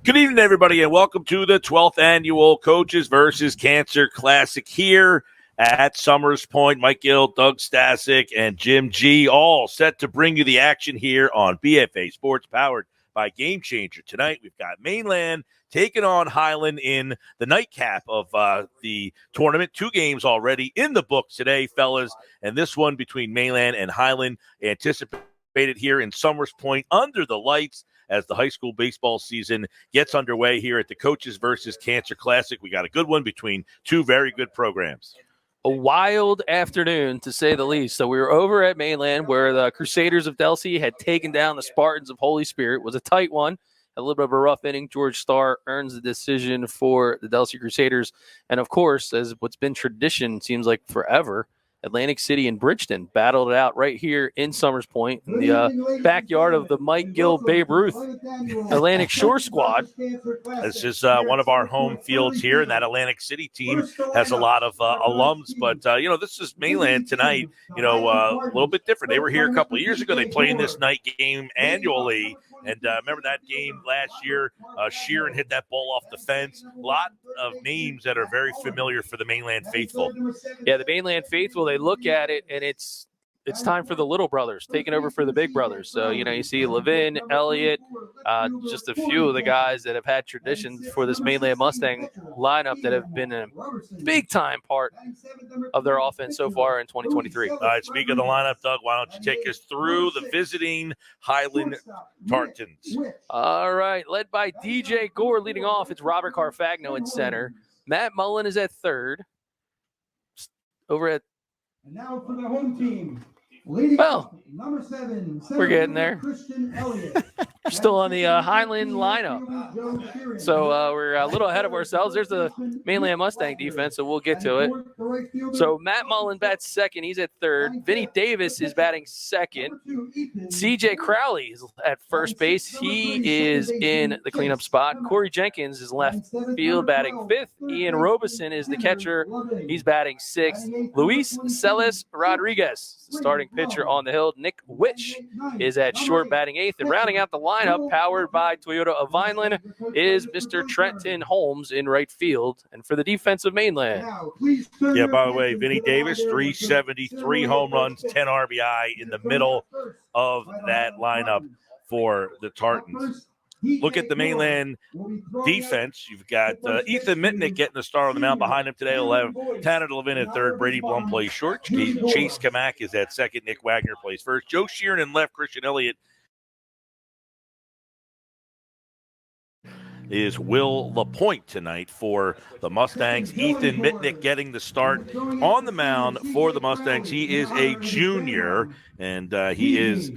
Good evening, everybody, and welcome to the 12th Annual Coaches versus Cancer Classic here at Summers Point. Mike Gill, Doug Stasic, and Jim G. all set to bring you the action here on BFA Sports, powered by Game Changer. Tonight, we've got Mainland taking on Highland in the nightcap of the tournament. 2 games already in the books today, fellas, and this one between Mainland and Highland anticipated here in Summers Point under the lights as the high school baseball season gets underway here at the Coaches versus Cancer Classic. We got a good one between 2 very good programs. A wild afternoon, to say the least. So we were over at Mainland where the Crusaders of Delsea had taken down the Spartans of Holy Spirit. It was a tight one, a little bit of a rough inning. George Starr earns the decision for the Delsea Crusaders. And, of course, as what's been tradition, seems like forever, Atlantic City and Bridgeton battled it out right here in Summers Point in the backyard of the Mike Gill Babe Ruth Atlantic Shore squad. This is one of our home fields here, and that Atlantic City team has a lot of alums. But, this is Mainland tonight, a little bit different. They were here a couple of years ago. They play in this night game annually. And remember that game last year? Sheeran hit that ball off the fence. A lot of names that are very familiar for the Mainland faithful. Yeah, the Mainland faithful, they look at it, and it's time for the little brothers taking over for the big brothers. So, you see Levin, Elliott, just a few of the guys that have had traditions for this Mainland Mustang lineup that have been a big-time part of their offense so far in 2023. All right, speaking of the lineup, Doug, why don't you take us through the visiting Highland Tartans? All right, led by DJ Gore leading off. It's Robert Carfagno in center. Matt Mullen is at third. Over at and now for the home team. Number 7, we're getting there. We're still on the Highland lineup. So we're a little ahead of ourselves. There's the Mainland Mustang defense, so we'll get to it. So Matt Mullen bats second. He's at third. Vinny Davis is batting second. CJ Crowley is at first base. He is in the cleanup spot. Corey Jenkins is left field batting fifth. Ian Robeson is the catcher. He's batting sixth. Luis Celis Rodriguez, starting pitcher on the hill. Nick Witch is at short batting eighth. And rounding out the lineup, powered by Toyota of Vineland, is Mr. Trenton Holmes in right field. And for the defensive Mainland. Yeah, by the way, Vinny Davis, 373 home runs, 10 RBI in the middle of that lineup for the Tartans. Look at the Mainland defense. You've got Ethan Mitnick getting the star on the mound behind him today. He'll have Tanner Levin at third. Brady Blum plays short. Chase Kamak is at second. Nick Wagner plays first. Joe Sheeran in left. Christian Elliott is Will LaPointe tonight for the Mustangs. Ethan Mitnick getting the start on the mound for the Mustangs. He is a junior, and he is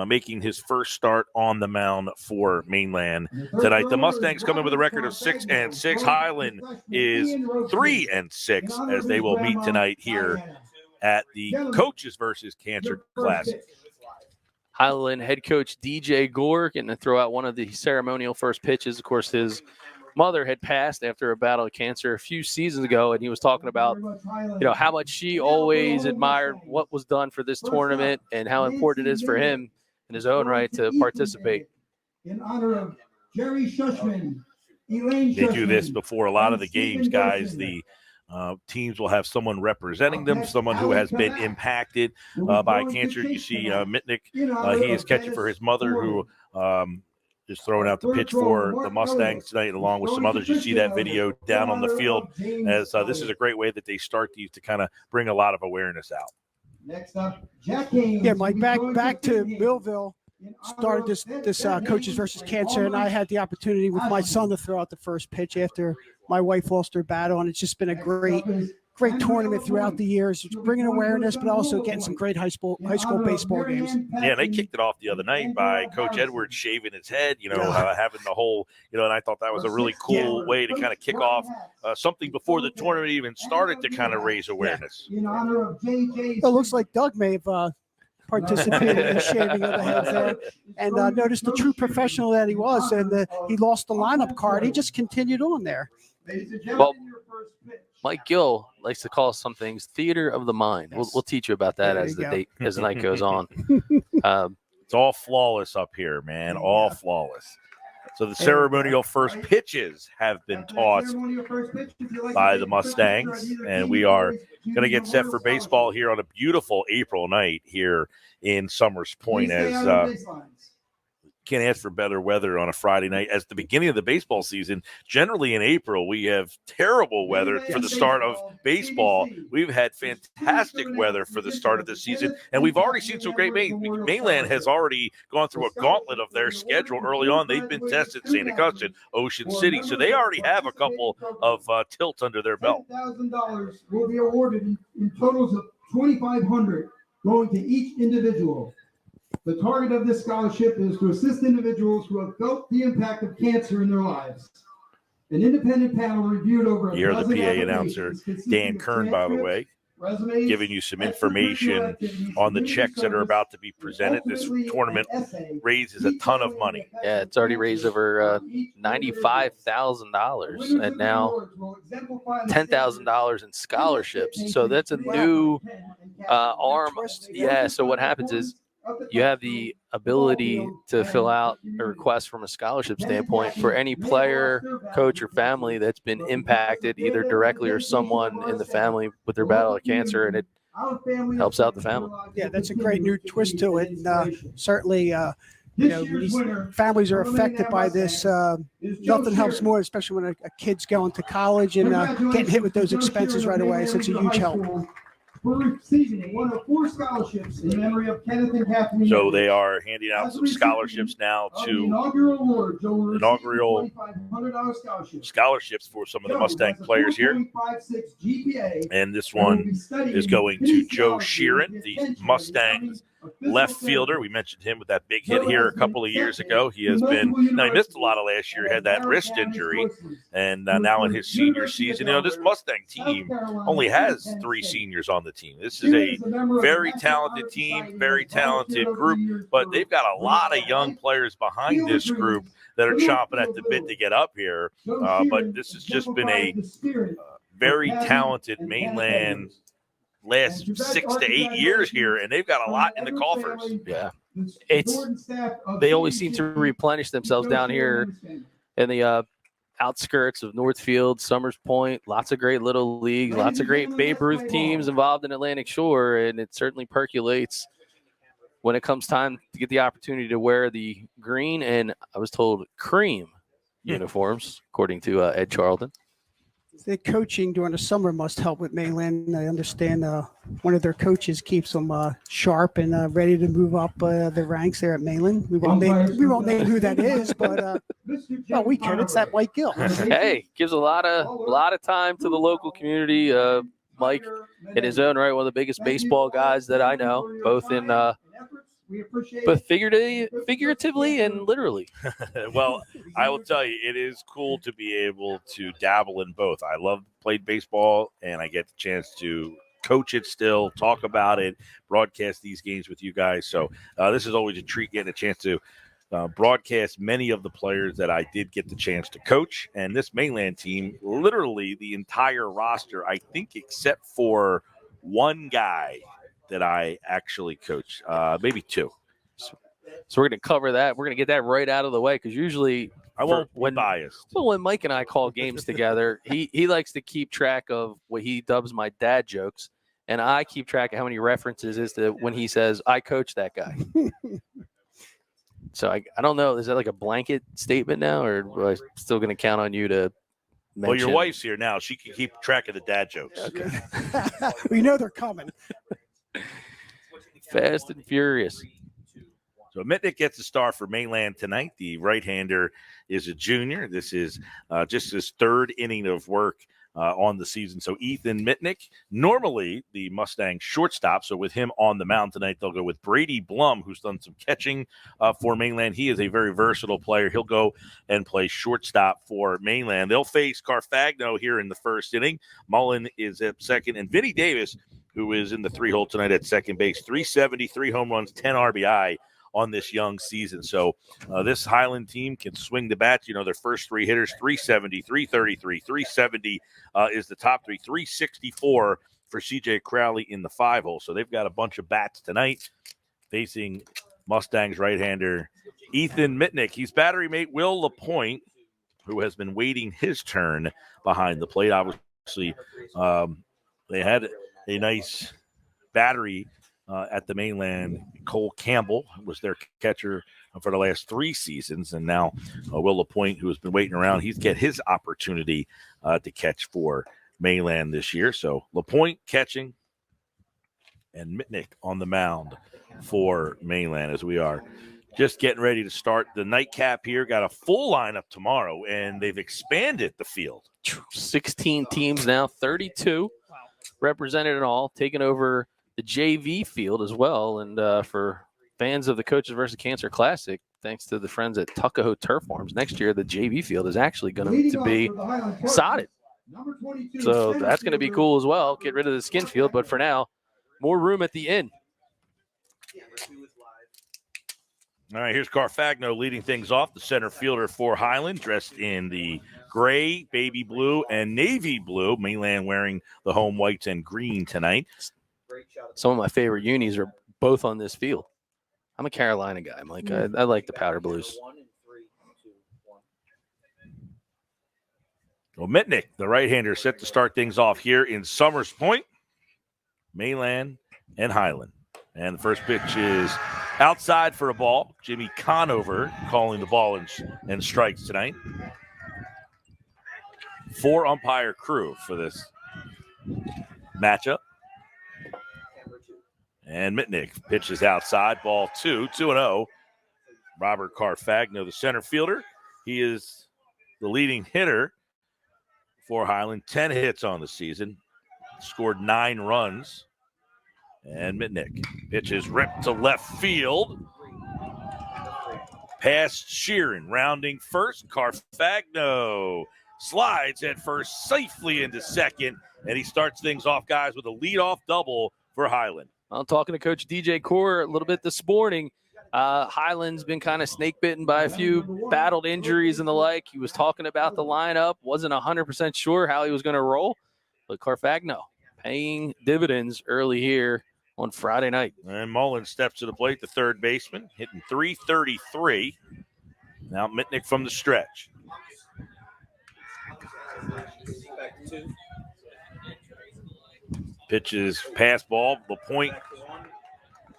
making his first start on the mound for Mainland tonight. The Mustangs come in with a record of 6-6. Highland is 3-6 as they will meet tonight here at the Coaches versus Cancer Classic. Highland head coach DJ Gore getting to throw out one of the ceremonial first pitches. Of course, his mother had passed after a battle of cancer a few seasons ago, and he was talking about, how much she always admired what was done for this tournament and how important it is for him in his own right to participate. In honor of Jerry Shushman, Elaine They do this before a lot of the games, guys. The teams will have someone representing them, someone who has been impacted by cancer. You see Mitnick, he is catching for his mother who is throwing out the pitch for the Mustangs tonight, along with some others. You see that video down on the field, as this is a great way that they start these to kind of bring a lot of awareness out. Next up, Jack Haynes. Yeah, Mike, back to Millville. Started this Coaches versus Cancer, and I had the opportunity with my son to throw out the first pitch after my wife lost her battle, and it's just been a great tournament throughout the years. It's bringing awareness, but also getting some great high school baseball games. Yeah, they kicked it off the other night by Coach Edwards shaving his head, having the whole, and I thought that was a really cool way to kind of kick off something before the tournament even started to kind of raise awareness. Well, it looks like Doug may have participated in the shaving of the heads there, and noticed the true professional that he was, and he lost the lineup card. He just continued on there. Well, Mike Gill likes to call some things theater of the mind. We'll teach you about that as the night goes on. It's all flawless up here, man. All flawless. So the ceremonial first pitches have been tossed by the Mustangs, and we are going to get set for baseball here on a beautiful April night here in Summers Point. As can't ask for better weather on a Friday night. As the beginning of the baseball season, generally in April, we have terrible weather for the start of baseball. We've had fantastic weather for the start of the season, and we've already seen some great Mainland has already gone through a gauntlet of their schedule early on. They've been tested St. Augustine, Ocean City, so they already have a couple of tilts under their belt. $10,000 will be awarded in totals of $2,500 going to each individual. The target of this scholarship is to assist individuals who have felt the impact of cancer in their lives. An independent panel reviewed over You hear the PA announcer, Dan Kern, by the way, giving you some information on the checks that are about to be presented. This tournament raises a ton of money. Yeah, it's already raised over $95,000 and now $10,000 in scholarships. So that's a new arm. Yeah, so what happens is you have the ability to fill out a request from a scholarship standpoint for any player, coach, or family that's been impacted either directly or someone in the family with their battle of cancer, and it helps out the family. Yeah, that's a great new twist to it. And, certainly, when these families are affected by this, nothing helps more, especially when a kid's going to college and getting hit with those expenses right away. So it's a huge help. For receiving one of 4 scholarships in memory of Kenneth and Kathleen. So they are handing out some scholarships now to inaugural scholarships for some of the Mustang players here. And this one is going to Joe Sheeran, the Mustangs left fielder. We mentioned him with that big hit here a couple of years ago. He has been, now he missed a lot of last year, had that wrist injury, and now in his senior season, this Mustang team only has 3 seniors on the team. This is a very talented team, very talented group, but they've got a lot of young players behind this group that are chomping at the bit to get up here. But this has just been a very talented Mainland last 6 to 8 years here, and they've got a lot in the coffers. Yeah, they always seem to replenish themselves down here in the outskirts of Northfield, Summers Point. Lots of great little leagues, lots of great Babe Ruth teams involved in Atlantic Shore, and it certainly percolates when it comes time to get the opportunity to wear the green and, I was told, cream uniforms, according to Ed Charlton. The coaching during the summer must help with Mainland. I understand one of their coaches keeps them sharp and ready to move up the ranks there at Mainland. We won't name who that is, but we can. It's that Mike Gill. Hey, gives a lot of time to the local community. Mike, in his own right, one of the biggest baseball guys that I know, both in but figuratively and literally. Well, I will tell you, it is cool to be able to dabble in both. I played baseball, and I get the chance to coach it still, talk about it, broadcast these games with you guys. So this is always a treat, getting a chance to broadcast many of the players that I did get the chance to coach. And this Mainland team, literally the entire roster, I think except for one guy that I actually coach, maybe 2. So we're going to cover that. We're going to get that right out of the way, because usually I won't be biased. Well, when Mike and I call games together, he likes to keep track of what he dubs my dad jokes, and I keep track of how many references is to when he says, I coach that guy. So I don't know. Is that like a blanket statement now, or am I still going to count on you to mention? Well, your wife's here now. She can keep track of the dad jokes. Okay. We know they're coming. Fast and furious. So Mitnick gets a star for Mainland tonight. The right-hander is a junior. This is just his 3rd inning of work on the season. So Ethan Mitnick, normally the Mustang shortstop. So with him on the mound tonight, they'll go with Brady Blum, who's done some catching for Mainland. He is a very versatile player. He'll go and play shortstop for Mainland. They'll face Carfagno here in the 1st inning. Mullen is at 2nd, and Vinny Davis, who is in the 3-hole tonight at second base. 370, 3 home runs, 10 RBI on this young season. So this Highland team can swing the bat. Their first 3 hitters, 370, 333, 370 is the top 3, 364 for C.J. Crowley in the 5-hole. So they've got a bunch of bats tonight facing Mustangs right-hander Ethan Mitnick. He's battery mate Will LaPointe, who has been waiting his turn behind the plate. Obviously, they had a nice battery at the Mainland. Cole Campbell was their catcher for the last 3 seasons, and now Will LaPointe, who has been waiting around, he's get his opportunity to catch for Mainland this year. So LaPointe catching and Mitnick on the mound for Mainland as we are just getting ready to start the nightcap here. Got a full lineup tomorrow, and they've expanded the field. 16 teams now, 32 represented in all, taking over the JV field as well. And for fans of the Coaches versus Cancer Classic, thanks to the friends at Tuckahoe Turf Farms, next year the JV field is actually going to be sodded. So that's going to be cool as well. Get rid of the skin field, but for now, more room at the end. All right, here's Carfagno leading things off, the center fielder for Highland, dressed in the gray, baby blue, and navy blue. Mainland wearing the home whites and green tonight. Some of my favorite unis are both on this field. I'm a Carolina guy, Mike. I like the powder blues. Well, Mitnick, the right-hander, set to start things off here in Summers Point, Mainland, and Highland. And the first pitch is outside for a ball. Jimmy Conover calling the ball and strikes tonight. 4 umpire crew for this matchup. And Mitnick pitches outside, ball 2, 2-0. Robert Carfagno, the center fielder. He is the leading hitter for Highland, 10 hits on the season, scored 9 runs. And Mitnick pitches ripped to left field. Past Sheeran, rounding first. Carfagno slides at first, safely into second, and he starts things off, guys, with a leadoff double for Highland. I'm talking to Coach DJ Core a little bit this morning. Highland's been kind of snake bitten by a few battled injuries and the like. He was talking about the lineup, wasn't 100% sure how he was going to roll, but Carfagno paying dividends early here on Friday night. And Mullen steps to the plate, the third baseman, hitting .333. Now Mitnick from the stretch. Pitches pass ball, LaPointe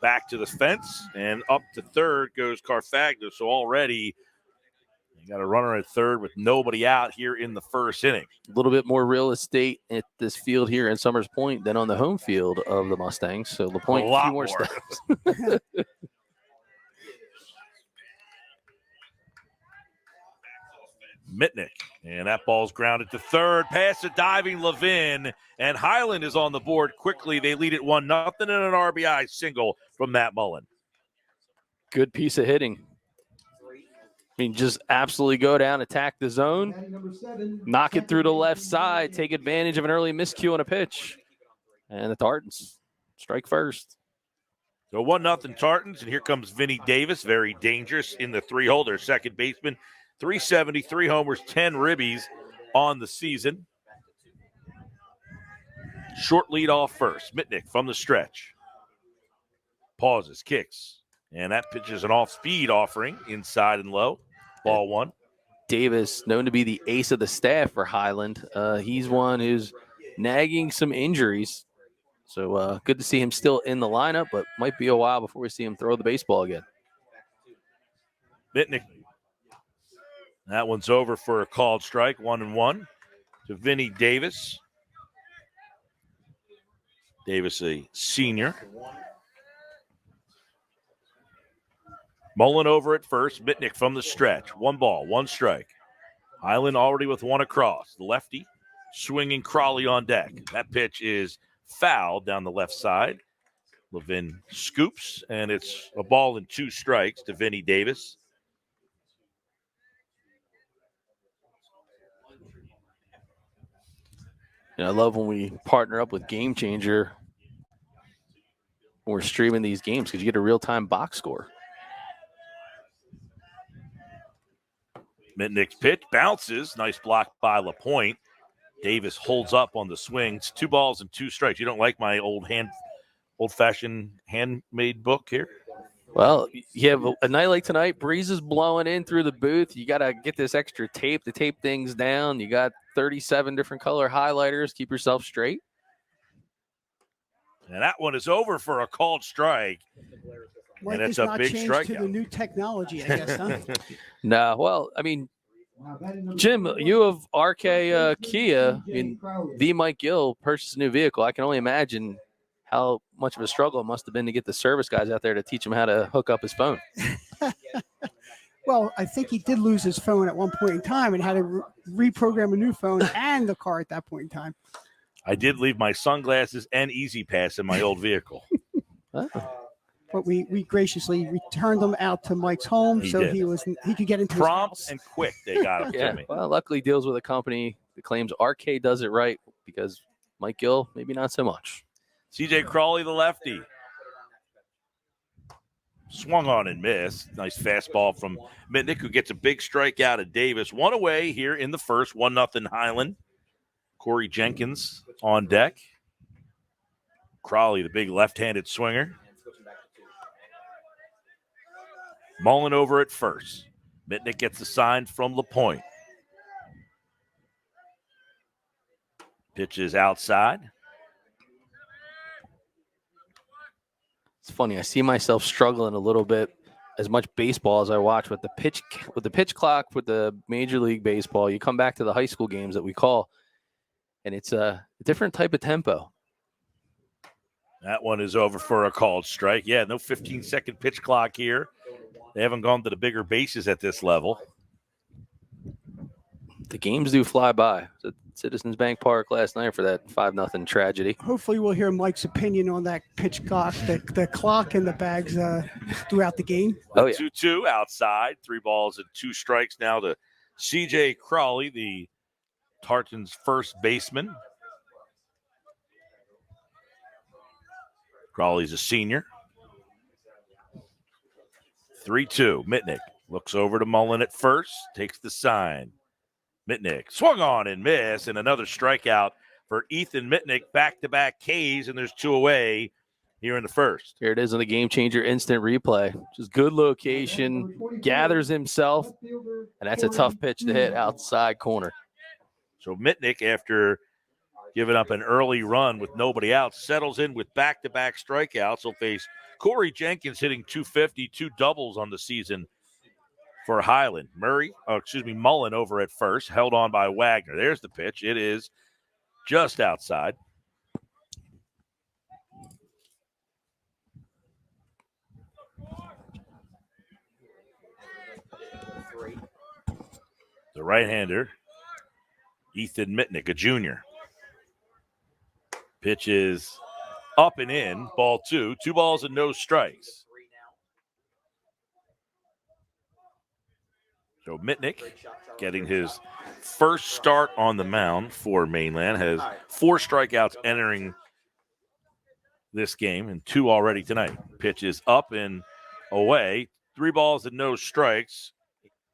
back to the fence, and up to third goes Carfagno. So already you got a runner at third with nobody out here in the first inning. A little bit more real estate at this field here in Summers Point than on the home field of the Mustangs. So LaPointe, a lot a few more steps. Mitnick, and that ball's grounded to third. Pass to diving Levin, and Highland is on the board quickly. They lead it 1-0 and an RBI single from Matt Mullen. Good piece of hitting. I mean, just absolutely go down, attack the zone, knock it through the left side, take advantage of an early miscue on a pitch. And the Tartans strike first. So 1-0 Tartans, and here comes Vinny Davis, very dangerous in the 3-hole, their second baseman. 370, 3 homers, 10 ribbies on the season. Short lead off first. Mitnick from the stretch. Pauses, kicks, and that pitch is an off-speed offering, inside and low. Ball 1. Davis, known to be the ace of the staff for Highland. He's one who's nagging some injuries. So good to see him still in the lineup, but might be a while before we see him throw the baseball again. Mitnick. That one's over for a called strike, 1-1 to Vinny Davis. Davis, a senior. Mullen over at first. Mitnick from the stretch. 1 ball, 1 strike. Highland already with 1 across. The lefty swinging Crawley on deck. That pitch is fouled down the left side. Levin scoops, and it's a ball and 2 strikes to Vinny Davis. You know, I love when we partner up with Game Changer when we're streaming these games because you get a real-time box score. Mitnick's pitch bounces. Nice block by LaPointe. Davis holds up on the swing. It's 2 balls and 2 strikes. You don't like my old-fashioned handmade book here? Well, you have a night like tonight, breeze is blowing in through the booth. You got to get this extra tape to tape things down. You got 37 different color highlighters. Keep yourself straight. And that one is over for a called strike. Mike and it's has a not big changed strikeout. to the new technology, I guess, huh? No, well, I mean, Jim, you have RK Kia, the Mike Gill purchased a new vehicle. I can only imagine how much of a struggle it must have been to get the service guys out there to teach him how to hook up his phone. Well, I think he did lose his phone at one point in time and had to reprogram a new phone and the car at that point in time. I did leave my sunglasses and Easy Pass in my old vehicle. But we graciously returned them out to Mike's home He so did. he could get into Prompt his house. and quick, they got them Yeah, to me. well, luckily deals with a company that claims RK does it right because Mike Gill, maybe not so much. CJ Crawley, the lefty. Swung on and missed. Nice fastball from Mitnick, who gets a big strikeout of Davis. One away here in the first, 1-0 Highland. Corey Jenkins on deck. Crawley, the big left-handed swinger. Mullen over at first. Mitnick gets the sign from LaPointe. Pitches outside. It's funny. I see myself struggling a little bit as much baseball as I watch with the pitch clock with the Major League Baseball. You come back to the high school games that we call, and it's a different type of tempo. That one is over for a called strike. Yeah, no 15-second pitch clock here. They haven't gone to the bigger bases at this level. The games do fly by. It was at Citizens Bank Park last night for that 5-0 tragedy. Hopefully we'll hear Mike's opinion on that pitch clock, the clock and the bags throughout the game. Oh, yeah. 2-2 outside. 3 balls and 2 strikes now to C.J. Crawley, the Tartans' first baseman. Crawley's a senior. 3-2. Mitnick looks over to Mullen at first, takes the sign. Mitnick swung on and missed, and another strikeout for Ethan Mitnick. Back-to-back Ks, and there's 2 away here in the first. Here it is on the Game Changer instant replay. Just good location, gathers himself, and that's a tough pitch to hit outside corner. So Mitnick, after giving up an early run with nobody out, settles in with back-to-back strikeouts. He'll face Corey Jenkins hitting 250, 2 doubles on the season for Highland. Mullen over at first, held on by Wagner. There's the pitch. It is just outside. The right-hander, Ethan Mitnick, a junior. Pitch is up and in, ball 2. 2 balls and no strikes. So Mitnick getting his first start on the mound for Mainland, has 4 strikeouts entering this game and 2 already tonight. Pitch is up and away. 3 balls and no strikes.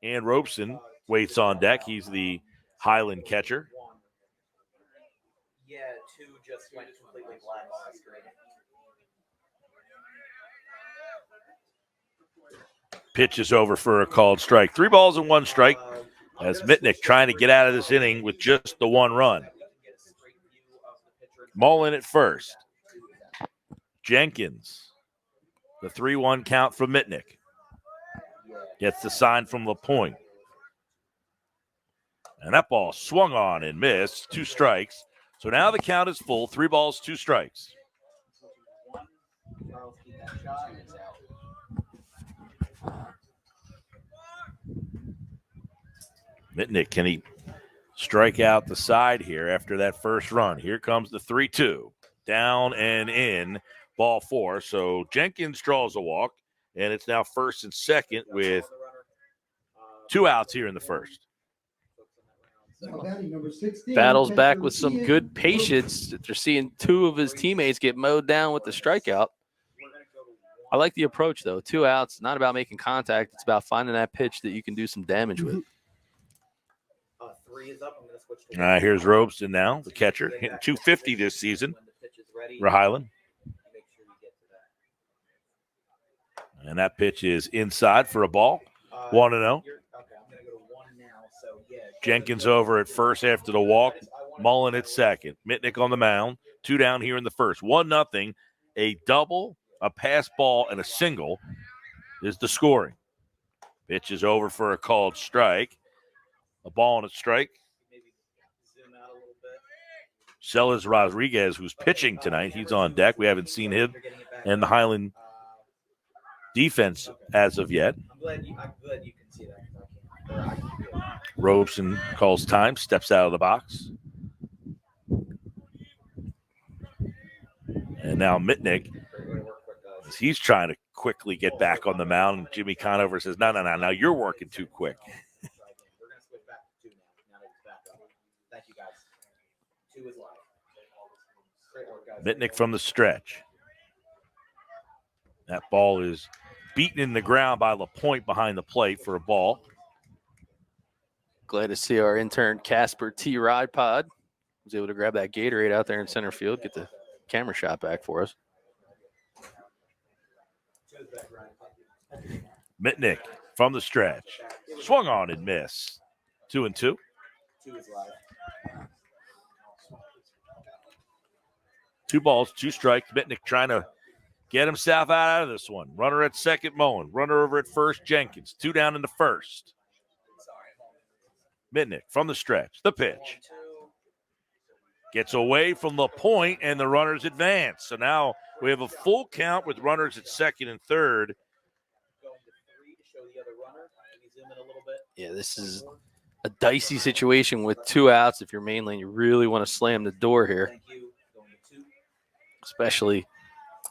And Robeson waits on deck. He's the Highland catcher. Yeah, 2 just went completely black on the screen. Pitch is over for a called strike. 3 balls and 1 strike as Mitnick trying to get out of this inning with just the 1 run. Mullen at first. Jenkins. The 3-1 count from Mitnick. Gets the sign from LaPointe. And that ball swung on and missed. 2 strikes. So now the count is full. 3 balls, 2 strikes. Mitnick, can he strike out the side here after that first run? Here comes the 3-2. Down and in, ball 4. So Jenkins draws a walk, and it's now first and second with 2 outs here in the first. Battles back with some good patience after seeing 2 of his teammates get mowed down with the strikeout. I like the approach, though. 2 outs, not about making contact. It's about finding that pitch that you can do some damage with. 3 is up. I'm going to switch to Here's Robeson now, the catcher, hitting 250 this season for Highland. And that pitch is inside for a ball. 1-0. Okay, I'm gonna go to 1 now. So yeah. Jenkins over at first after the walk. Mullen at second. Mitnick on the mound. 2 down here in the first. 1-0. A double, a pass ball, and a single is the scoring. Pitch is over for a called strike. A ball and a strike. Zoom out a little bit. Celis Rodriguez, who's pitching tonight, he's on deck. We haven't seen him and the Highland defense as of yet. I'm glad you can see that. I can feel it. Robeson calls time, steps out of the box. And now Mitnick, he's trying to quickly get back on the mound. And Jimmy Conover says, no, now you're working too quick. We're going to switch back to 2 now. Now that it's back up. Thank you, guys. 2 is live. Great work, guys. Mitnick from the stretch. That ball is beaten in the ground by LaPointe behind the plate for a ball. Glad to see our intern Casper T. Ride Pod was able to grab that Gatorade out there in center field, get the camera shot back for us. Mitnick from the stretch. Swung on and missed. 2-2. 2 is live. 2 balls, 2 strikes. Mitnick trying to get himself out of this one. Runner at second, Mullen. Runner over at first, Jenkins. 2 down in the first. Mitnick from the stretch. The pitch. Gets away from the point, and the runners advance. So now we have a full count with runners at second and third. Going to 3 to show the other runner. Maybe zoom in a little bit. Yeah, this is a dicey situation with 2 outs. If you're Mainland, you really want to slam the door here, Thank you. Going to 2. especially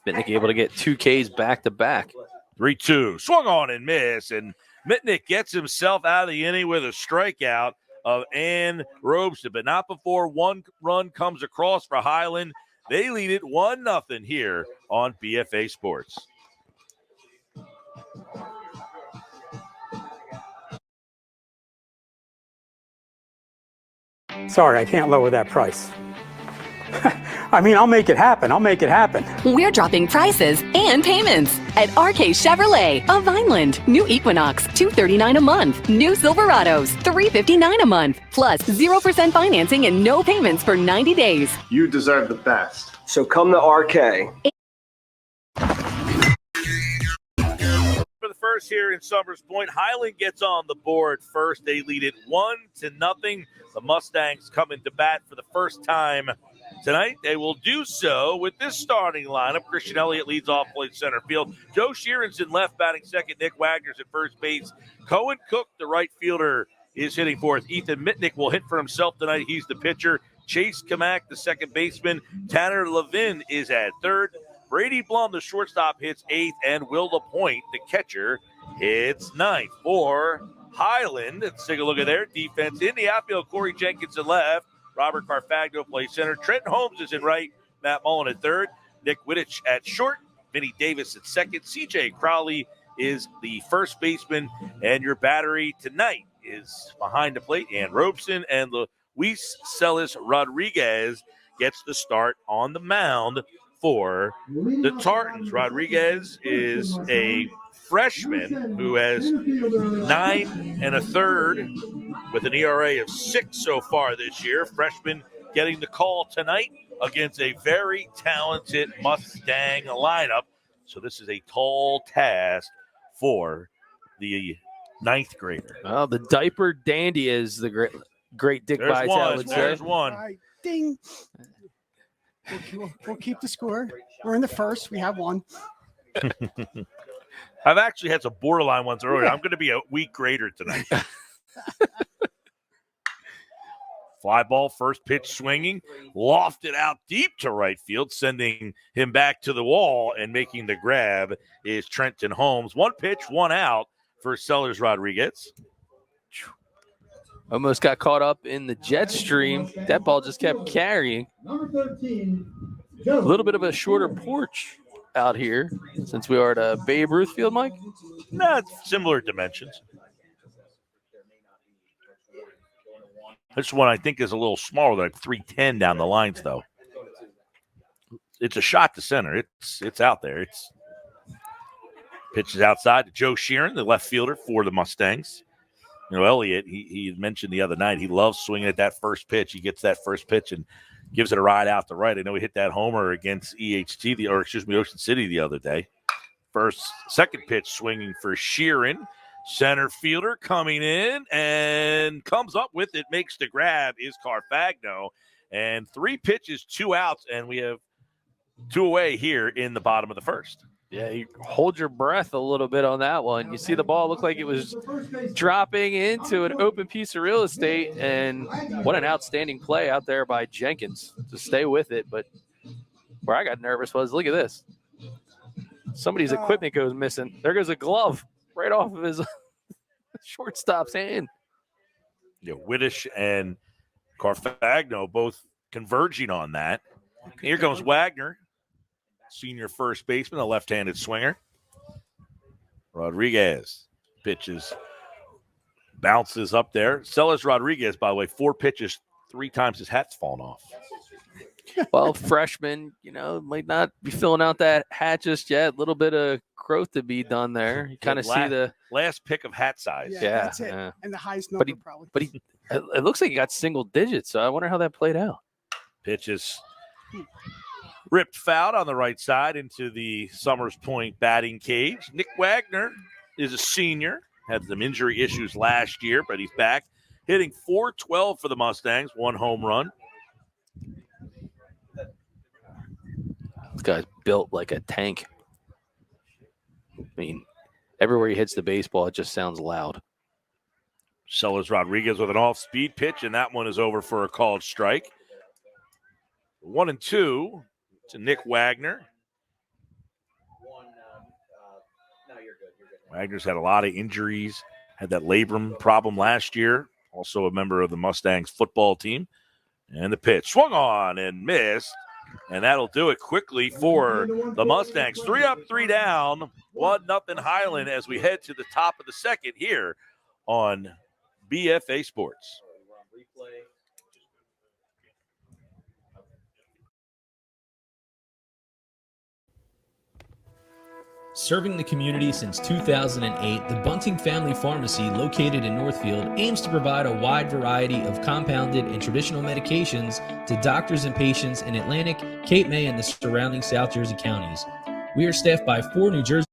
Mitnick able to get 2 Ks back to back. 3-2. Swung on and missed, and Mitnick gets himself out of the inning with a strikeout of Ann Robeson, but not before 1 run comes across for Highland. They lead it 1-0 here on BFA Sports. Sorry, I can't lower that price. I mean, I'll make it happen. We're dropping prices and payments at RK Chevrolet of Vineland. New Equinox, $239 a month. New Silverados, $359 a month. Plus 0% financing and no payments for 90 days. You deserve the best. So come to RK. For the first here in Summers Point, Highland gets on the board first. They lead it 1-0. The Mustangs coming to bat for the first time tonight. They will do so with this starting lineup. Christian Elliott leads off, plays center field. Joe Sheeran's in left, batting second. Nick Wagner's at first base. Cohen Cook, the right fielder, is hitting fourth. Ethan Mitnick will hit for himself tonight. He's the pitcher. Chase Kamak, the second baseman. Tanner Levin is at third. Brady Blum, the shortstop, hits eighth. And Will LaPointe, the catcher, hits ninth. For Highland, let's take a look at their defense. In the outfield, Corey Jenkins at left. Robert Carfagno plays center. Trenton Holmes is in right. Matt Mullen at third. Nick Wittich at short. Vinny Davis at second. CJ Crowley is the first baseman. And your battery tonight is behind the plate. And Robeson and Luis Celis Rodriguez gets the start on the mound for the Tartans. Rodriguez is a freshman who has 9 1/3 with an ERA of 6 so far this year. Freshman getting the call tonight against a very talented Mustang lineup. So this is a tall task for the 9th grader. Well, the diaper dandy is the great Dick There's Vitale one. would say. There's one. All right, ding. We'll keep the score. We're in the first. We have 1. I've actually had some borderline ones earlier. I'm going to be a weak grader tonight. Fly ball, first pitch swinging, lofted out deep to right field, sending him back to the wall, and making the grab is Trenton Holmes. 1 pitch, 1 out for Sellers Rodriguez. Almost got caught up in the jet stream. That ball just kept carrying. Number 13. A little bit of a shorter porch out here since we are at a Babe Ruth field, Mike. Nah, it's similar dimensions. This one I think is a little smaller, like 310 down the lines, though. It's a shot to center. It's out there. Pitches outside to Joe Sheeran, the left fielder for the Mustangs. You know, Elliott, he had mentioned the other night, he loves swinging at that first pitch. He gets that first pitch and gives it a ride out the right. I know he hit that homer against Ocean City the other day. Second pitch swinging for Sheeran. Center fielder coming in and comes up with it, makes the grab, is Carfagno. And 3 pitches, 2 outs, and we have 2 away here in the bottom of the first. Yeah, you hold your breath a little bit on that one. You see the ball look like it was dropping into an open piece of real estate, and what an outstanding play out there by Jenkins to stay with it. But where I got nervous was, look at this. Somebody's equipment goes missing. There goes a glove right off of his shortstop's hand. Yeah, Whittish and Carfagno both converging on that. Here comes Wagner, senior first baseman, a left-handed swinger. Rodriguez pitches, bounces up there. Celis Rodriguez, by the way, 4 pitches, 3 times his hat's fallen off. Well, freshman, might not be filling out that hat just yet. A little bit of growth to be done there. You kind of see the last pick of hat size. Yeah, that's it. And the highest number probably. But it looks like he got single digits, so I wonder how that played out. Pitches ripped foul on the right side into the Summers Point batting cage. Nick Wagner is a senior, had some injury issues last year, but he's back, hitting .412 for the Mustangs, 1 home run. This guy's built like a tank. I mean, everywhere he hits the baseball, it just sounds loud. Celis Rodriguez with an off-speed pitch, and that one is over for a called strike. 1-2 to Nick Wagner. No, you're good. Wagner's had a lot of injuries, had that labrum problem last year, also a member of the Mustangs football team. And the pitch swung on and missed. And that'll do it quickly for the Mustangs. 3 up, 3 down, 1-0 Highland as we head to the top of the second here on BFA Sports. Serving the community since 2008, the Bunting Family Pharmacy, located in Northfield, aims to provide a wide variety of compounded and traditional medications to doctors and patients in Atlantic, Cape May, and the surrounding South Jersey counties. We are staffed by 4 New Jersey.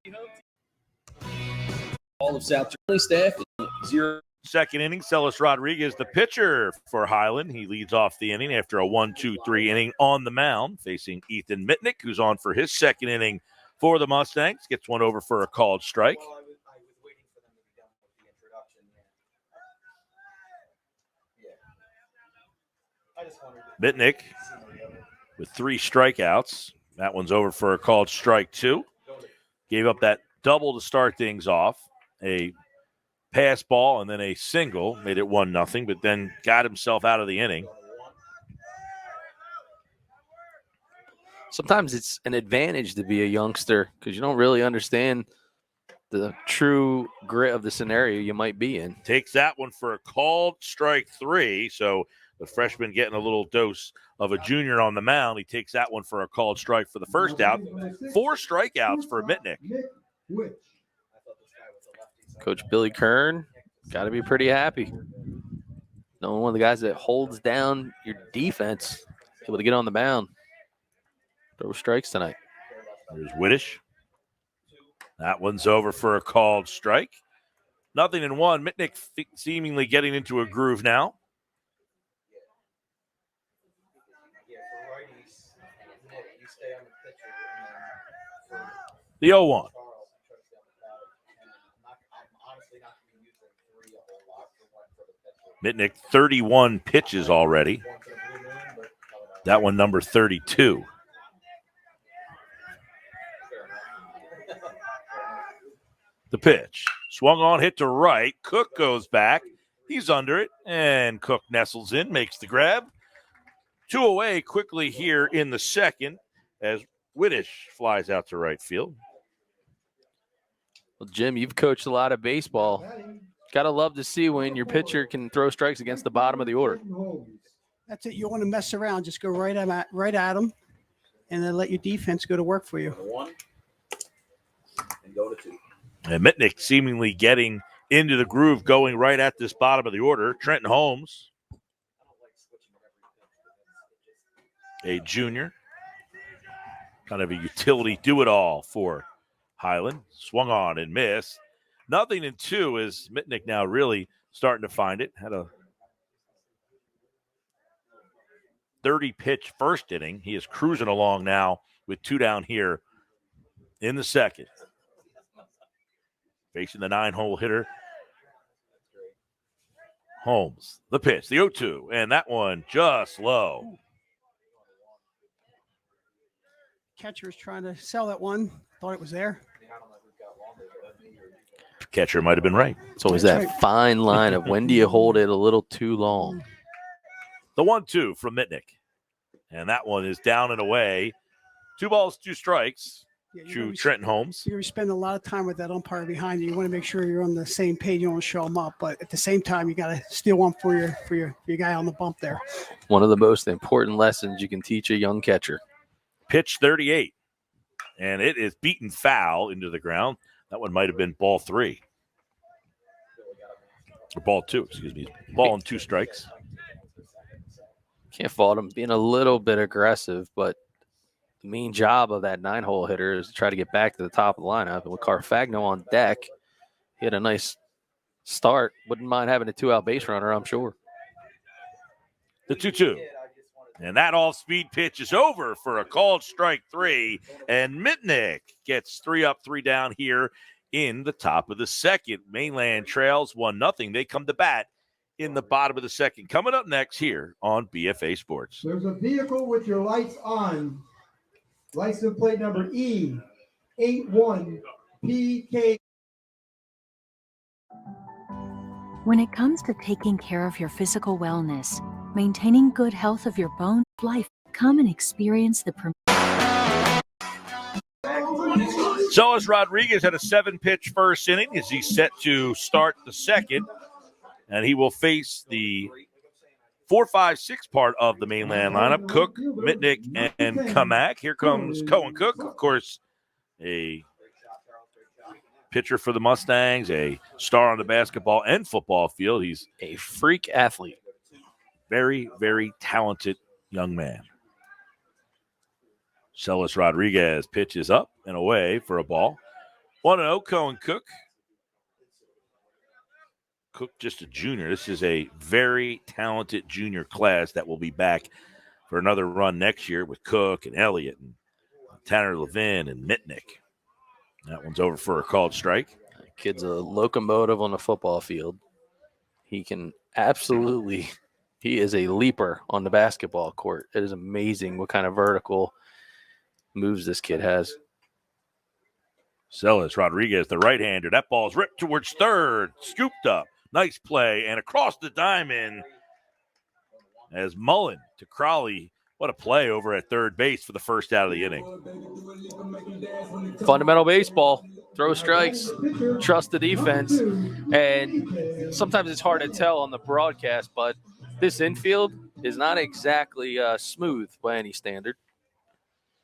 All of South Jersey staff is 0. Second inning, Celis Rodriguez, the pitcher for Highland. He leads off the inning after a 1-2-3 inning on the mound, facing Ethan Mitnick, who's on for his second inning for the Mustangs. Gets one over for a called strike. Well, I was waiting for them to be done with the introduction. Yeah. I just wondered. Mitnick with 3 strikeouts. That one's over for a called strike 2. Gave up that double to start things off. A pass ball and then a single. Made it 1-0, but then got himself out of the inning. Sometimes it's an advantage to be a youngster because you don't really understand the true grit of the scenario you might be in. Takes that one for a called strike 3. So the freshman getting a little dose of a junior on the mound. He takes that one for a called strike for the first out. 4 strikeouts for Mitnick. Coach Billy Kern, got to be pretty happy. Knowing one of the guys that holds down your defense, able to get on the mound. Throw strikes tonight. There's Whittish. That one's over for a called strike. 0-1. Mitnick seemingly getting into a groove now. The 0-1. Mitnick, 31 pitches already. That one number 32. The pitch. Swung on, hit to right. Cook goes back. He's under it, and Cook nestles in, makes the grab. 2 away quickly here in the second as Whittish flies out to right field. Well, Jim, you've coached a lot of baseball. Got to love to see when your pitcher can throw strikes against the bottom of the order. That's it. You want to mess around. Just go right at them, and then let your defense go to work for you. 1 and go to 2. And Mitnick seemingly getting into the groove, going right at this bottom of the order. Trenton Holmes, a junior, kind of a utility do-it-all for Highland. Swung on and missed. 0-2 is Mitnick now really starting to find it. Had a 30-pitch first inning. He is cruising along now with 2 down here in the second. Facing the 9-hole hitter, Holmes. The pitch, the 0-2, and that one just low. Catcher was trying to sell that one. Thought it was there. Catcher might have been right. It's always that fine line of when do you hold it a little too long. The 1-2 from Mitnick. And that one is down and away. 2 balls, 2 strikes to Trenton Holmes. You spend a lot of time with that umpire behind you. You want to make sure you're on the same page. You don't want to show them up. But at the same time, you got to steal one for your guy on the bump there. One of the most important lessons you can teach a young catcher. Pitch 38. And it is beaten foul into the ground. That one might have been ball 3. Or ball 2, excuse me. Ball and 2 strikes. Can't fault him being a little bit aggressive, but the main job of that 9-hole hitter is to try to get back to the top of the lineup. And with Carfagno on deck, he had a nice start. Wouldn't mind having a 2-out base runner, I'm sure. The 2-2. And that off-speed pitch is over for a called strike 3. And Mitnick gets 3 up, 3 down here in the top of the second. Mainland trails 1-0. They come to bat in the bottom of the second. Coming up next here on BFA Sports. There's a vehicle with your lights on. License plate number E81PK. When it comes to taking care of your physical wellness, maintaining good health of your bone, life, come and experience the Solis Rodriguez had a 7-pitch first inning as he's set to start the second. And he will face the 4-5-6 part of the Mainland lineup. Cook, Mitnick, and Kamak. Here comes Cohen Cook, of course, a pitcher for the Mustangs, a star on the basketball and football field. He's a freak athlete. Very, very talented young man. Solis Rodriguez pitches up and away for a ball. 1-0, Cohen Cook. Cook just a junior. This is a very talented junior class that will be back for another run next year with Cook and Elliott and Tanner Levin and Mitnick. That one's over for a called strike. Kid's a locomotive on the football field. He can absolutely, he is a leaper on the basketball court. It is amazing what kind of vertical moves this kid has. Solis Rodriguez, the right-hander. That ball's ripped towards third, scooped up. Nice play, and across the diamond as Mullen to Crowley. What a play over at third base for the first out of the inning. Fundamental baseball. Throw strikes, trust the defense. And sometimes it's hard to tell on the broadcast, but this infield is not exactly smooth by any standard.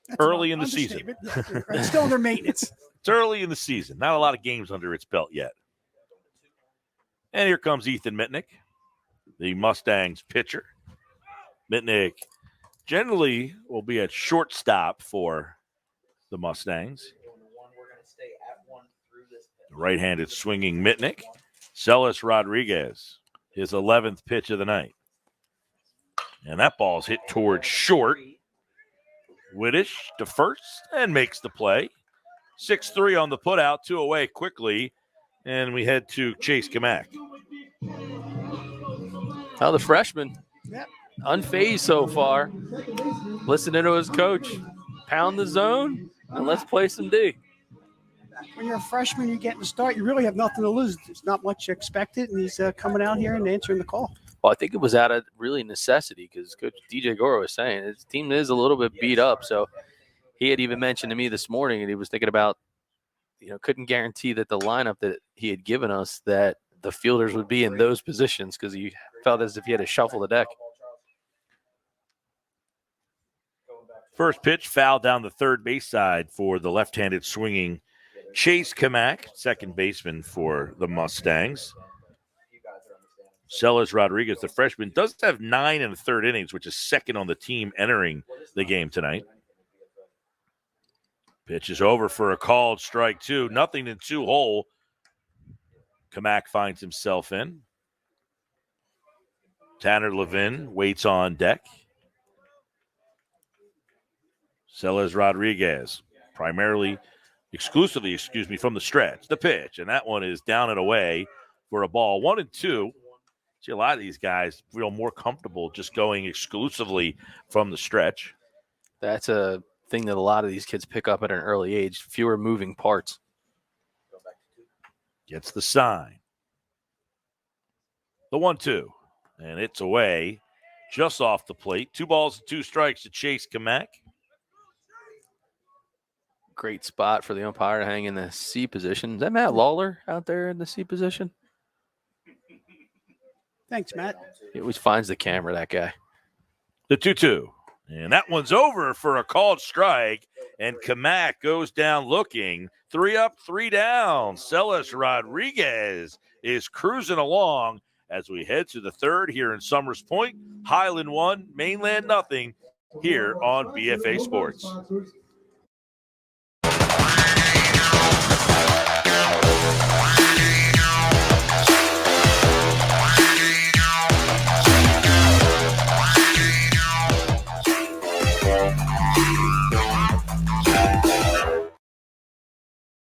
That's early in the season. It's still under maintenance. It's early in the season. Not a lot of games under its belt yet. And here comes Ethan Mitnick, the Mustangs pitcher. Mitnick generally will be at shortstop for the Mustangs. The right-handed swinging Mitnick. Solis Rodriguez, his 11th pitch of the night. And that ball's hit towards short. Whittish to first and makes the play. 6-3 on the putout, 2 away quickly. And we head to Chase Kamak. Now the freshman, unfazed so far. Listening to his coach. Pound the zone and let's play some D. When you're a freshman, you get to start, you really have nothing to lose. There's not much expected, and he's coming out here and answering the call. Well, I think it was out of really necessity because Coach DJ Goro was saying his team is a little bit beat up. So he had even mentioned to me this morning, and he was thinking about, couldn't guarantee that the lineup that he had given us that the fielders would be in those positions because he felt as if he had to shuffle the deck. First pitch, foul down the third base side for the left-handed swinging Chase Kamak, second baseman for the Mustangs. Sellers Rodriguez, the freshman, does have 9 in the third innings, which is second on the team entering the game tonight. Pitch is over for a called strike 2. 0-2 hole. Kamak finds himself in. Tanner Levin waits on deck. Sellers Rodriguez, exclusively from the stretch. The pitch, and that one is down and away for a ball. 1-2. See, a lot of these guys feel more comfortable just going exclusively from the stretch. That's a thing that a lot of these kids pick up at an early age. Fewer moving parts. Gets the sign. The 1-2. And it's away just off the plate. 2 balls and 2 strikes to Chase Kamak. Great spot for the umpire to hang in the C position. Is that Matt Lawler out there in the C position? Thanks, Matt. He always finds the camera, that guy. The 2-2. And that one's over for a called strike. And Kamak goes down looking. 3 up, 3 down. Celis Rodriguez is cruising along as we head to the third here in Summers Point. Highland 1, Mainland nothing here on BFA Sports.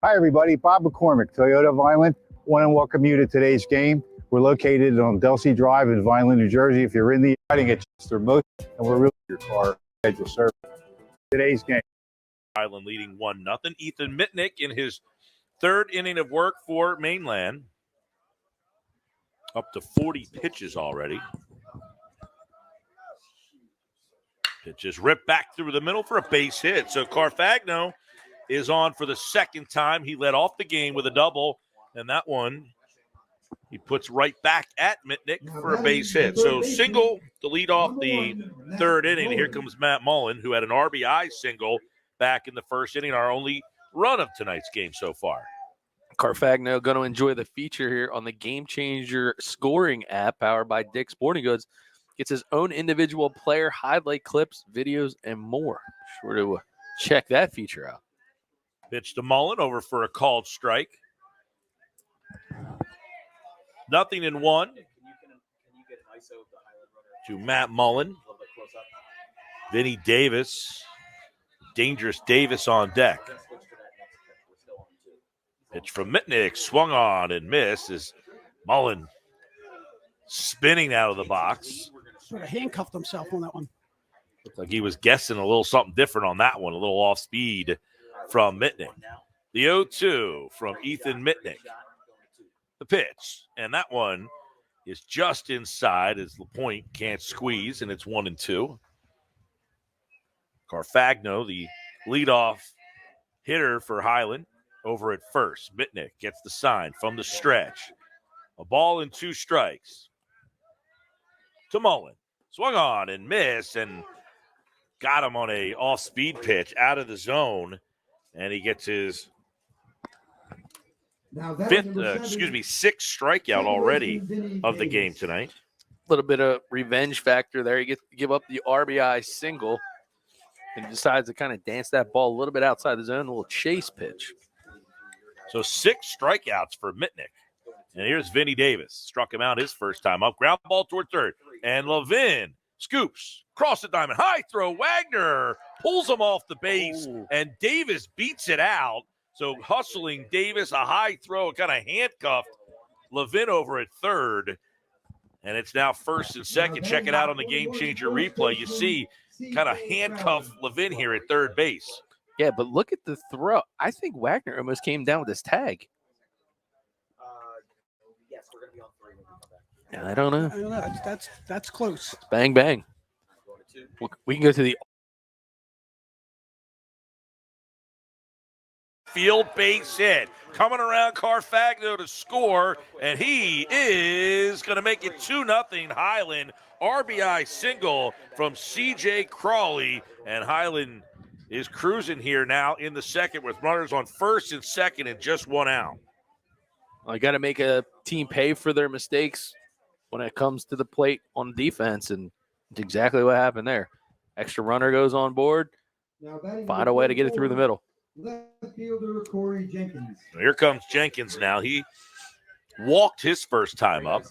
Hi, everybody. Bob McCormick, Toyota of Vineland. Want to welcome you to today's game. We're located on Delsey Drive in Vineland, New Jersey. If you're in the riding at Chester Motor, and we're really your car schedule service. Today's game. Highland leading 1-0. Ethan Mitnick in his third inning of work for Mainland. Up to 40 pitches already. Pitches ripped back through the middle for a base hit. So Carfagno is on for the second time. He led off the game with a double, and that one he puts right back at Mitnick for a base hit. So single to lead off the third inning. Here comes Matt Mullen, who had an RBI single back in the first inning, our only run of tonight's game so far. Carfagno going to enjoy the feature here on the Game Changer scoring app powered by Dick's Sporting Goods. Gets his own individual player highlight clips, videos, and more. Sure to check that feature out. Pitch to Mullen, over for a called strike. 0-1 to Matt Mullen. Vinny Davis, Dangerous Davis on deck. Pitch from Mitnick, swung on and missed as Mullen spinning out of the box. Sort of handcuffed himself on that one. Looked like he was guessing a little something different on that one, a little off speed from Mitnick. The 0-2 from Ethan Mitnick. The pitch, and that one is just inside as LaPointe can't squeeze, and it's 1-2. Carfagno, the leadoff hitter for Highland, over at first. Mitnick gets the sign from the stretch. A ball and 2 strikes. To Mullen. Swung on and missed, and got him on a off-speed pitch out of the zone, and he gets his sixth strikeout already of the game tonight. A little bit of revenge factor there. He gets to give up the RBI single and decides to kind of dance that ball a little bit outside the zone, a little chase pitch. So 6 strikeouts for Mitnick. And here's Vinny Davis. Struck him out his first time up. Ground ball toward third. And Levin scoops. Cross the diamond. High throw. Wagner pulls him off the base. And Davis beats it out. So hustling Davis, a high throw, kind of handcuffed Levin over at third. And it's now first and second. Check it out on the Game Changer replay. You see kind of handcuff Levin here at third base. Yeah, but look at the throw. I think Wagner almost came down with his tag. Yes, we're going to be on 3 when we come back. Yeah, I don't know. I don't know. That's close. Bang, bang. We can go to the field base hit. Coming around Carfagno to score, and he is going to make it 2-0 Highland. RBI single from C.J. Crawley, and Highland is cruising here now in the second with runners on first and second and just one out. I got to make a team pay for their mistakes when it comes to the plate on defense, and it's exactly what happened there. Extra runner goes on board, find a way to get it through the middle. Left fielder Corey Jenkins. Here comes Jenkins now. He walked his first time up.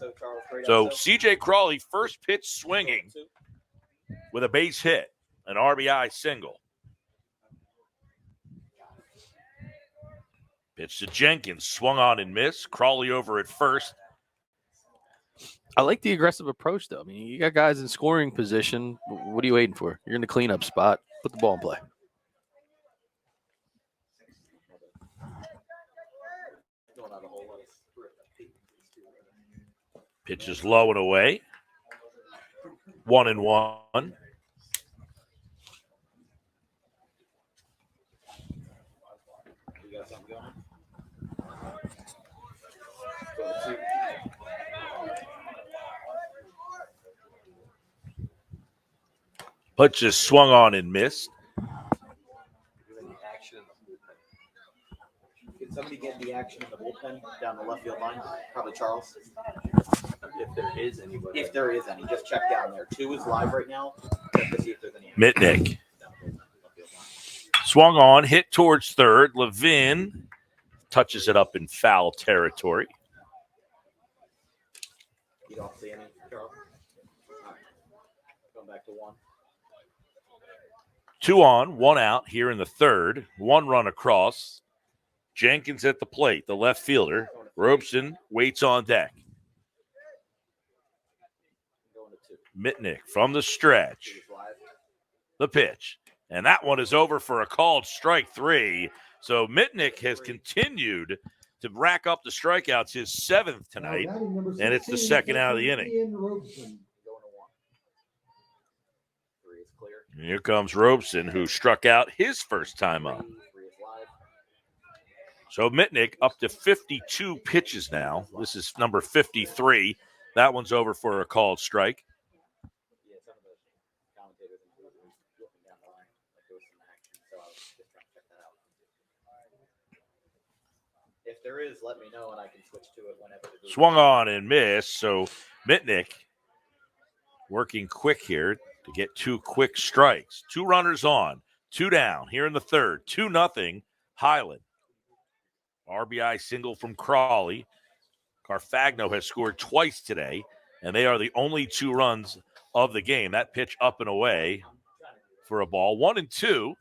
So C.J. Crawley, first pitch swinging with a base hit, an RBI single. Pitch to Jenkins, swung on and missed. Crawley over at first. I like the aggressive approach, though. I mean, you got guys in scoring position. What are you waiting for? You're in the cleanup spot. Put the ball in play. Pitch is low and away. 1-1. But just swung on and missed. Can somebody get the action in the bullpen down the left field line? Probably Charles. If there is anybody. If there is any, just check down there. 2 is live right now. Check to see if there's any. Mitnick. Swung on, hit towards third. Levin touches it up in foul territory. You don't see any, Charles? All right. Going back to 1. 2 on, 1 out here in the third. 1 run across. Jenkins at the plate, the left fielder. Robeson waits on deck. Mitnick from the stretch. The pitch. And that one is over for a called strike 3. So Mitnick has continued to rack up the strikeouts, his 7th tonight, and it's the second out of the inning. Here comes Robeson, who struck out his first time up. So Mitnick up to 52 pitches now. This is number 53. That one's over for a called strike. If there is, let me know and I can switch to it whenever. Swung on and missed. So Mitnick working quick here to get 2 quick strikes. 2 runners on, 2 down here in the third. 2-0 Highland. RBI single from Crawley. Carfagno has scored twice today, and they are the only 2 runs of the game. That pitch up and away for a ball. 1-2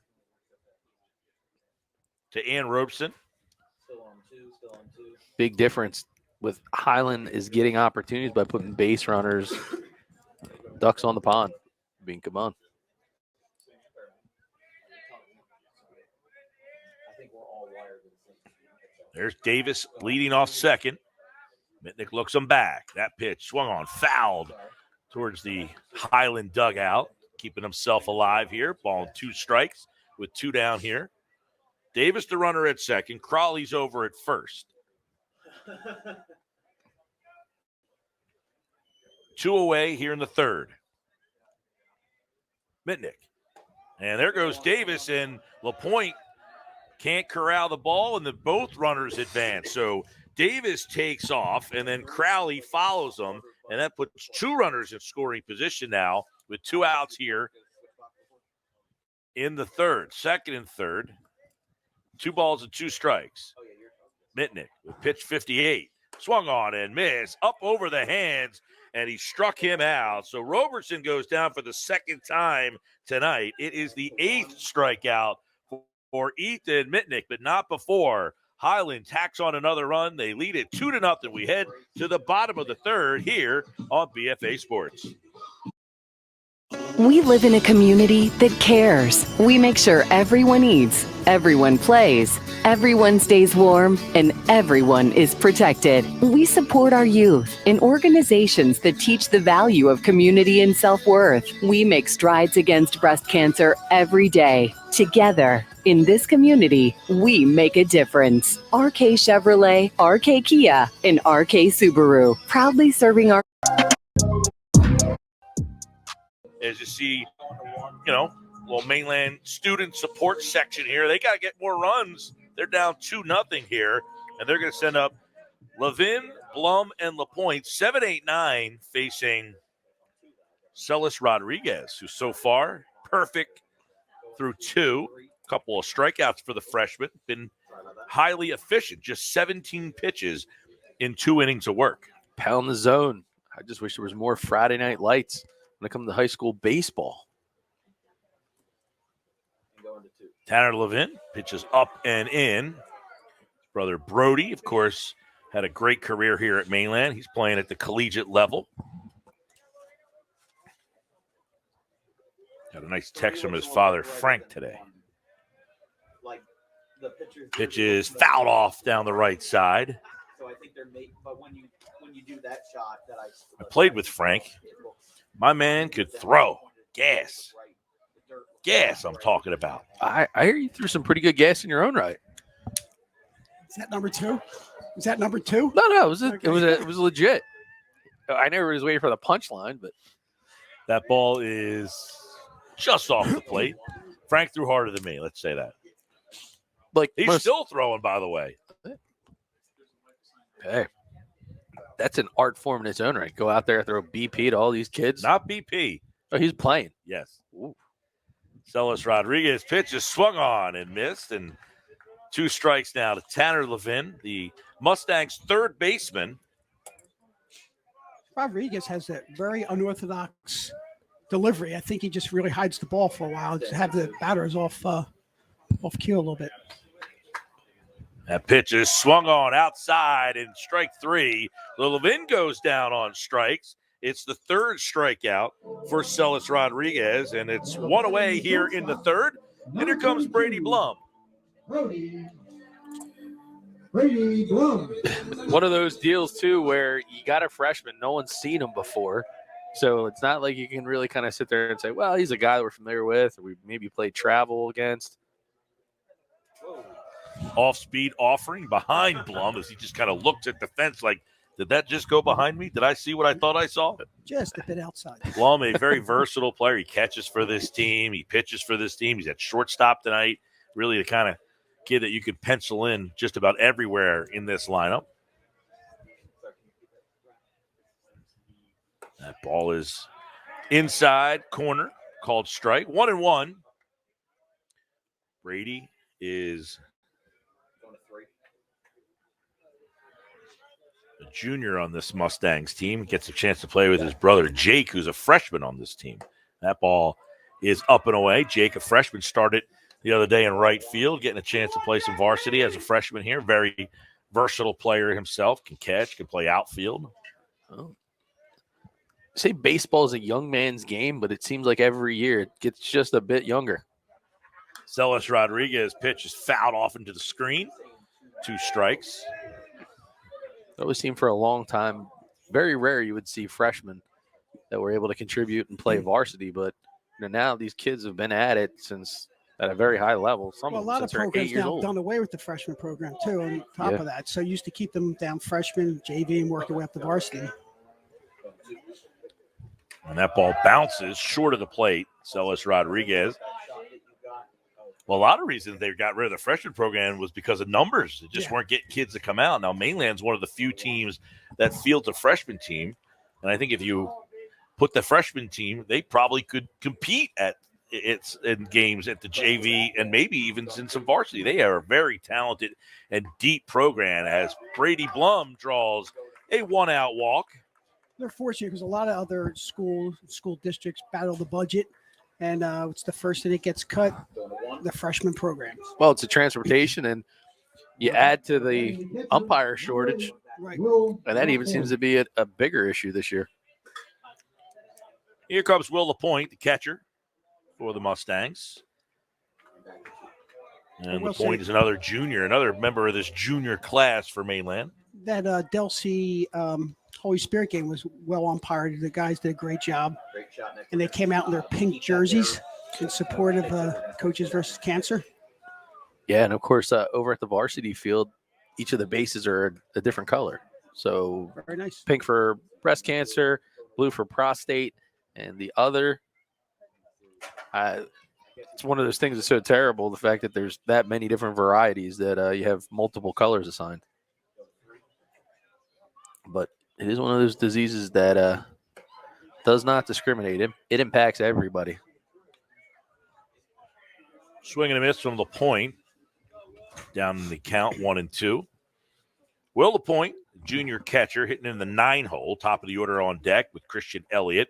to Ann Robeson. Still on 2. Big difference with Highland is getting opportunities by putting base runners, ducks on the pond. Being come on. There's Davis leading off second. Mitnick looks him back. That pitch swung on, fouled towards the Highland dugout, keeping himself alive here. Ball and 2 strikes with 2 down here. Davis the runner at second. Crawley's over at first. 2 away here in the third. Mitnick. And there goes Davis, and LaPointe can't corral the ball, and then both runners advance. So Davis takes off, and then Crowley follows him, and that puts 2 runners in scoring position now with 2 outs here in the third. Second and third. 2 balls and 2 strikes. Mitnick with pitch 58. Swung on and missed. Up over the hands, and he struck him out. So Robertson goes down for the second time tonight. It is the 8th strikeout for Ethan Mitnick, but not before. Highland tacks on another run. They lead it 2-0. We head to the bottom of the third here on BFA Sports. We live in a community that cares. We make sure everyone eats, everyone plays, everyone stays warm, and everyone is protected. We support our youth in organizations that teach the value of community and self-worth. We make strides against breast cancer every day. Together, in this community, we make a difference. RK Chevrolet, RK Kia, and RK Subaru, proudly serving our... As you see, little Mainland student support section here. They got to get more runs. They're down 2-0 here, and they're going to send up Levin, Blum, and LaPointe, 7-8-9, facing Celis Rodriguez, who's so far perfect through 2. A couple of strikeouts for the freshman. Been highly efficient, just 17 pitches in 2 innings of work. Pound the zone. I just wish there was more Friday night lights when it comes to high school baseball. Tanner Levin pitches up and in. Brother Brody, of course, had a great career here at Mainland. He's playing at the collegiate level. Got a nice text from his father, Frank, today. Pitch is fouled off down the right side. So I think they're but when you do that shot that I played with Frank. My man could throw. Gas. Gas I'm talking about. I hear you threw some pretty good gas in your own right. Is that number 2? Is that number 2? No, it was legit. I never was waiting for the punchline, but that ball is just off the plate. Frank threw harder than me, let's say that. Like he's still throwing, by the way. Hey, that's an art form in its own right. Go out there, throw BP to all these kids. Not BP. Oh, he's playing. Yes. Celis Rodriguez pitch is swung on and missed, and 2 strikes now to Tanner Levin, the Mustangs' third baseman. Rodriguez has a very unorthodox delivery. I think he just really hides the ball for a while to have the batters off cue a little bit. That pitch is swung on outside in strike 3. Levin goes down on strikes. It's the 3rd strikeout for Celis Rodriguez, and it's 1 away here in the 3rd. And here comes Brady Blum. Brady Blum. One of those deals, too, where you got a freshman, no one's seen him before. So it's not like you can really kind of sit there and say, well, he's a guy that we're familiar with or we maybe played travel against. Off-speed offering behind Blum as he just kind of looks at the fence like, did that just go behind me? Did I see what I thought I saw? Just a bit outside. Blum, a very versatile player. He catches for this team. He pitches for this team. He's at shortstop tonight. Really the kind of kid that you could pencil in just about everywhere in this lineup. That ball is inside corner, called strike. 1-1. Brady is a junior on this Mustangs team. Gets a chance to play with his brother Jake, who's a freshman on this team. That ball is up and away. Jake, a freshman, started the other day in right field, getting a chance to play some varsity as a freshman here. Very versatile player himself. Can catch, can play outfield. Oh. Say baseball is a young man's game, but it seems like every year it gets just a bit younger. Celis Rodriguez pitch is fouled off into the screen. 2 strikes. It always seemed for a long time, very rare you would see freshmen that were able to contribute and play varsity, but now these kids have been at it since at a very high level. A lot of programs now have done away with the freshman program too on top of that. So used to keep them down freshmen, JV, and work their way up to varsity. And that ball bounces short of the plate. Celis Rodriguez. Well, a lot of reasons they got rid of the freshman program was because of numbers. They just weren't getting kids to come out. Now, Mainland's one of the few teams that fields a freshman team. And I think if you put the freshman team, they probably could compete in games at the JV and maybe even in some varsity. They are a very talented and deep program as Brady Blum draws a 1-out walk. They're fortunate because a lot of other school districts battle the budget. And it's the first thing that gets cut, the freshman programs. Well, it's a transportation, and you add to the umpire shortage, right? And that even seems to be a bigger issue this year. Here comes Will LaPointe, the catcher for the Mustangs. And LaPointe is another junior, another member of this junior class for Mainland. That Delsey Holy Spirit game was well umpired. The guys did a great job. And they came out in their pink jerseys in support of Coaches versus Cancer. Yeah, and of course, over at the varsity field, each of the bases are a different color. So very nice. Pink for breast cancer, blue for prostate, and the other, It's one of those things that's so terrible, the fact that there's that many different varieties that you have multiple colors assigned. But it is one of those diseases that does not discriminate. It impacts everybody. Swing and a miss from LaPointe. Down in the count, 1-2. Will LaPointe, junior catcher, hitting in the 9-hole, top of the order on deck with Christian Elliott.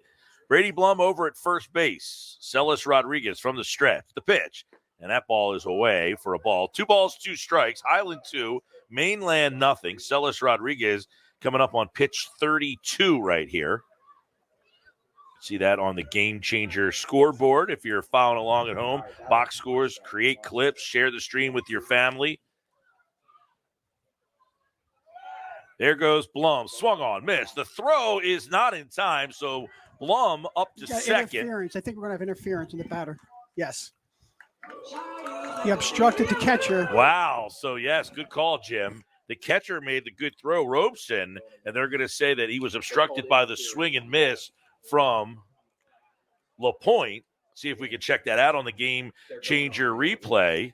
Brady Blum over at first base. Celis Rodriguez from the stretch. The pitch. And that ball is away for a ball. 2 balls, 2 strikes. Highland 2, Mainland nothing. Celis Rodriguez coming up on pitch 32 right here. See that on the Game Changer scoreboard. If you're following along at home, box scores, create clips, share the stream with your family. There goes Blum. Swung on, missed. The throw is not in time, so Blum up to second. Interference. I think we're going to have interference in the batter. Yes. He obstructed the catcher. Wow. So, yes, good call, Jim. The catcher made the good throw, Robeson, and they're going to say that he was obstructed by the swing and miss from LaPointe. See if we can check that out on the Game Changer replay.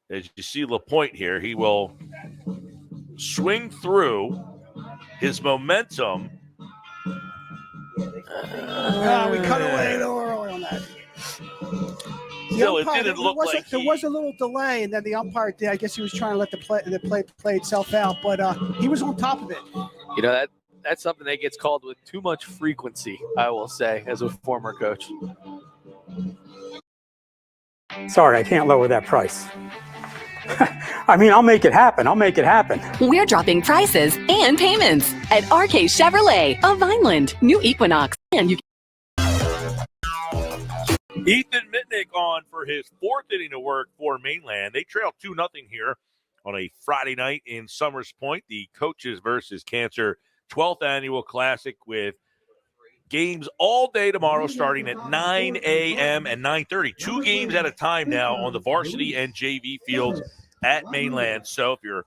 As you see LaPointe here, he will swing through his momentum. We cut away a little early on that. Still, it didn't look like there was a little delay, and then the umpire did. I guess he was trying to let the play itself out, but he was on top of it. You know, that's something that gets called with too much frequency, I will say, as a former coach. Sorry, I can't lower that price. I mean, I'll make it happen. We're dropping prices and payments at RK Chevrolet of Vineland, New Equinox, and you. Ethan Mitnick on for his 4th inning of work for Mainland. They trail 2-0 here on a Friday night in Summers Point. The Coaches versus Cancer 12th Annual Classic with games all day tomorrow starting at 9 a.m. and 9:30. 2 games at a time now on the varsity and JV fields at Mainland. So if you're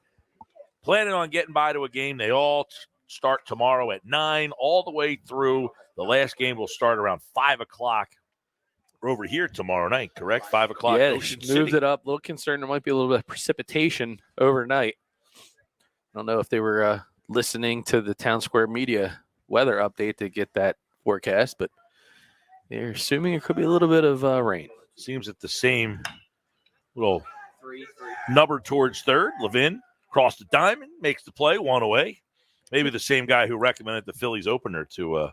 planning on getting by to a game, they all start tomorrow at 9 all the way through. The last game will start around 5 o'clock over here tomorrow night, correct? 5 o'clock. Yeah, Ocean moved City. it up. A little concerned there might be a little bit of precipitation overnight. I don't know if they were listening to the Town Square Media weather update to get that forecast, but they're assuming it could be a little bit of rain. Seems that the same little number towards third. Levin crossed the diamond, makes the play, 1 away. Maybe the same guy who recommended the Phillies opener to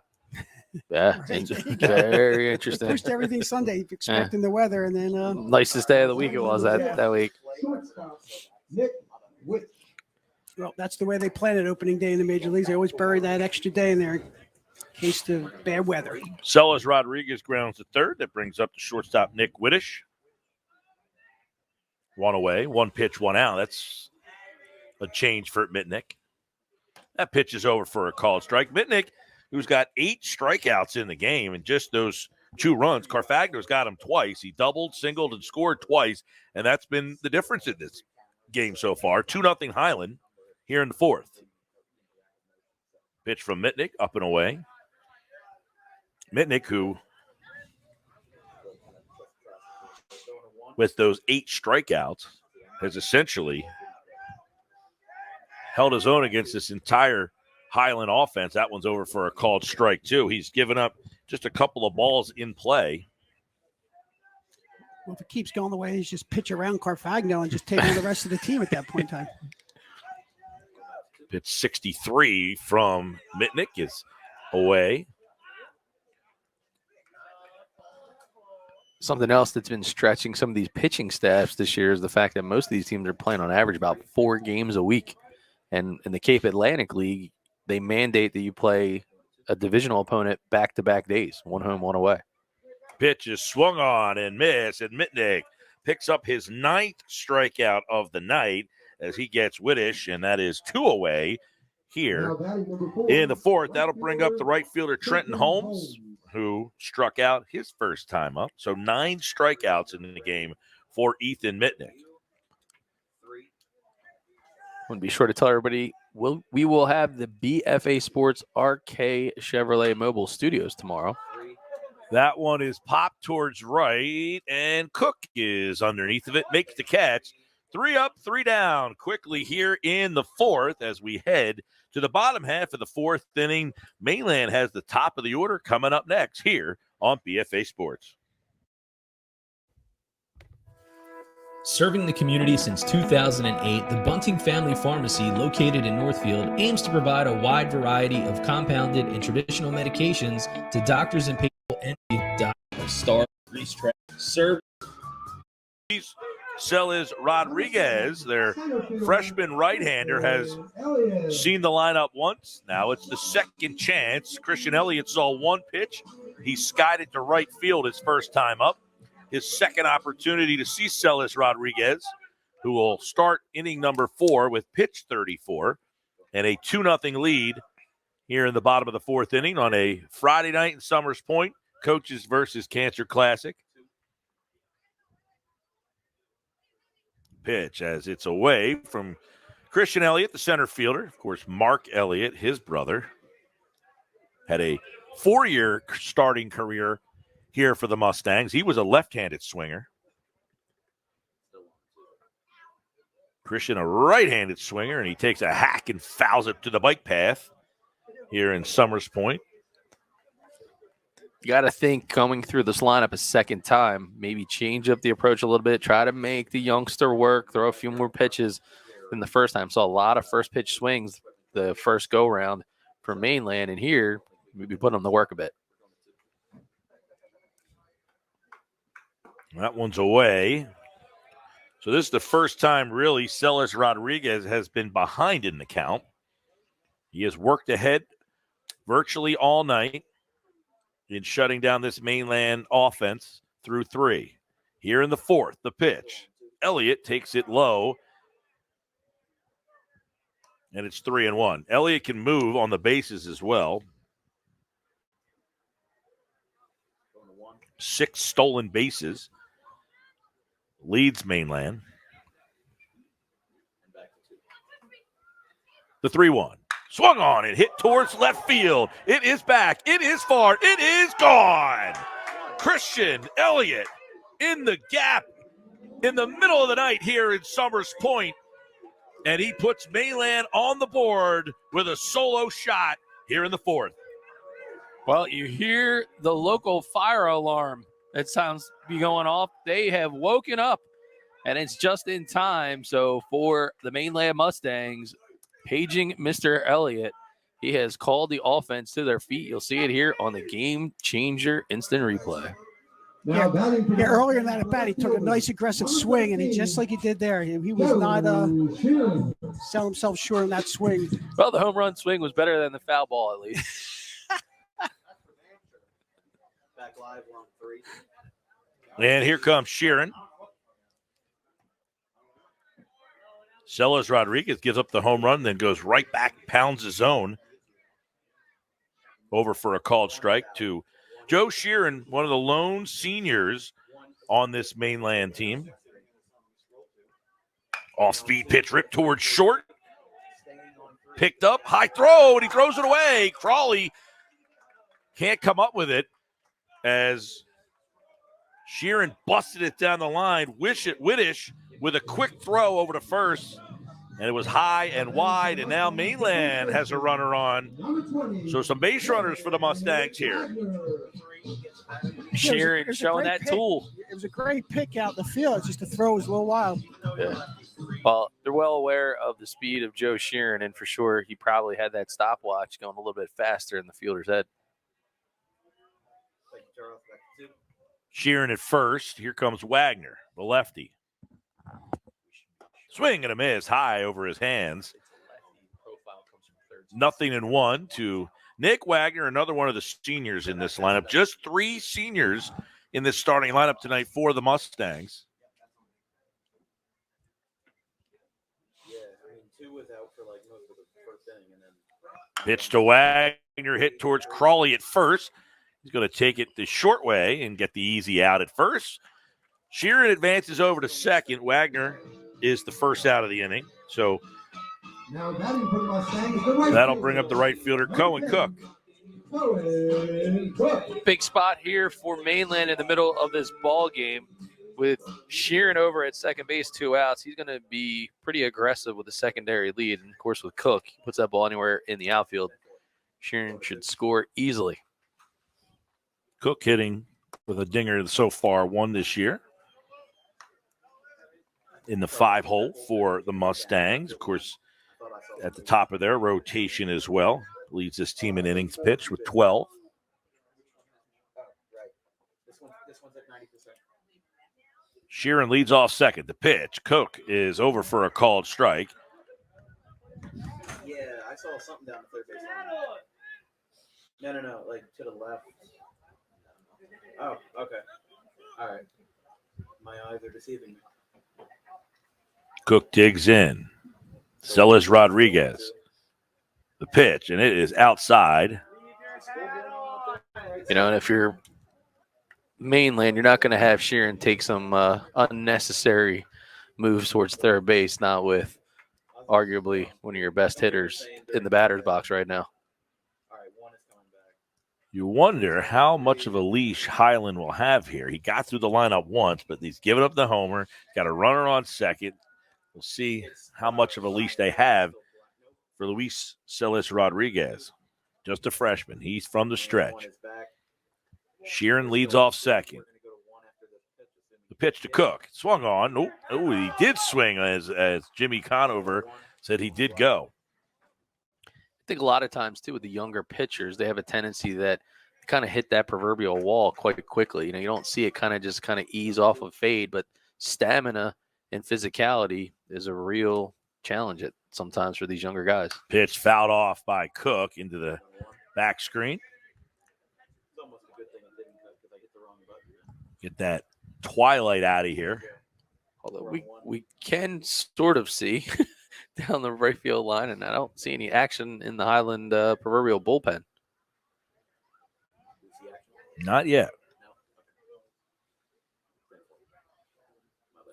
yeah, very interesting. Pushed everything Sunday, expecting the weather, and then nicest day of the week it was that week. Well, that's the way they plan it opening day in the major leagues. They always bury that extra day in there in case of bad weather. Celis Rodriguez grounds to third. That brings up the shortstop Nick Whittish. 1 away, 1 pitch, 1 out. That's a change for Mitnick. That pitch is over for a called strike. Mitnick, who's got 8 strikeouts in the game, and just those 2 runs. Carfagno's got him twice. He doubled, singled, and scored twice, and that's been the difference in this game so far. 2-0 Highland here in the 4th. Pitch from Mitnick, up and away. Mitnick, who, with those 8 strikeouts, has essentially held his own against this entire Highland offense. That one's over for a called strike, too. He's given up just a couple of balls in play. Well, if it keeps going the way, he's just pitch around Carfagno and just take on the rest of the team at that point in time. Pitch 63 from Mitnick is away. Something else that's been stretching some of these pitching staffs this year is the fact that most of these teams are playing on average about 4 games a week. And in the Cape Atlantic League, they mandate that you play a divisional opponent back-to-back days, 1 home, 1 away. Pitch is swung on and missed, and Mitnick picks up his 9th strikeout of the night as he gets Whittish, and that is 2 away here in the 4th. That'll bring up the right fielder Trenton Holmes, who struck out his first time up. So 9 strikeouts in the game for Ethan Mitnick. I want to be sure to tell everybody we will have the BFA Sports RK Chevrolet Mobile Studios tomorrow. That one is popped towards right, and Cook is underneath of it, makes the catch. 3 up, 3 down quickly here in the fourth as we head to the bottom half of the fourth inning. Mainland has the top of the order coming up next here on BFA Sports. Serving the community since 2008, the Bunting Family Pharmacy, located in Northfield, aims to provide a wide variety of compounded and traditional medications to doctors and patients and Star Grease Trap Service. Celis Rodriguez, their freshman right-hander, has seen the lineup once. Now it's the second chance. Christian Elliott saw one pitch. He skied it to right field his first time up. His second opportunity to see Celis Rodriguez, who will start inning number 4 with pitch 34 and a 2-0 lead here in the bottom of the fourth inning on a Friday night in Summers Point, Coaches versus Cancer Classic. Pitch as it's away from Christian Elliott, the center fielder. Of course, Mark Elliott, his brother, had a 4-year starting career here for the Mustangs. He was a left-handed swinger. Christian, a right-handed swinger, and he takes a hack and fouls it to the bike path here in Summers Point. You got to think coming through this lineup a second time, maybe change up the approach a little bit, try to make the youngster work, throw a few more pitches than the first time. Saw a lot of first pitch swings the first go-round for Mainland, and here maybe put them to work a bit. That one's away. So this is the first time, really, Celis Rodriguez has been behind in the count. He has worked ahead virtually all night in shutting down this Mainland offense through 3. Here in the fourth, the pitch. Elliott takes it low, and it's 3-1. Elliott can move on the bases as well. 6 stolen bases. Leads Mainland. The 3-1. Swung on and hit towards left field. It is back. It is far. It is gone. Christian Elliott in the gap in the middle of the night here in Summers Point. And he puts Mainland on the board with a solo shot here in the fourth. Well, you hear the local fire alarm. That sounds be going off. They have woken up, and it's just in time. So for the Mainland Mustangs, paging Mr. Elliott, he has called the offense to their feet. You'll see it here on the Game Changer instant replay. Yeah, earlier in that at bat, he took a nice aggressive swing, and he just like he did there. He was not selling himself short in that swing. Well, the home run swing was better than the foul ball, at least. Back live, we're on 3. And here comes Sheeran. Celis Rodriguez gives up the home run, then goes right back, pounds his own. Over for a called strike to Joe Sheeran, one of the lone seniors on this Mainland team. Off-speed pitch ripped towards short. Picked up, high throw, and he throws it away. Crawley can't come up with it as Sheeran busted it down the line. Whittish with a quick throw over to first, and it was high and wide, and now Mainland has a runner on. So some base runners for the Mustangs here. Sheeran showing that tool. It was a great pick out in the field. It's just the throw was a little wild. Yeah. Well, they're well aware of the speed of Joe Sheeran, and for sure he probably had that stopwatch going a little bit faster in the fielder's head. Sheeran at first. Here comes Wagner, the lefty. Swing and a miss high over his hands. 0-1 to Nick Wagner, another one of the seniors in this lineup. Just 3 seniors in this starting lineup tonight for the Mustangs. Yeah, I mean, 2 was out for like most of the first inning, and then Pitch to Wagner, hit towards Crawley at first. He's going to take it the short way and get the easy out at first. Sheeran advances over to second. Wagner is the first out of the inning. So that'll bring up the right fielder, Cohen Cook. Big spot here for Mainland in the middle of this ball game with Sheeran over at second base, 2 outs. He's going to be pretty aggressive with the secondary lead. And, of course, with Cook, he puts that ball anywhere in the outfield. Sheeran should score easily. Cook hitting with a dinger so far, 1 this year. In the 5-hole for the Mustangs. Of course, at the top of their rotation as well. Leads this team in innings pitched with 12. Sheeran leads off second. The pitch. Cook is over for a called strike. Yeah, I saw something down the third base line. No, like to the left. Oh, okay. All right. My eyes are deceiving me. Cook digs in. Celis Rodriguez. The pitch, and it is outside. You know, and if you're Mainland, you're not going to have Sheeran take some unnecessary moves towards third base, not with arguably one of your best hitters in the batter's box right now. You wonder how much of a leash Highland will have here. He got through the lineup once, but he's given up the homer. Got a runner on second. We'll see how much of a leash they have for Luis Celis Rodriguez. Just a freshman. He's from the stretch. Sheeran leads off second. The pitch to Cook. Swung on. Oh, he did swing as Jimmy Conover said he did go. I think a lot of times, too, with the younger pitchers, they have a tendency that kind of hit that proverbial wall quite quickly. You know, you don't see it kind of ease off of fade, but stamina and physicality is a real challenge sometimes for these younger guys. Pitch fouled off by Cook into the back screen. Get that twilight out of here. Although we can sort of see down the right field line, and I don't see any action in the Highland proverbial bullpen. Not yet.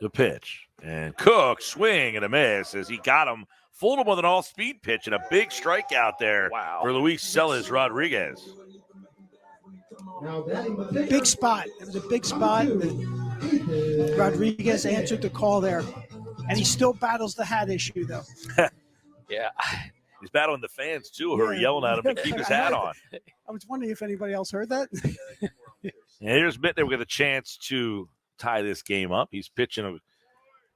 The pitch. And Cook swing and a miss as he got him, fooled him with an all-speed pitch and a big strikeout there for Luis Celis Rodriguez. Big spot. It was a big spot. Rodriguez answered the call there. And he still battles the hat issue, though. Yeah. He's battling the fans, too, who are yelling at him to keep his hat on. I was wondering if anybody else heard that. And here's Mitnick with a chance to tie this game up. He's pitching a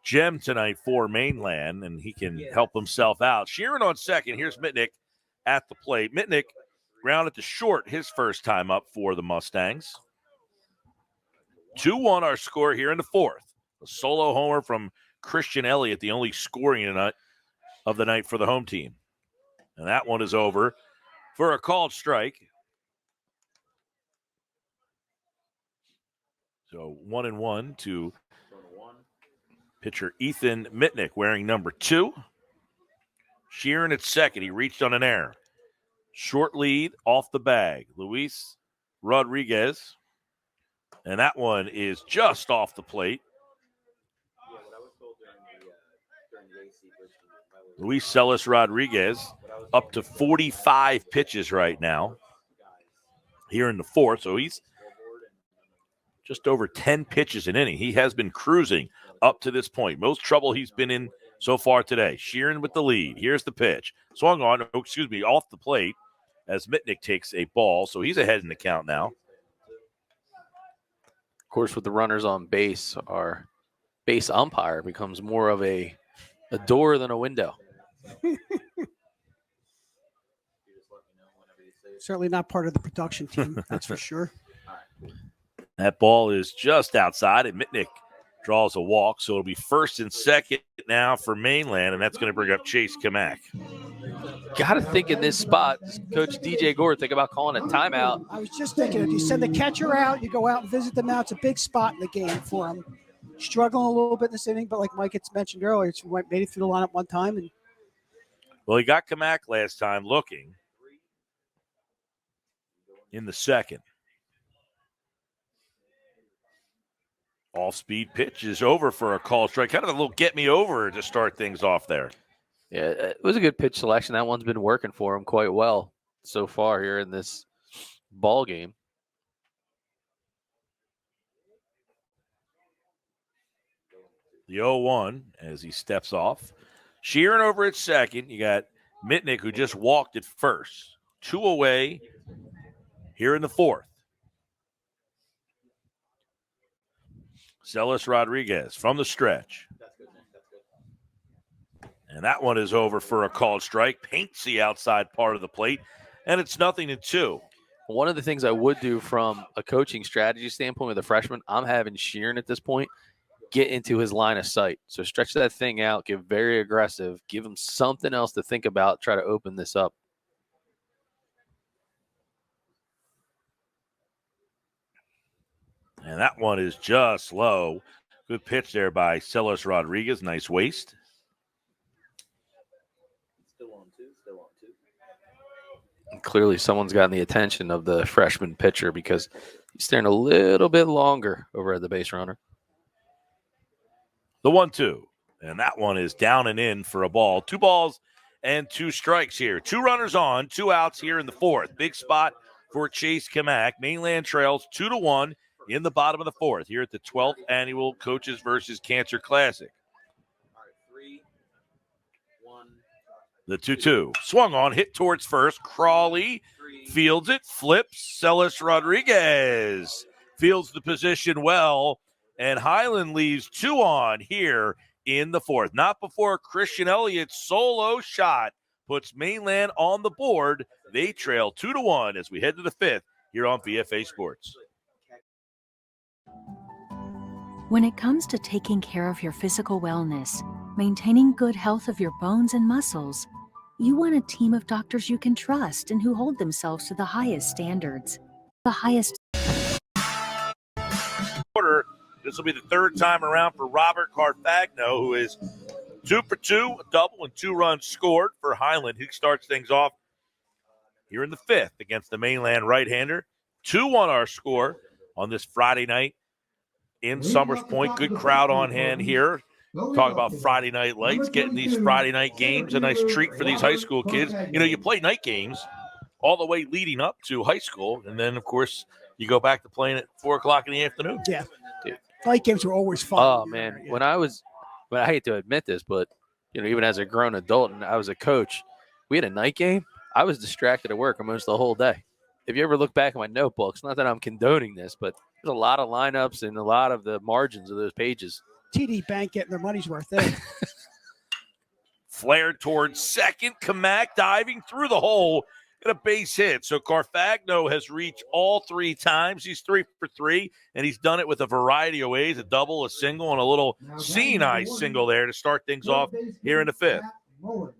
gem tonight for Mainland, and he can help himself out. Sheeran on second. Here's Mitnick at the plate. Mitnick grounded to short his first time up for the Mustangs. 2-1 our score here in the fourth. A solo homer from Christian Elliott, the only scoring of the night for the home team. And that one is over for a called strike. So 1-1 to pitcher Ethan Mitnick wearing number 2. Sheeran at second. He reached on an error. Short lead off the bag. Luis Rodriguez. And that one is just off the plate. Luis Celis Rodriguez up to 45 pitches right now here in the fourth. So he's just over 10 pitches an inning. He has been cruising up to this point. Most trouble he's been in so far today. Sheeran with the lead. Here's the pitch. Swung on, off the plate as Mitnick takes a ball. So he's ahead in the count now. Of course, with the runners on base, our base umpire becomes more of a door than a window. Certainly not part of the production team, that's for sure. That ball is just outside, and Mitnick draws a walk, so it'll be first and second now for Mainland, and that's going to bring up Chase Kamak. Got to think in this spot, Coach DJ Gore, think about calling a timeout. I was just thinking, if you send the catcher out, you go out and visit them now. It's a big spot in the game for him. Struggling a little bit in this inning, but like Mike had mentioned earlier, he made it through the lineup one time. And well, he got Kamak last time looking in the second. Off-speed pitch is over for a call strike. Kind of a little get me over to start things off there. Yeah, it was a good pitch selection. That one's been working for him quite well so far here in this ball game. The 0-1 as he steps off. Sheeran over at second. You got Mitnick, who just walked at first. 2 away here in the fourth. Celis Rodriguez from the stretch. And that one is over for a called strike. Paints the outside part of the plate, and it's 0-2. One of the things I would do from a coaching strategy standpoint with a freshman, I'm having Sheeran at this point get into his line of sight. So stretch that thing out, get very aggressive, give him something else to think about, try to open this up. And that one is just low. Good pitch there by Celis Rodriguez. Nice waist. And clearly someone's gotten the attention of the freshman pitcher because he's staring a little bit longer over at the base runner. The 1-2. And that one is down and in for a ball. 2 balls and 2 strikes here. 2 runners on, 2 outs here in the fourth. Big spot for Chase Kamak. Mainland trails 2-1 in the bottom of the fourth here at the 12th annual Coaches versus Cancer Classic. The 2-2. Swung on, hit towards first. Crawley fields it, flips. Celis Rodriguez fields the position well. And Highland leaves 2 on here in the fourth. Not before Christian Elliott's solo shot puts Mainland on the board. They trail 2-1 as we head to the fifth here on BFA Sports. When it comes to taking care of your physical wellness, maintaining good health of your bones and muscles, you want a team of doctors you can trust and who hold themselves to the highest standards. The highest. This will be the third time around for Robert Carfagno, who is 2 for 2, a double and 2 runs scored for Highland. He starts things off here in the fifth against the Mainland right-hander. 2-1 our score on this Friday night in Summers Point. Good crowd on hand here. Talk about Friday night lights, getting these Friday night games, a nice treat for these high school kids. You know, you play night games all the way leading up to high school, and then, of course, you go back to playing at 4 o'clock in the afternoon. Yeah. Dude. Night games were always fun. Oh, man. Yeah. When I hate to admit this, but, even as a grown adult and I was a coach, we had a night game. I was distracted at work almost the whole day. If you ever look back at my notebooks, not that I'm condoning this, but there's a lot of lineups and a lot of the margins of those pages. TD Bank getting their money's worth there. Flared towards second. Kamak diving through the hole and a base hit. So Carfagno has reached all 3 times. He's 3 for 3, and he's done it with a variety of ways, a double, a single, and a little seeing eye single there to start things off here in the fifth. Well,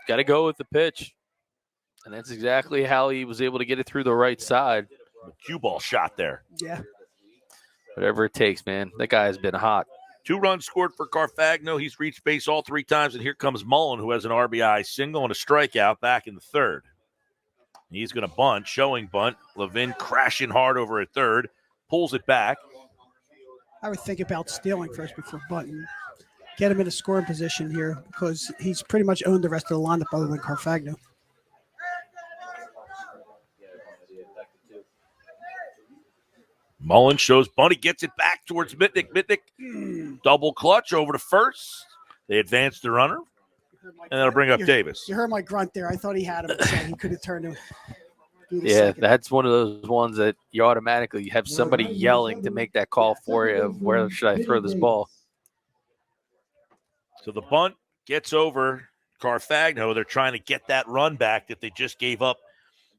got to go with the pitch. And that's exactly how he was able to get it through the right side. A cue ball shot there. Yeah. Whatever it takes, man. That guy has been hot. 2 runs scored for Carfagno. He's reached base all 3 times, and here comes Mullen, who has an RBI single and a strikeout back in the third. He's going to bunt, showing bunt. Levin crashing hard over at third, pulls it back. I would think about stealing first before bunting. Get him in a scoring position here because he's pretty much owned the rest of the lineup other than Carfagno. Mullen shows bunt. He gets it back towards Mitnick. Mitnick, double clutch over to first. They advance the runner, and that'll bring up Davis. You heard my grunt there. I thought he had him, so he could have turned him. Yeah, second. That's one of those ones that you automatically have somebody yelling to make that call for you of where should I throw this ball. So the bunt gets over Carfagno. They're trying to get that run back that they just gave up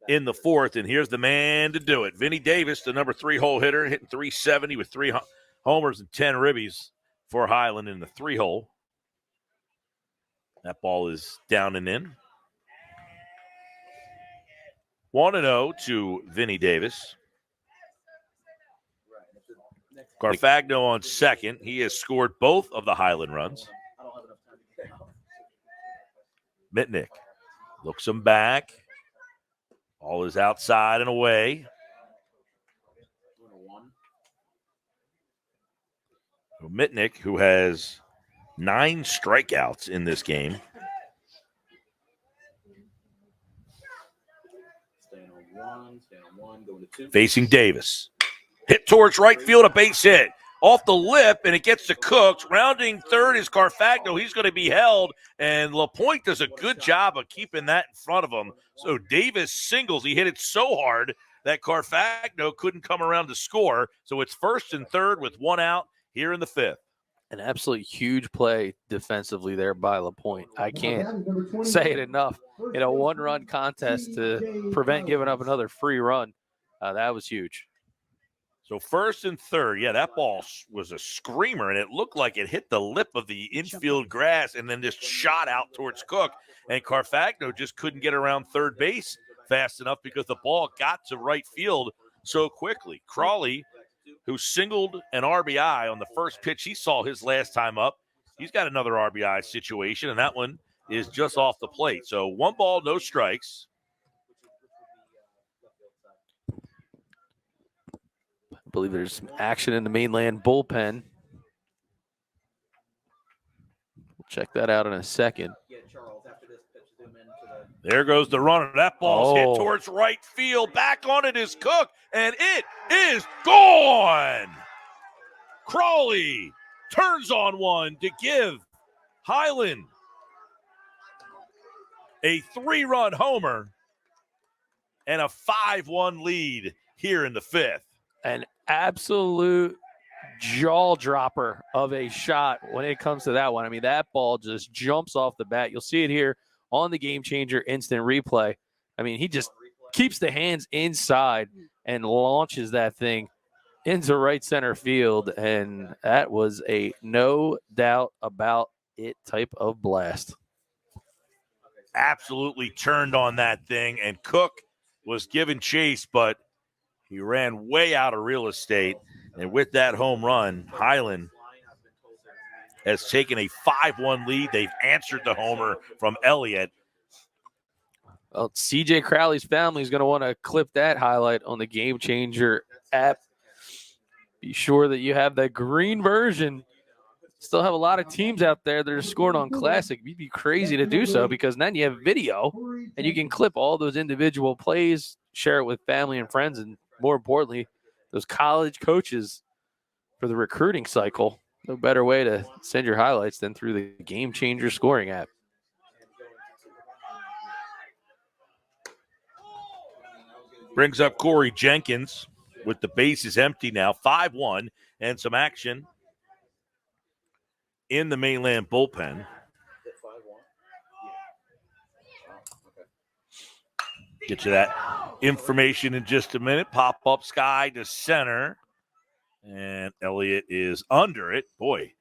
in the fourth, and here's the man to do it. Vinny Davis, the number 3 hole hitter, hitting .370 with 3 homers and 10 ribbies for Highland in the 3-hole. That ball is down and in. 1-0 to Vinny Davis. Carfagno on second. He has scored both of the Highland runs. Mitnick looks him back. Ball is outside and away. Mitnick, who has 9 strikeouts in this game. Facing Davis. Hit towards right field, a base hit. Off the lip, and it gets to Cooks. Rounding third is Carfagno. He's going to be held, and LaPointe does a good job of keeping that in front of him. So Davis singles. He hit it so hard that Carfagno couldn't come around to score. So it's first and third with one out here in the fifth. An absolutely huge play defensively there by LaPointe. I can't say it enough. In a one-run contest to prevent giving up another free run, that was huge. So first and third, yeah, that ball was a screamer, and it looked like it hit the lip of the infield grass and then just shot out towards Cook. And Carfagno just couldn't get around third base fast enough because the ball got to right field so quickly. Crawley, who singled an RBI on the first pitch he saw his last time up, he's got another RBI situation, and that one is just off the plate. So one ball, no strikes. I believe there's some action in the Mainland bullpen. We'll check that out in a second. There goes the runner. That ball's hit towards right field. Back on it is Cook, and it is gone. Crawley turns on one to give Highland a 3-run homer and a 5-1 lead here in the fifth. An absolute jaw dropper of a shot when it comes to that one. I mean, that ball just jumps off the bat. You'll see it here on the Game Changer instant replay. I mean, he just keeps the hands inside and launches that thing into right center field, and that was a no doubt about it type of blast. Absolutely turned on that thing, and Cook was given chase, but he ran way out of real estate, and with that home run, Highland has taken a 5-1 lead. They've answered the homer from Elliott. Well, CJ Crowley's family is going to want to clip that highlight on the Game Changer app. Be sure that you have the green version. Still have a lot of teams out there that are scoring on Classic. You'd be crazy to do so because then you have video and you can clip all those individual plays, share it with family and friends, and more importantly, those college coaches for the recruiting cycle. No better way to send your highlights than through the Game Changer scoring app. Brings up Corey Jenkins with the bases empty now, 5-1, and some action in the Mainland bullpen. Get you that information in just a minute. Pop up sky to center, and Elliott is under it. Boy,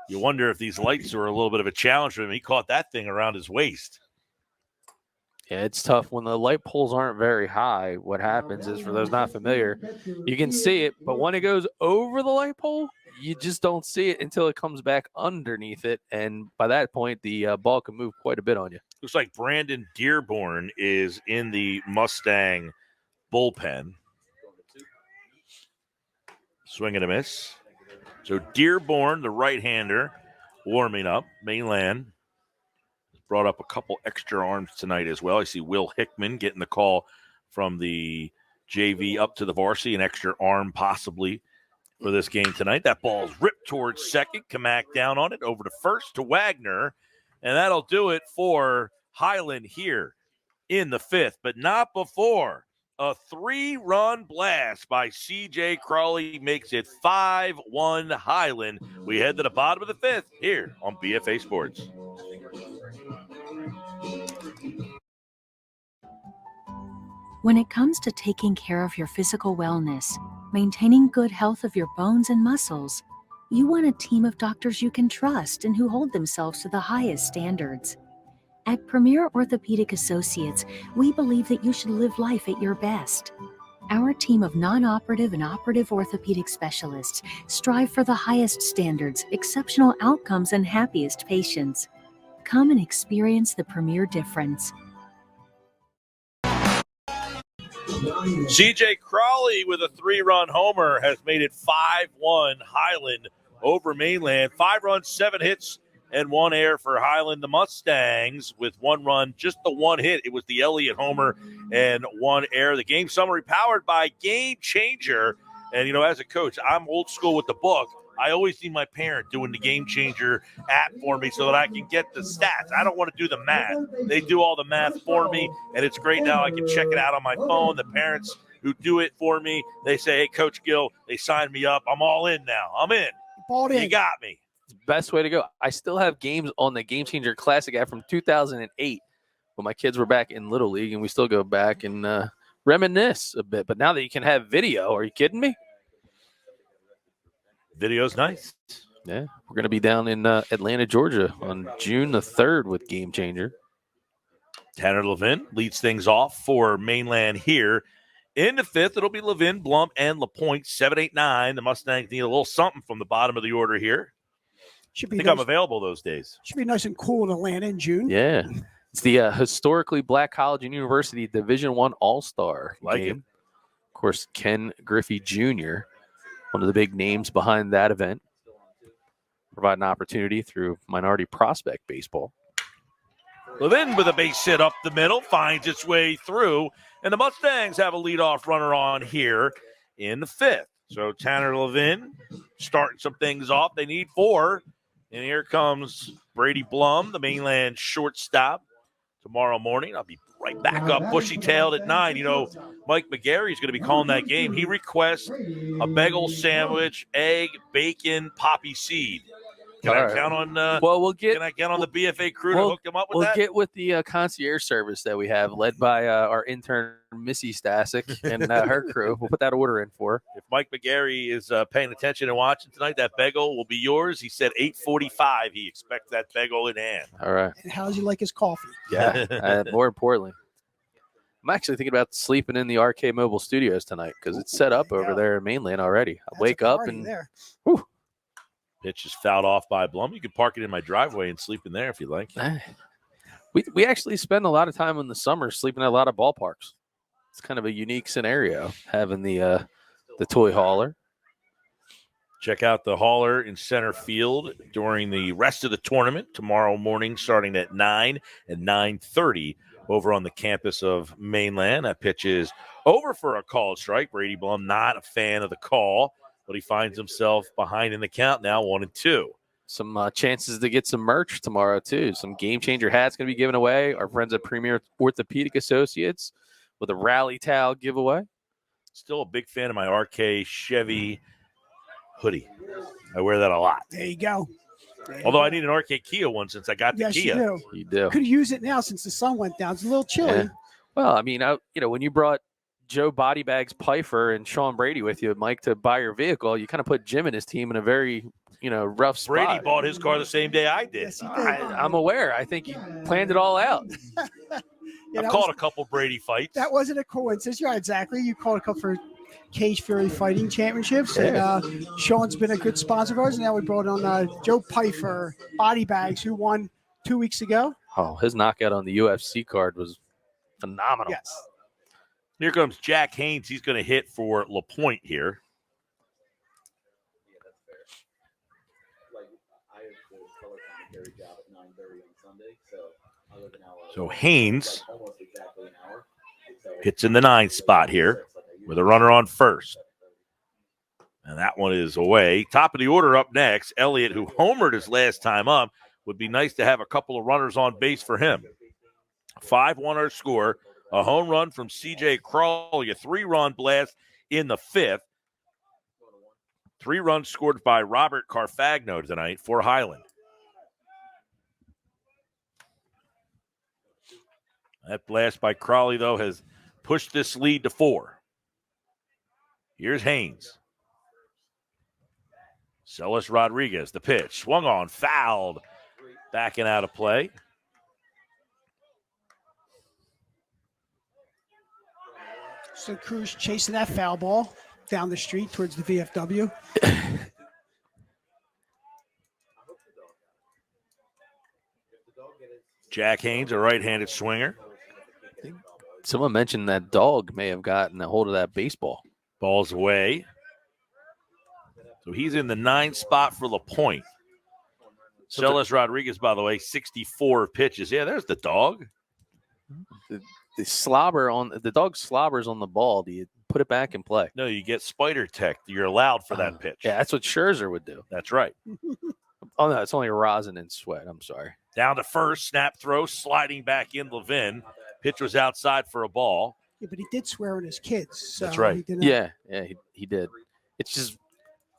you wonder if these lights are a little bit of a challenge for him. He caught that thing around his waist. Yeah, it's tough when the light poles aren't very high. What happens is, for those not familiar, you can see it, but when it goes over the light pole, you just don't see it until it comes back underneath it, and by that point, the ball can move quite a bit on you. Looks like Brandon Dearborn is in the Mustang bullpen. Swing and a miss. So Dearborn, the right-hander, warming up. Mainland brought up a couple extra arms tonight as well. I see Will Hickman getting the call from the JV up to the varsity, an extra arm possibly for this game tonight. That ball's ripped towards second. Kamak down on it, over to first to Wagner, and that'll do it for Highland here in the fifth, but not before a 3-run blast by C.J. Crawley makes it 5-1 Highland. We head to the bottom of the fifth here on BFA Sports. When it comes to taking care of your physical wellness, maintaining good health of your bones and muscles, you want a team of doctors you can trust and who hold themselves to the highest standards. At Premier Orthopedic Associates, we believe that you should live life at your best. Our team of non-operative and operative orthopedic specialists strive for the highest standards, exceptional outcomes, and happiest patients. Come and experience the Premier difference. C.J. Crawley with a 3-run homer has made it 5-1 Highland over Mainland. 5 runs, 7 hits, and 1 error for Highland. The Mustangs with 1 run, just the 1 hit. It was the Elliott homer and 1 error. The game summary powered by Game Changer. And, as a coach, I'm old school with the book. I always need my parent doing the Game Changer app for me so that I can get the stats. I don't want to do the math. They do all the math for me, and it's great now. I can check it out on my phone. The parents who do it for me, they say, hey, Coach Gill, they signed me up. I'm all in now. I'm in. Balled in. You got me. Best way to go. I still have games on the Game Changer Classic app from 2008 when my kids were back in Little League, and we still go back and reminisce a bit. But now that you can have video, are you kidding me? Video's nice. Yeah, we're going to be down in Atlanta, Georgia on June the 3rd with Game Changer. Tanner Levin leads things off for Mainland here. In the 5th, it'll be Levin, Blum, and LaPointe, 7, 8, 9. The Mustangs need a little something from the bottom of the order here. Should I be think nice. I'm available those days. Should be nice and cool in Atlanta in June. Yeah. It's the historically Black College and University Division I All-Star game. Of course, Ken Griffey Jr., one of the big names behind that event, provide an opportunity through minority prospect baseball. Levin with a base hit up the middle, finds its way through, and the Mustangs have a leadoff runner on here in the 5th. So Tanner Levin starting some things off. They need 4, and here comes Brady Blum, the Mainland shortstop. Tomorrow morning, I'll be right back up, bushy-tailed at 9. Mike McGarry is going to be calling that game. He requests a bagel sandwich, egg, bacon, poppy seed. Can I count on? Can I get on the BFA crew to hook them up with that? We'll get with the concierge service that we have, led by our intern Missy Stasic and her crew. We'll put that order in for. If Mike McGarry is paying attention and watching tonight, that bagel will be yours. He said 8:45. He expects that bagel in hand. All right. And how does he like his coffee? Yeah. More importantly, I'm actually thinking about sleeping in the RK Mobile Studios tonight because it's set up over there in Mainland already. I wake up and whew. Pitch is fouled off by Blum. You can park it in my driveway and sleep in there if you like. We actually spend a lot of time in the summer sleeping at a lot of ballparks. It's kind of a unique scenario having the toy hauler. Check out the hauler in center field during the rest of the tournament tomorrow morning, starting at 9 and 9:30 over on the campus of Mainland. That pitch is over for a called strike. Brady Blum not a fan of the call, but he finds himself behind in the count now, 1-2. Some chances to get some merch tomorrow, too. Some Game Changer hats going to be given away. Our friends at Premier Orthopedic Associates with a rally towel giveaway. Still a big fan of my RK Chevy hoodie. I wear that a lot. There you go. Although I need an RK Kia one since I got the Kia. You do. Could use it now since the sun went down. It's a little chilly. Yeah. Well, I mean, when you brought Joe Bodybags Pfeiffer and Sean Brady with you, Mike, to buy your vehicle, you kind of put Jim and his team in a very, rough spot. Brady bought his car the same day I did. Yes, he did. I'm aware. I think he planned it all out. I've called a couple Brady fights. That wasn't a coincidence. Yeah, exactly. You called a couple for Cage Fury Fighting Championships. Yeah. And Sean's been a good sponsor of ours. And now we brought on Joe Pfeiffer, Body Bags, who won 2 weeks ago. Oh, his knockout on the UFC card was phenomenal. Yes. Here comes Jack Haynes. He's going to hit for LaPointe here. So Haynes hits in the 9 spot here with a runner on first. And that one is away. Top of the order up next, Elliott, who homered his last time up. Would be nice to have a couple of runners on base for him. 5-1 our score. A home run from C.J. Crawley, a 3-run blast in the 5th. 3 runs scored by Robert Carfagno tonight for Highland. That blast by Crawley, though, has pushed this lead to 4. Here's Haynes. Celis Rodriguez, the pitch. Swung on, fouled. Backing out of play. So Cruz chasing that foul ball down the street towards the VFW. Jack Haynes, a right-handed swinger. Someone mentioned that dog may have gotten a hold of that baseball. Ball's away. So he's in the 9 spot for LaPointe. Celis Rodriguez, by the way, 64 pitches. Yeah, there's the dog. The dog slobbers on the ball. Do you put it back and play? No, you get spider tech. You're allowed for that pitch. Yeah, that's what Scherzer would do. That's right. Oh, no, it's only rosin and sweat. I'm sorry. Down to first, snap throw, sliding back in Levin. Pitch was outside for a ball. Yeah, but he did swear at his kids. So That's right. He did He did. It's just,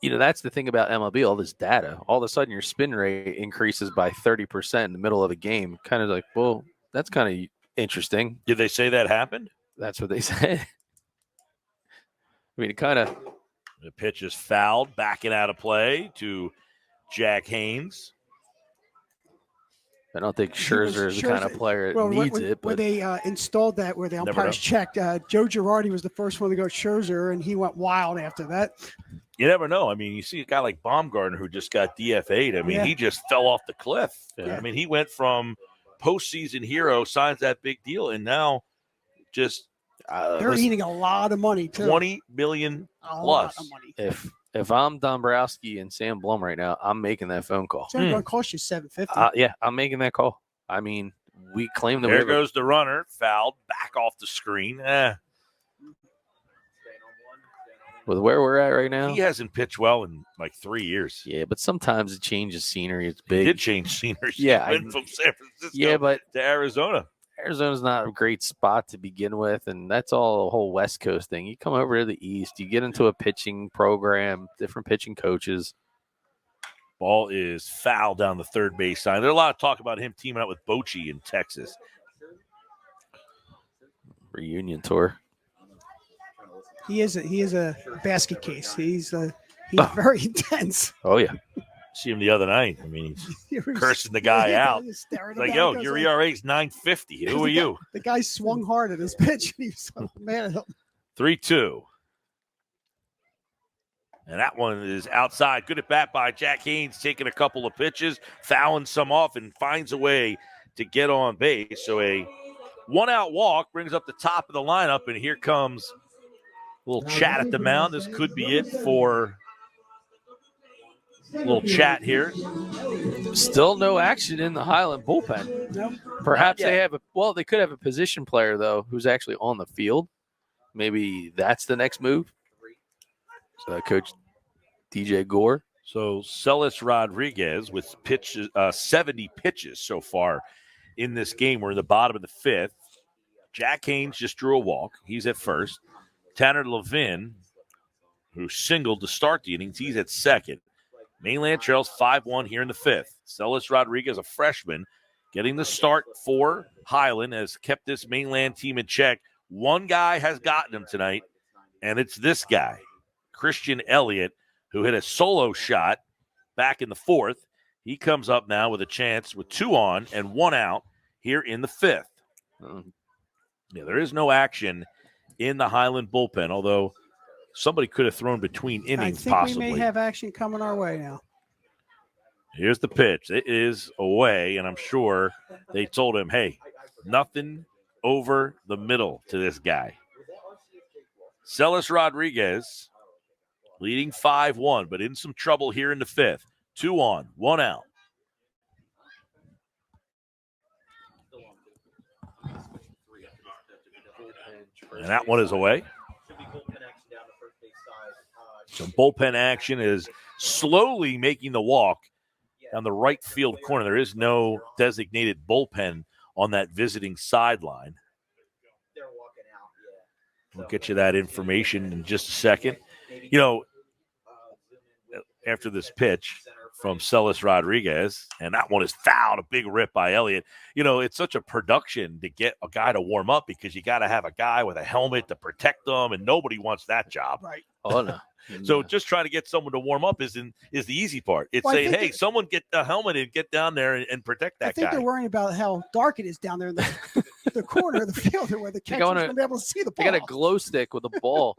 that's the thing about MLB, all this data. All of a sudden, your spin rate increases by 30% in the middle of a game. Kind of like, well, that's kind of interesting. Did they say that happened? That's what they said. I mean, it kind of. The pitch is fouled, backing out of play to Jack Haynes. I don't think Scherzer is the kind of player that needs it. But when they installed that, where the umpires checked, Joe Girardi was the first one to go Scherzer, and he went wild after that. You never know. I mean, you see a guy like Baumgartner who just got DFA'd. I mean, he just fell off the cliff. Yeah. I mean, he went from postseason hero, signs that big deal, and now just they're eating a lot of money too. $20 million a plus. Lot of money. If I'm Dombrowski and Sam Blum right now, I'm making that phone call. It's only going to cost you $750. Yeah, I'm making that call. I mean, we claim that there goes the runner, fouled, back off the screen. With where we're at right now, he hasn't pitched well in like 3 years. Yeah, but sometimes it changes scenery. It's big. He did change scenery. Yeah, he went from San Francisco to Arizona. Arizona's not a great spot to begin with, and that's all a whole West Coast thing. You come over to the East, you get into a pitching program, different pitching coaches. Ball is fouled down the third base line. There's a lot of talk about him teaming up with Bochy in Texas. Reunion tour. He is a basket case. He's very intense. Oh yeah. See him the other night. I mean, he's cursing the guy out. Like, yo, your ERA is 9.50. Who are you? The guy swung hard at his pitch. He was so mad at him. 3-2. And that one is outside. Good at bat by Jack Haynes, taking a couple of pitches, fouling some off, and finds a way to get on base. So a one-out walk brings up the top of the lineup, and here comes a little chat at the mound. This could be it for a little chat here. Still no action in the Highland bullpen. Nope. Perhaps they could have a position player, though, who's actually on the field. Maybe that's the next move. So Coach DJ Gore. So Celis Rodriguez with 70 pitches so far in this game. We're in the bottom of the fifth. Jack Haynes just drew a walk. He's at first. Tanner Levin, who singled to start the innings, he's at second. Mainland trails 5-1 here in the fifth. Celis Rodriguez, a freshman, getting the start for Highland, has kept this Mainland team in check. One guy has gotten him tonight, and it's this guy, Christian Elliott, who hit a solo shot back in the fourth. He comes up now with a chance with 2 on and 1 out here in the fifth. Yeah, there is no action in the Highland bullpen, although somebody could have thrown between innings possibly. We may have action coming our way now. Here's the pitch. It is away, and I'm sure they told him, hey, nothing over the middle to this guy. Celis Rodriguez leading 5-1, but in some trouble here in the fifth. 2 on, 1 out. And that one is away. So bullpen action is slowly making the walk down the right field corner. There is no designated bullpen on that visiting sideline. We'll get you that information in just a second. You know, after this pitch from Celis Rodriguez, and that one is fouled, a big rip by Elliott. You know, it's such a production to get a guy to warm up because you got to have a guy with a helmet to protect them, and nobody wants that job. Right. Oh, no. So just trying to get someone to warm up is the easy part. It's saying, hey, someone get the helmet and get down there and protect that guy. I think they're worrying about how dark it is down there in the corner of the field where the catcher's going to be able to see the ball. They got a glow stick with a ball.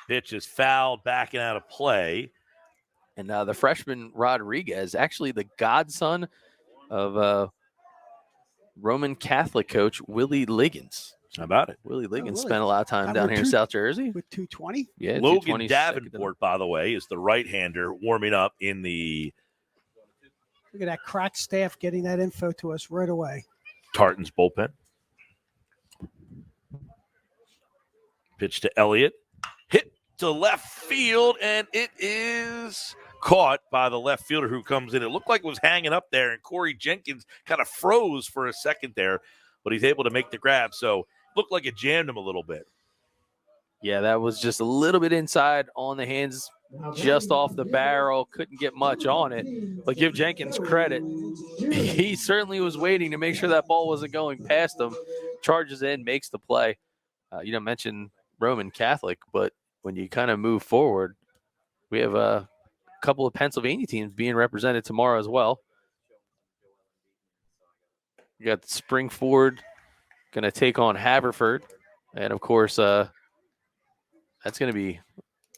Pitch is fouled, backing out of play. And the freshman Rodriguez, actually the godson of Roman Catholic coach Willie Liggins. How about it? Willie Liggins spent a lot of time down here in South Jersey. With 220? Yeah, Logan Davenport, by the way, is the right-hander warming up in the Look at that crack staff getting that info to us right away. Tartans bullpen. Pitch to Elliott. Hit to left field, and it is caught by the left fielder who comes in. It looked like it was hanging up there, and Corey Jenkins kind of froze for a second there, but he's able to make the grab. So looked like it jammed him a little bit. Yeah, that was just a little bit inside on the hands, just off the barrel. Couldn't get much on it. But give Jenkins credit. He certainly was waiting to make sure that ball wasn't going past him. Charges in, makes the play. You don't mention Roman Catholic, but when you kind of move forward, we have a couple of Pennsylvania teams being represented tomorrow as well. You got Springford going to take on Haverford. And, of course, that's going to be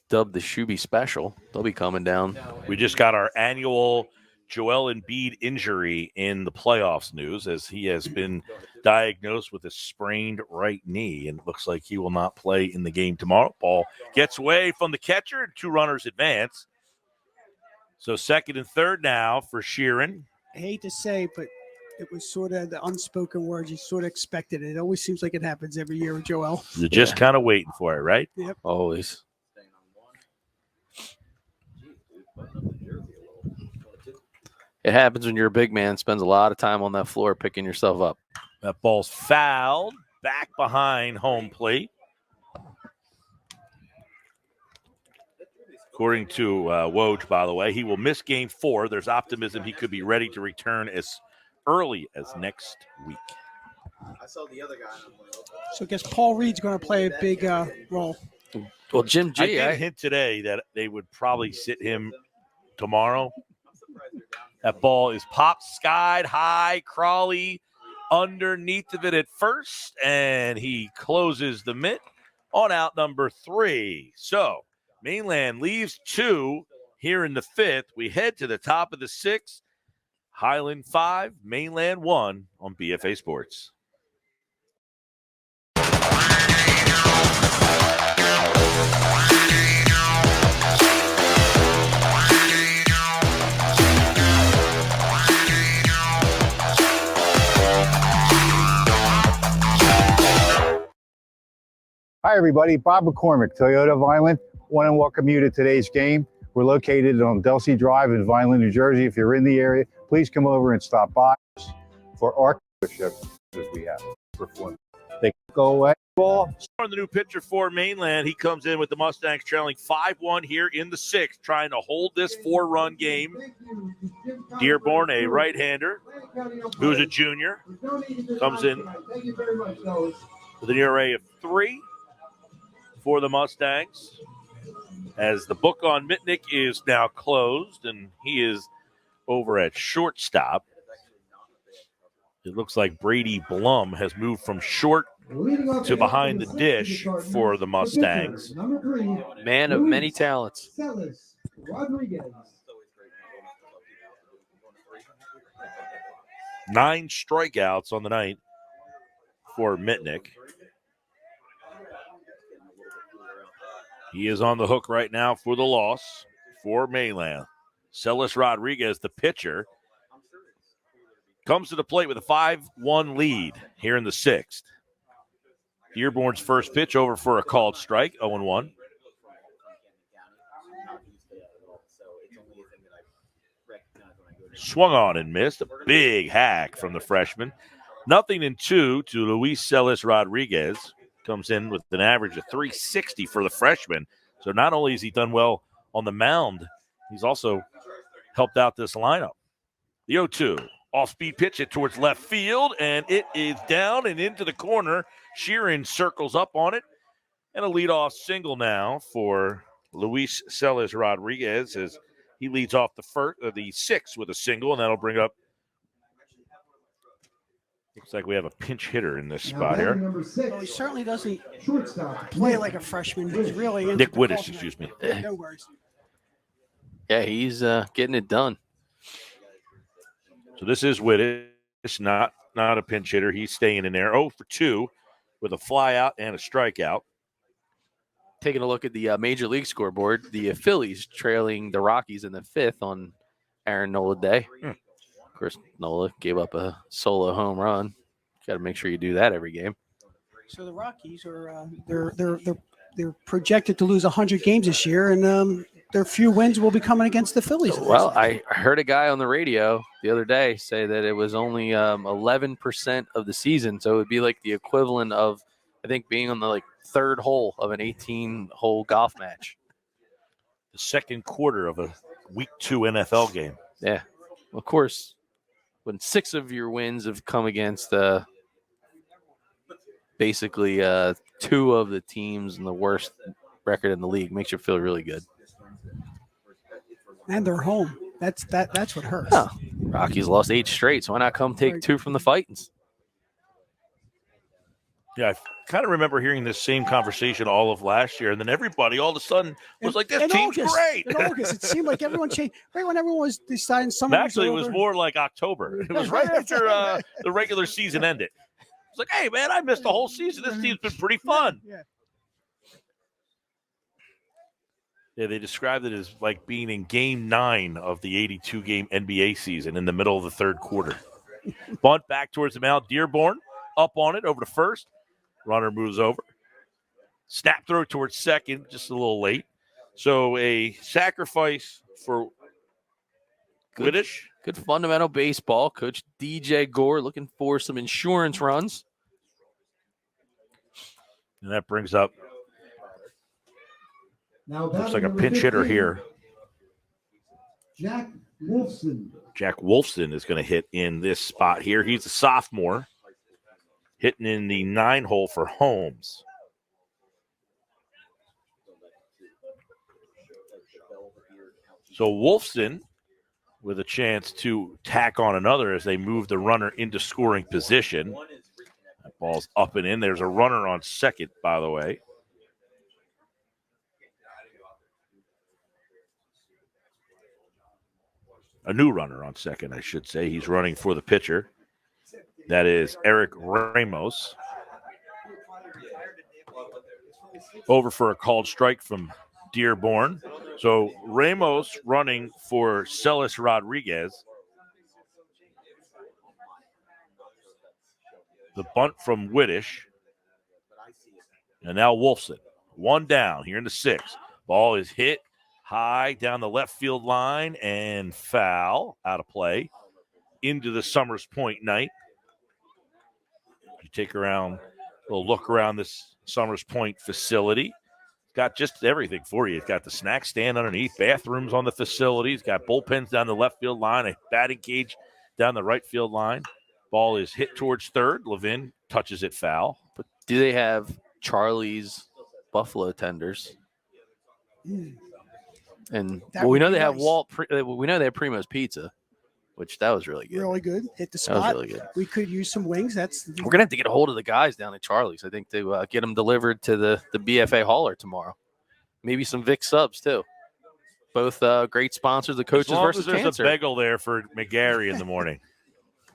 dubbed the Shuby Special. They'll be coming down. We just got our annual Joel Embiid injury in the playoffs news, as he has been diagnosed with a sprained right knee, and it looks like he will not play in the game tomorrow. Ball gets away from the catcher, and 2 runners advance. So second and third now for Sheeran. I hate to say, but it was sort of the unspoken words. You sort of expected it. It always seems like it happens every year with Joel. You're just kind of waiting for it, right? Yep. Always. It happens when you're a big man, spends a lot of time on that floor picking yourself up. That ball's fouled back behind home plate. According to Woj, by the way, he will miss game 4. There's optimism he could be ready to return as early as next week. I saw the other guy. So I guess Paul Reed's going to play a big role. Well, Jim G. I did hint today that they would probably sit him tomorrow. That ball is popped, skied high, Crawley underneath of it at first, and he closes the mitt on out number 3. So Mainland leaves 2 here in the 5th. We head to the top of the 6th. Highland 5, Mainland 1 on BFA Sports. Hi, everybody. Bob McCormick, Toyota of Vineland. Want to welcome you to today's game. We're located on Delsey Drive in Vineland, New Jersey. If you're in the area, please come over and stop by for our dealership that we have for fun. They go away. Ball. The new pitcher for Mainland, he comes in with the Mustangs trailing 5-1 here in the 6th, trying to hold this 4-run game. Dearborn, a right-hander, who's a junior, comes in with an ERA of 3 for the Mustangs, as the book on Mitnick is now closed, and he is over at shortstop. It looks like Brady Blum has moved from short to behind the dish for the Mustangs. Man of many talents. 9 strikeouts on the night for Mitnick. He is on the hook right now for the loss for Mainland. Celis Rodriguez, the pitcher, comes to the plate with a 5-1 lead here in the 6th. Dearborn's first pitch over for a called strike, 0-1. Swung on and missed. A big hack from the freshman. 0-2 to Luis Celis Rodriguez. Comes in with an average of 360 for the freshman. So not only has he done well on the mound, he's also helped out this lineup. The 0-2. Off-speed pitch it towards left field, and it is down and into the corner. Sheeran circles up on it. And a leadoff single now for Luis Celis Rodriguez as he leads off the 6th with a single, and that'll bring up. Looks like we have a pinch hitter in this spot here. Well, he certainly doesn't play like a freshman. He's really into Nick the Wittes, ball. excuse me. No worries. Yeah, he's getting it done. So this is Wittes, not a pinch hitter. He's staying in there. 0-for-2 with a fly out and a strikeout. Taking a look at the Major League scoreboard, the Phillies trailing the Rockies in the 5th on Aaron Nola Day. course, Nola gave up a solo home run. Got to make sure you do that every game. So the Rockies are they're projected to lose 100 games this year, and their few wins will be coming against the Phillies. Well, I heard a guy on the radio the other day say that it was only 11% of the season, so it would be like the equivalent of, I think, being on the third hole of an 18-hole golf match. The second quarter of a Week 2 NFL game. Yeah, of course. When 6 of your wins have come against basically 2 of the teams in the worst record in the league, makes you feel really good. And they're home. That's what hurts. Oh, Rockies lost 8 straight, so why not come take 2 from the Fightins? Yeah, I kind of remember hearing this same conversation all of last year, and then everybody all of a sudden was like, "This team's great." In August, it seemed like everyone changed. Right when everyone was deciding summer. Actually, it was more like October. It was right after the regular season ended. It's like, "Hey, man, I missed the whole season. This team's been pretty fun." Yeah, they described it as like being in Game 9 of the 82-game NBA season in the middle of the third quarter. Bunt back towards the mound. Dearborn up on it over to first. Runner moves over. Snap throw towards second, just a little late. So a sacrifice for Whittish. Good fundamental baseball. Coach DJ Gore looking for some insurance runs. And that brings up, Now looks like a pinch hitter here. Jack Wolfson. Jack Wolfson is going to hit in this spot here. He's a sophomore, hitting in the 9-hole for Holmes. So Wolfson with a chance to tack on another as they move the runner into scoring position. That ball's up and in. There's a runner on second, by the way. A new runner on second, I should say. He's running for the pitcher. That is Eric Ramos. Over for a called strike from Dearborn. So Ramos running for Celis Rodriguez. The bunt from Whittish. And now Wolfson. 1 down here in the 6th. Ball is hit high down the left field line and foul out of play into the Summers Point night. You take around a little look around this Summers Point facility. Got just everything for you. It's got the snack stand underneath, bathrooms on the facility. It's got bullpens down the left field line, a batting cage down the right field line. Ball is hit towards third. Levin touches it foul. But do they have Charlie's Buffalo tenders? And we know they have we know they have Primo's Pizza, which that was really good. Really good. Hit the spot. That was really good. We could use some wings. We're gonna have to get a hold of the guys down at Charlie's. I think to get them delivered to the BFA hauler tomorrow. Maybe some Vic subs too. Both great sponsors. The Coaches versus there's Cancer. A bagel there for McGarry in the morning.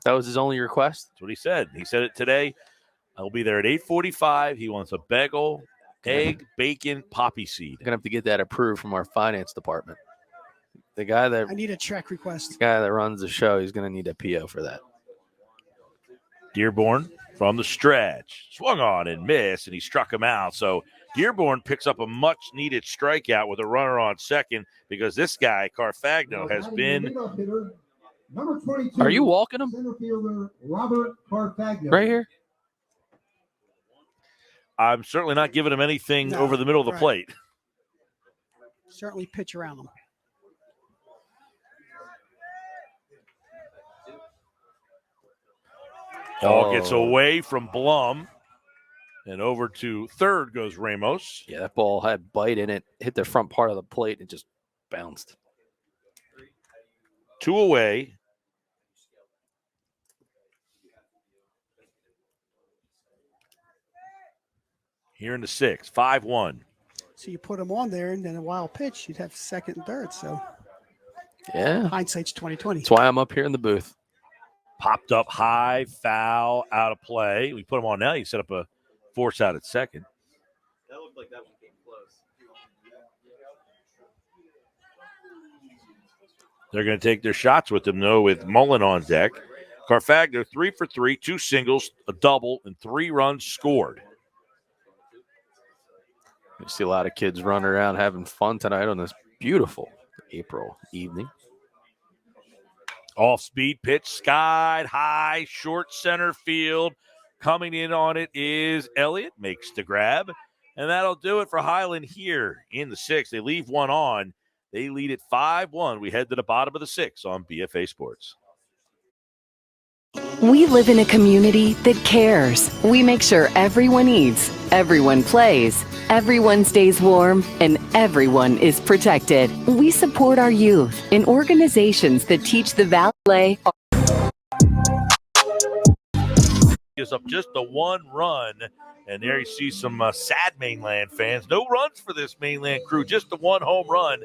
That was his only request. That's what he said. He said it today. I'll be there at 8:45. He wants a bagel, egg, bacon, poppy seed. I'm gonna have to get that approved from our finance department. The guy that I need a check request. The guy that runs the show, he's gonna need a PO for that. Dearborn from the stretch. Swung on and missed, and he struck him out. So Dearborn picks up a much-needed strikeout with a runner on second because this guy, Carfagno, has been... Number 22. Are you walking him? Center fielder Robert Carfagno. Right here? I'm certainly not giving him anything over the middle of the plate. Certainly pitch around him. Ball gets away from Blum. And over to third goes Ramos. Yeah, that ball had bite in it, hit the front part of the plate, and just bounced. 2 away. Here in the 6th, 5-1. So you put him on there, and then a wild pitch, you'd have second and third. So yeah, hindsight's 2020. That's why I'm up here in the booth. Popped up high, foul, out of play. We put him on now. You set up a force out at second. That looked like that one came close. They're going to take their shots with him, though, with Mullen on deck. Carfagna, 3 for 3, 2 singles, a double, and 3 runs scored. You see a lot of kids running around having fun tonight on this beautiful April evening. Off-speed pitch, skied high, short center field. Coming in on it is Elliott, makes the grab. And that'll do it for Highland here in the 6th. They leave one on. They lead it 5-1. We head to the bottom of the 6th on BFA Sports. We live in a community that cares. We make sure everyone eats, everyone plays, everyone stays warm, and everyone is protected. We support our youth in organizations that teach the valet. Gives up just the 1 run. And there you see some sad Mainland fans. No runs for this Mainland crew, just the 1 home run.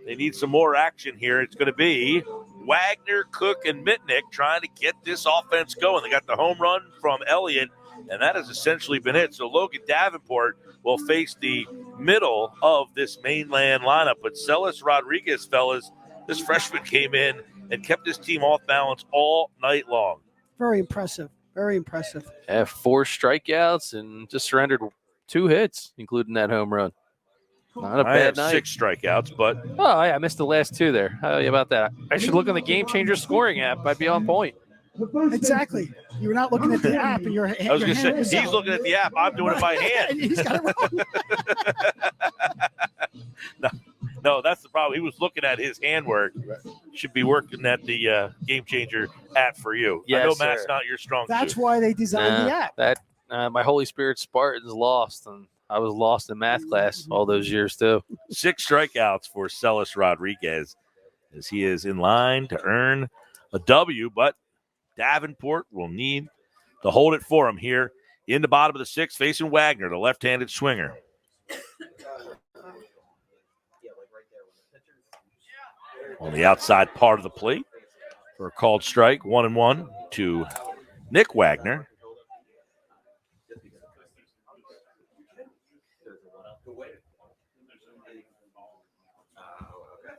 They need some more action here. It's going to be Wagner, Cook, and Mitnick trying to get this offense going. They got the home run from Elliott, and that has essentially been it. So Logan Davenport will face the middle of this Mainland lineup. But Celis Rodriguez, fellas, this freshman came in and kept his team off balance all night long. Very impressive. Very impressive. 4 strikeouts and just surrendered 2 hits, including that home run. Not a bad night. 6 strikeouts, but oh yeah, I missed the last 2 there. How about that? I should look on the Game Changer scoring app. I'd be on point. Exactly. You're not looking at the app, and your hand. I was going to say, he's looking at the app. I'm doing it by hand. He's got it wrong. No, that's the problem. He was looking at his handwork. Should be working at the Game Changer app for you. Yes, I know sir. Matt's not your strong That's suit. why they designed the app. That my Holy Spirit Spartans lost, and I was lost in math class all those years too. 6 strikeouts for Celis Rodriguez as he is in line to earn a W, but Davenport will need to hold it for him here in the bottom of the 6th, facing Wagner, the left-handed swinger. On the outside part of the plate for a called strike, 1-1 to Nick Wagner.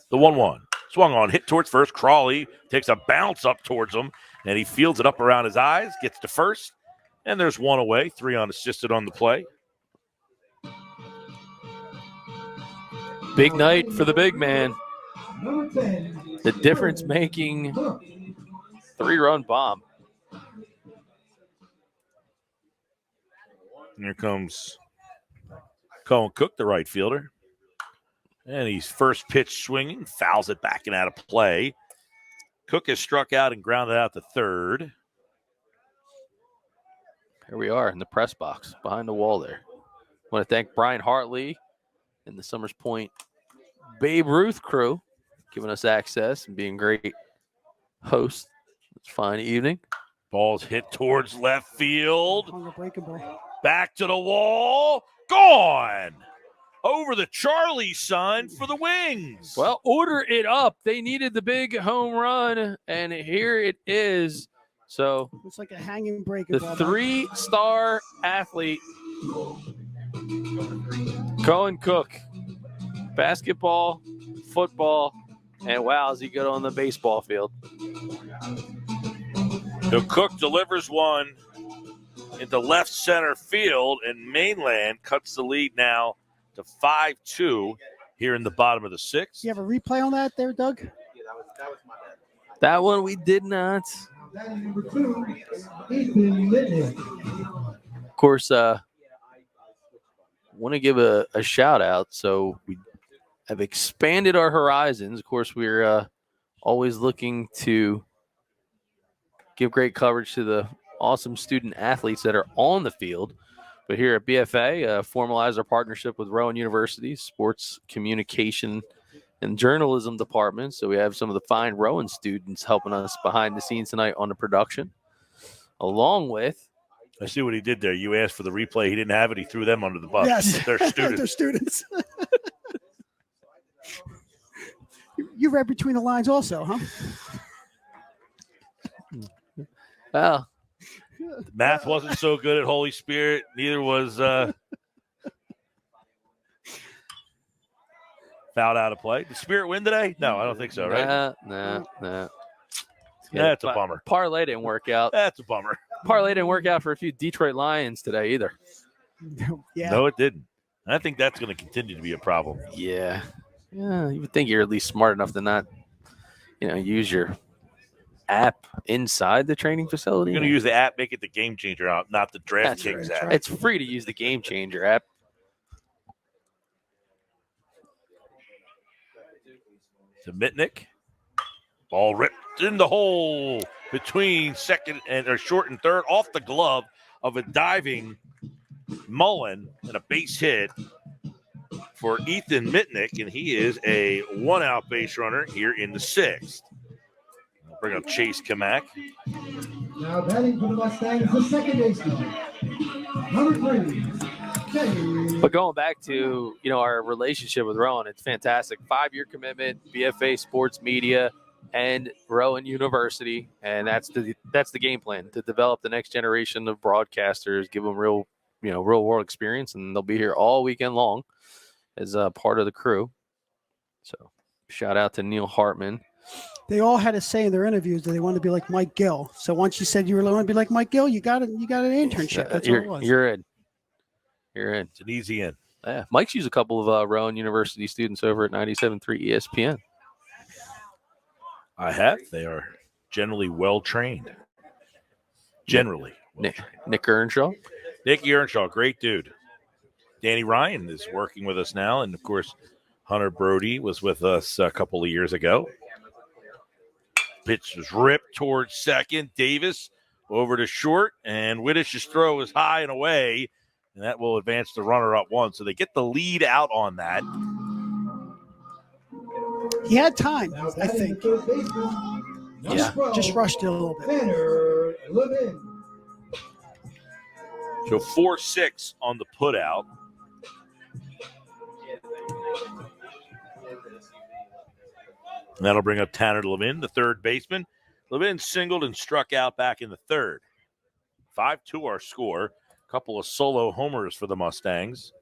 The 1-1. Swung on, hit towards first. Crawley takes a bounce up towards him, and he fields it up around his eyes, gets to first, and there's 1 away. 3 unassisted on the play. Big night for the big man. The difference-making 3-run bomb. And here comes Colin Cook, the right fielder. And he's first pitch swinging, fouls it back and out of play. Cook has struck out and grounded out to third. Here we are in the press box behind the wall there. I want to thank Brian Hartley and the Summers Point Babe Ruth crew giving us access and being great hosts. It's a fine evening. Ball's hit towards left field. On the breaking ball. Back to the wall. Gone. Over the Charlie sign for the Wings. Well, order it up. They needed the big home run, and here it is. So it's like a hanging breaking the ball. 3-star athlete, Colin Cook, basketball, football, and wow, is he good on the baseball field. So Cook delivers one into left center field, and Mainland cuts the lead now to 5-2 here in the bottom of the 6th. You have a replay on that there, Doug? That one we did not. Number 2, Ethan Mitnick. Of course, want to give a shout out. So we have expanded our horizons. Of course, we're always looking to give great coverage to the awesome student athletes that are on the field. But here at BFA, formalize our partnership with Rowan University Sports Communication and Journalism Department. So we have some of the fine Rowan students helping us behind the scenes tonight on the production, along with. I see what he did there. You asked for the replay. He didn't have it. He threw them under the bus. Yes. They're students. They're students. You read between the lines also, huh? Well, math wasn't so good at Holy Spirit. Neither was found Fouled out of play. Did Spirit win today? No, I don't think so, right? Nah. That's a bummer. Parlay didn't work out. That's a bummer. Parlay didn't work out for a few Detroit Lions today either. Yeah. No, it didn't. I think that's going to continue to be a problem. Yeah. You would think you're at least smart enough to not, use your app inside the training facility. You're going to use the app, make it the Game Changer app, not the DraftKings app. It's free to use the Game Changer app. To Mitnick. Ball ripped in the hole between short and third, off the glove of a diving Mullen, and a base hit for Ethan Mitnick, and he is a one-out base runner here in the 6th. I'll bring up Chase Kamak. Now batting for the Mustangs, the second baseman, number 3. But going back to, our relationship with Rowan, it's fantastic. 5-year commitment, BFA Sports Media, and Rowan University. And that's the game plan, to develop the next generation of broadcasters, give them real world experience, and they'll be here all weekend long as a part of the crew. So shout out to Neil Hartman. They all had to say in their interviews that they wanted to be like Mike Gill. So once you said you really want to be like Mike Gill, you got an internship. That's all it was. You're in. It's an easy in. Yeah, Mike's used a couple of Rowan University students over at 97.3 ESPN. I have. They are generally well trained. Generally. Nick Earnshaw. Nicky Earnshaw, great dude. Danny Ryan is working with us now. And, of course, Hunter Brody was with us a couple of years ago. Pitch was ripped towards second. Davis over to short. And Wittish's throw is high and away. And that will advance the runner up one. So they get the lead out on that. He had time, I think. Yeah. Just rushed it a little bit. So 4-6 on the put out. And that'll bring up Tanner Levin, the third baseman. Levin singled and struck out back in the third. 5-2 our score. A couple of solo homers for the Mustangs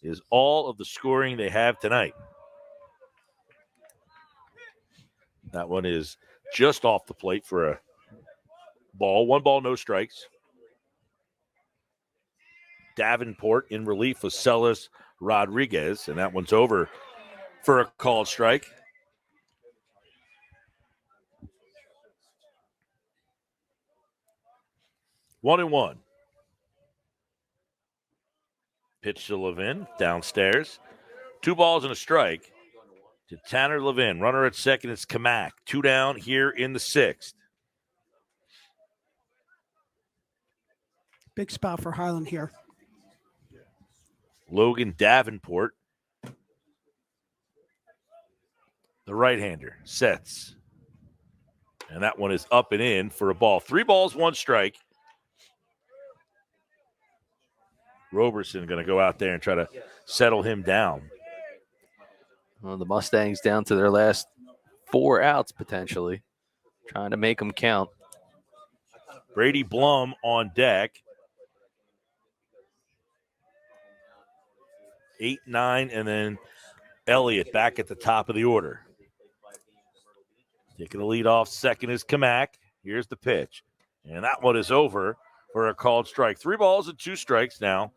is all of the scoring they have tonight. That one is just off the plate for a ball. 1 ball, no strikes. Davenport in relief with Celis Rodriguez, and that one's over for a called strike. One and one. Pitch to Levin downstairs. 2 balls and a strike to Tanner Levin. Runner at second is Kamak. 2 down here in the 6th. Big spot for Highland here. Logan Davenport, the right-hander, sets. And that one is up and in for a ball. 3 balls, 1 strike. Roberson going to go out there and try to settle him down. Well, the Mustangs down to their last 4 outs potentially, trying to make them count. Brady Blum on deck. 8, 9, and then Elliott back at the top of the order. Taking the lead off second is Kamak. Here's the pitch. And that one is over for a called strike. 3 balls and 2 strikes now.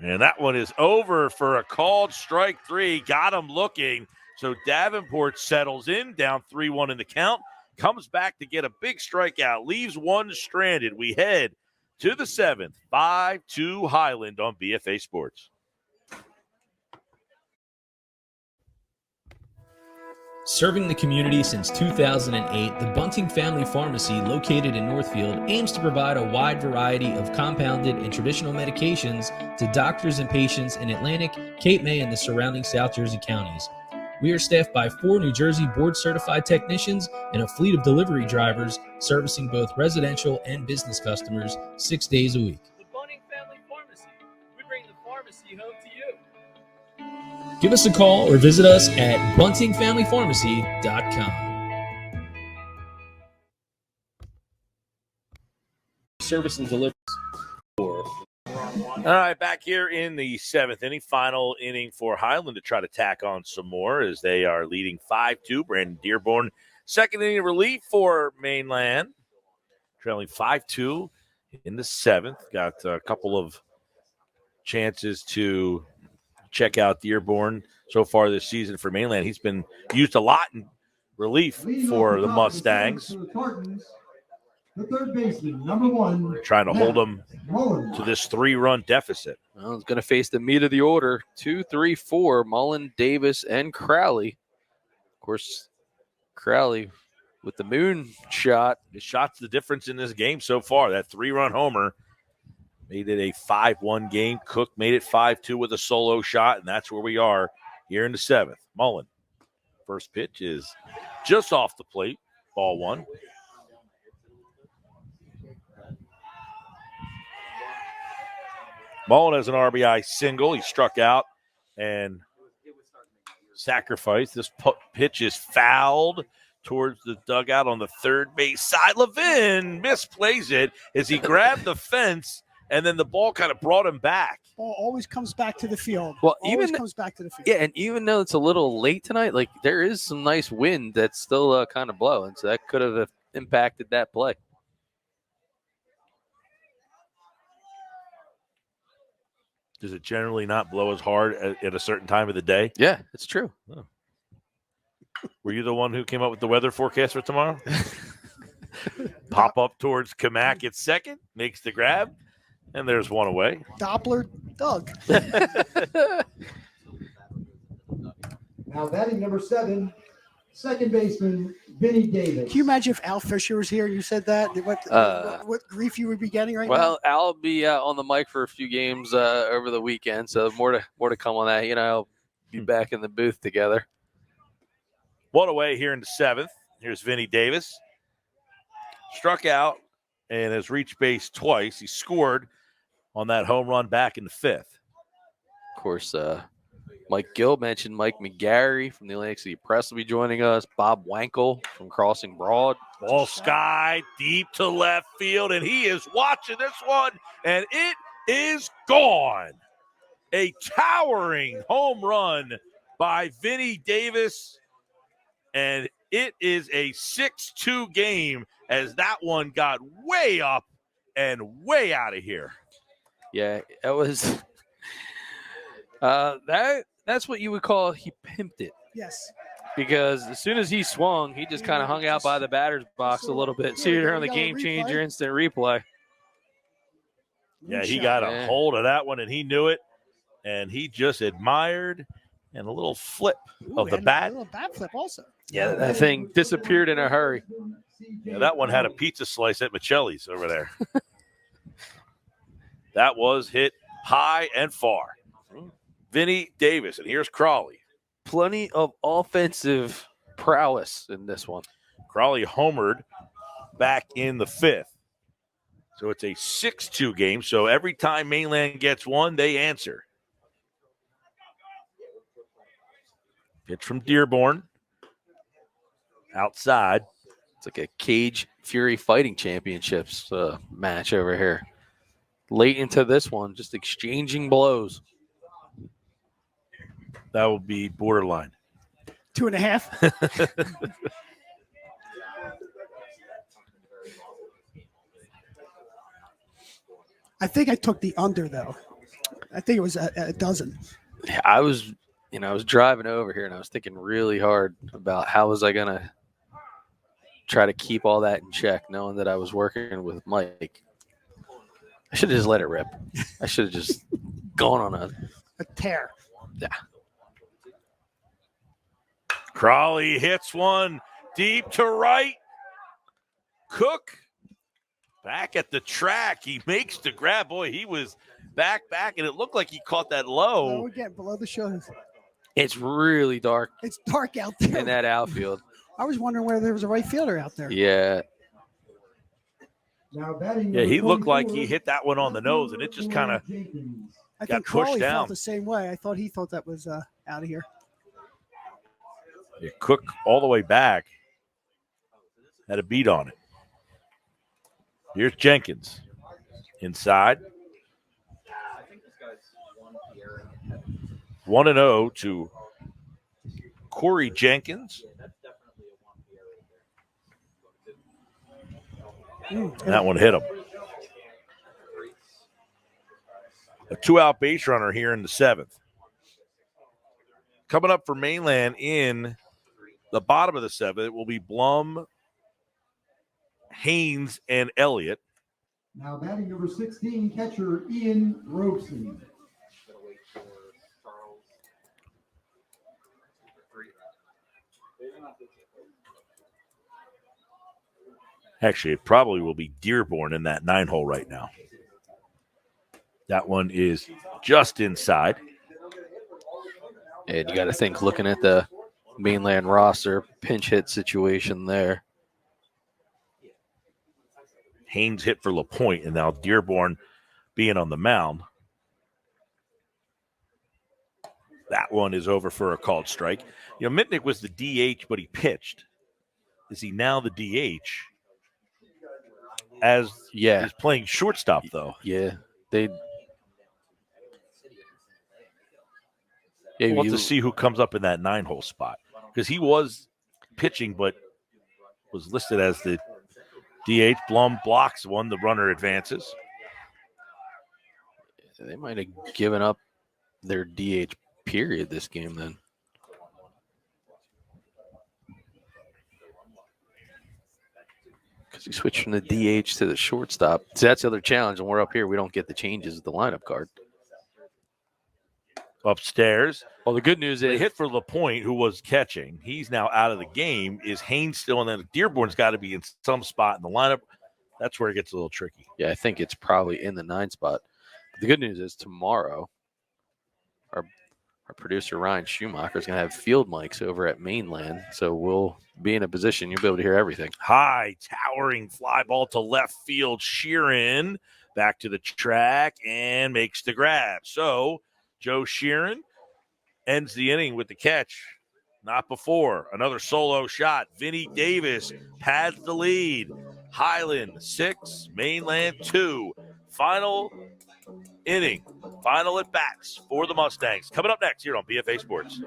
And that one is over for a called strike 3. Got him looking. So Davenport settles in, down 3-1 in the count. Comes back to get a big strikeout. Leaves one stranded. We head to the 7th. 5-2 Highland on BFA Sports. Serving the community since 2008, the Bunting Family Pharmacy, located in Northfield, aims to provide a wide variety of compounded and traditional medications to doctors and patients in Atlantic, Cape May, and the surrounding South Jersey counties. We are staffed by 4 New Jersey board-certified technicians and a fleet of delivery drivers servicing both residential and business customers 6 days a week. The Bunting Family Pharmacy. We bring the pharmacy home to you. Give us a call or visit us at buntingfamilypharmacy.com. service and delivery. All right, back here in the 7th inning, final inning for Highland to try to tack on some more as they are leading 5-2. Brandon Dearborn, second inning relief for Mainland, trailing 5-2 in the 7th. Got a couple of chances to check out Dearborn so far this season for Mainland. He's been used a lot in relief for the Mustangs. The third baseman, number 1. Trying to hold them to this 3-run deficit. Well, he's going to face the meat of the order. 2, 3, 4, Mullen, Davis, and Crowley. Of course, Crowley with the moon shot. His shot's the difference in this game so far. That 3-run homer made it a 5-1 game. Cook made it 5-2 with a solo shot, and that's where we are here in the 7th. Mullen, first pitch is just off the plate. Ball 1. Mullen has an RBI single. He struck out and sacrificed. This pitch is fouled towards the dugout on the third base side. Levin misplays it as he grabbed the fence, and then the ball kind of brought him back. Ball always comes back to the field. Well, always comes back to the field. Yeah, and even though it's a little late tonight, like there is some nice wind that's still kind of blowing, so that could have impacted that play. Does it generally not blow as hard at a certain time of the day? Yeah, it's true. Oh. Were you the one who came up with the weather forecast for tomorrow? Pop up towards Kamak at second, makes the grab, and there's one away. Doppler Doug. Now batting number 7, second baseman, Vinny Davis. Can you imagine if Al Fisher was here and you said that? What grief you would be getting right now? Well, Al will be on the mic for a few games over the weekend, so more to come on that. You know, I'll be back in the booth together. One away here in the 7th. Here's Vinny Davis. Struck out and has reached base twice. He scored on that home run back in the 5th. Of course, Mike Gill mentioned Mike McGarry from the Atlantic City Press will be joining us. Bob Wankel from Crossing Broad. Ball sky deep to left field, and he is watching this one, and it is gone. A towering home run by Vinny Davis, and it is a 6-2 game as that one got way up and way out of here. Yeah, it was that's what you would call he pimped it. Yes. Because as soon as he swung, he just kind of hung out by the batter's box a little bit. See here on the game changer instant replay. Yeah, he got a hold of that one, and he knew it, and he just admired, and a little flip of the bat. A little bat flip also. Yeah, that thing disappeared in a hurry. Yeah, that one had a pizza slice at Michelli's over there. That was hit high and far. Vinny Davis, and here's Crawley. Plenty of offensive prowess in this one. Crawley homered back in the 5th. So it's a 6-2 game. So every time Mainland gets one, they answer. Pitch from Dearborn. Outside. It's like a Cage Fury Fighting Championships match over here. Late into this one, just exchanging blows. That will be borderline. 2.5. I think I took the under though. I think it was a dozen. Yeah, I was driving over here and I was thinking really hard about how was I gonna try to keep all that in check, knowing that I was working with Mike. I should have just let it rip. I should have just gone on a tear. Yeah. Crawley hits one deep to right. Cook back at the track. He makes the grab. Boy, he was back, and it looked like he caught that low. Oh, again, below the shoulders. It's really dark. It's dark out there. In that outfield. I was wondering whether there was a right fielder out there. Yeah. Yeah, he looked like he hit that one on the nose, and it just kind of got pushed down. Felt the same way. He thought that was out of here. Yeah, Cook all the way back had a beat on it. Here's Jenkins. inside. 1-0 to Corey Jenkins. That one hit him. A 2-out base runner here in the 7th. Coming up for Mainland in the bottom of the 7th, it will be Blum, Haynes, and Elliott. Now batting number 16, catcher Ian Robeson. Actually, it probably will be Dearborn in that 9-hole right now. That one is just inside. And you got to think, looking at the Mainland roster, pinch hit situation there. Haynes hit for LaPointe, and now Dearborn being on the mound. That one is over for a called strike. You know, Mitnick was the DH, but he pitched. Is he now the DH? As he's playing shortstop, though. Yeah, we'll have to see who comes up in that 9-hole spot, because he was pitching, but was listed as the DH. Blum blocks one. The runner advances. They might have given up their DH period this game then. Because he switched from the DH to the shortstop. So that's the other challenge. When we're up here, we don't get the changes of the lineup card. Upstairs. Well, the good news is they hit for LaPointe, who was catching. He's now out of the game. Is Haynes still in there? Dearborn's got to be in some spot in the lineup. That's where it gets a little tricky. Yeah, I think it's probably in the 9 spot. But the good news is tomorrow, our producer Ryan Schumacher is going to have field mics over at Mainland, so we'll be in a position you'll be able to hear everything. High, towering fly ball to left field. Sheeran back to the track and makes the grab. So Joe Sheeran ends the inning with the catch. Not before. Another solo shot. Vinny Davis pads the lead. Highland 6, Mainland 2. Final inning. Final at bats for the Mustangs. Coming up next here on BFA Sports.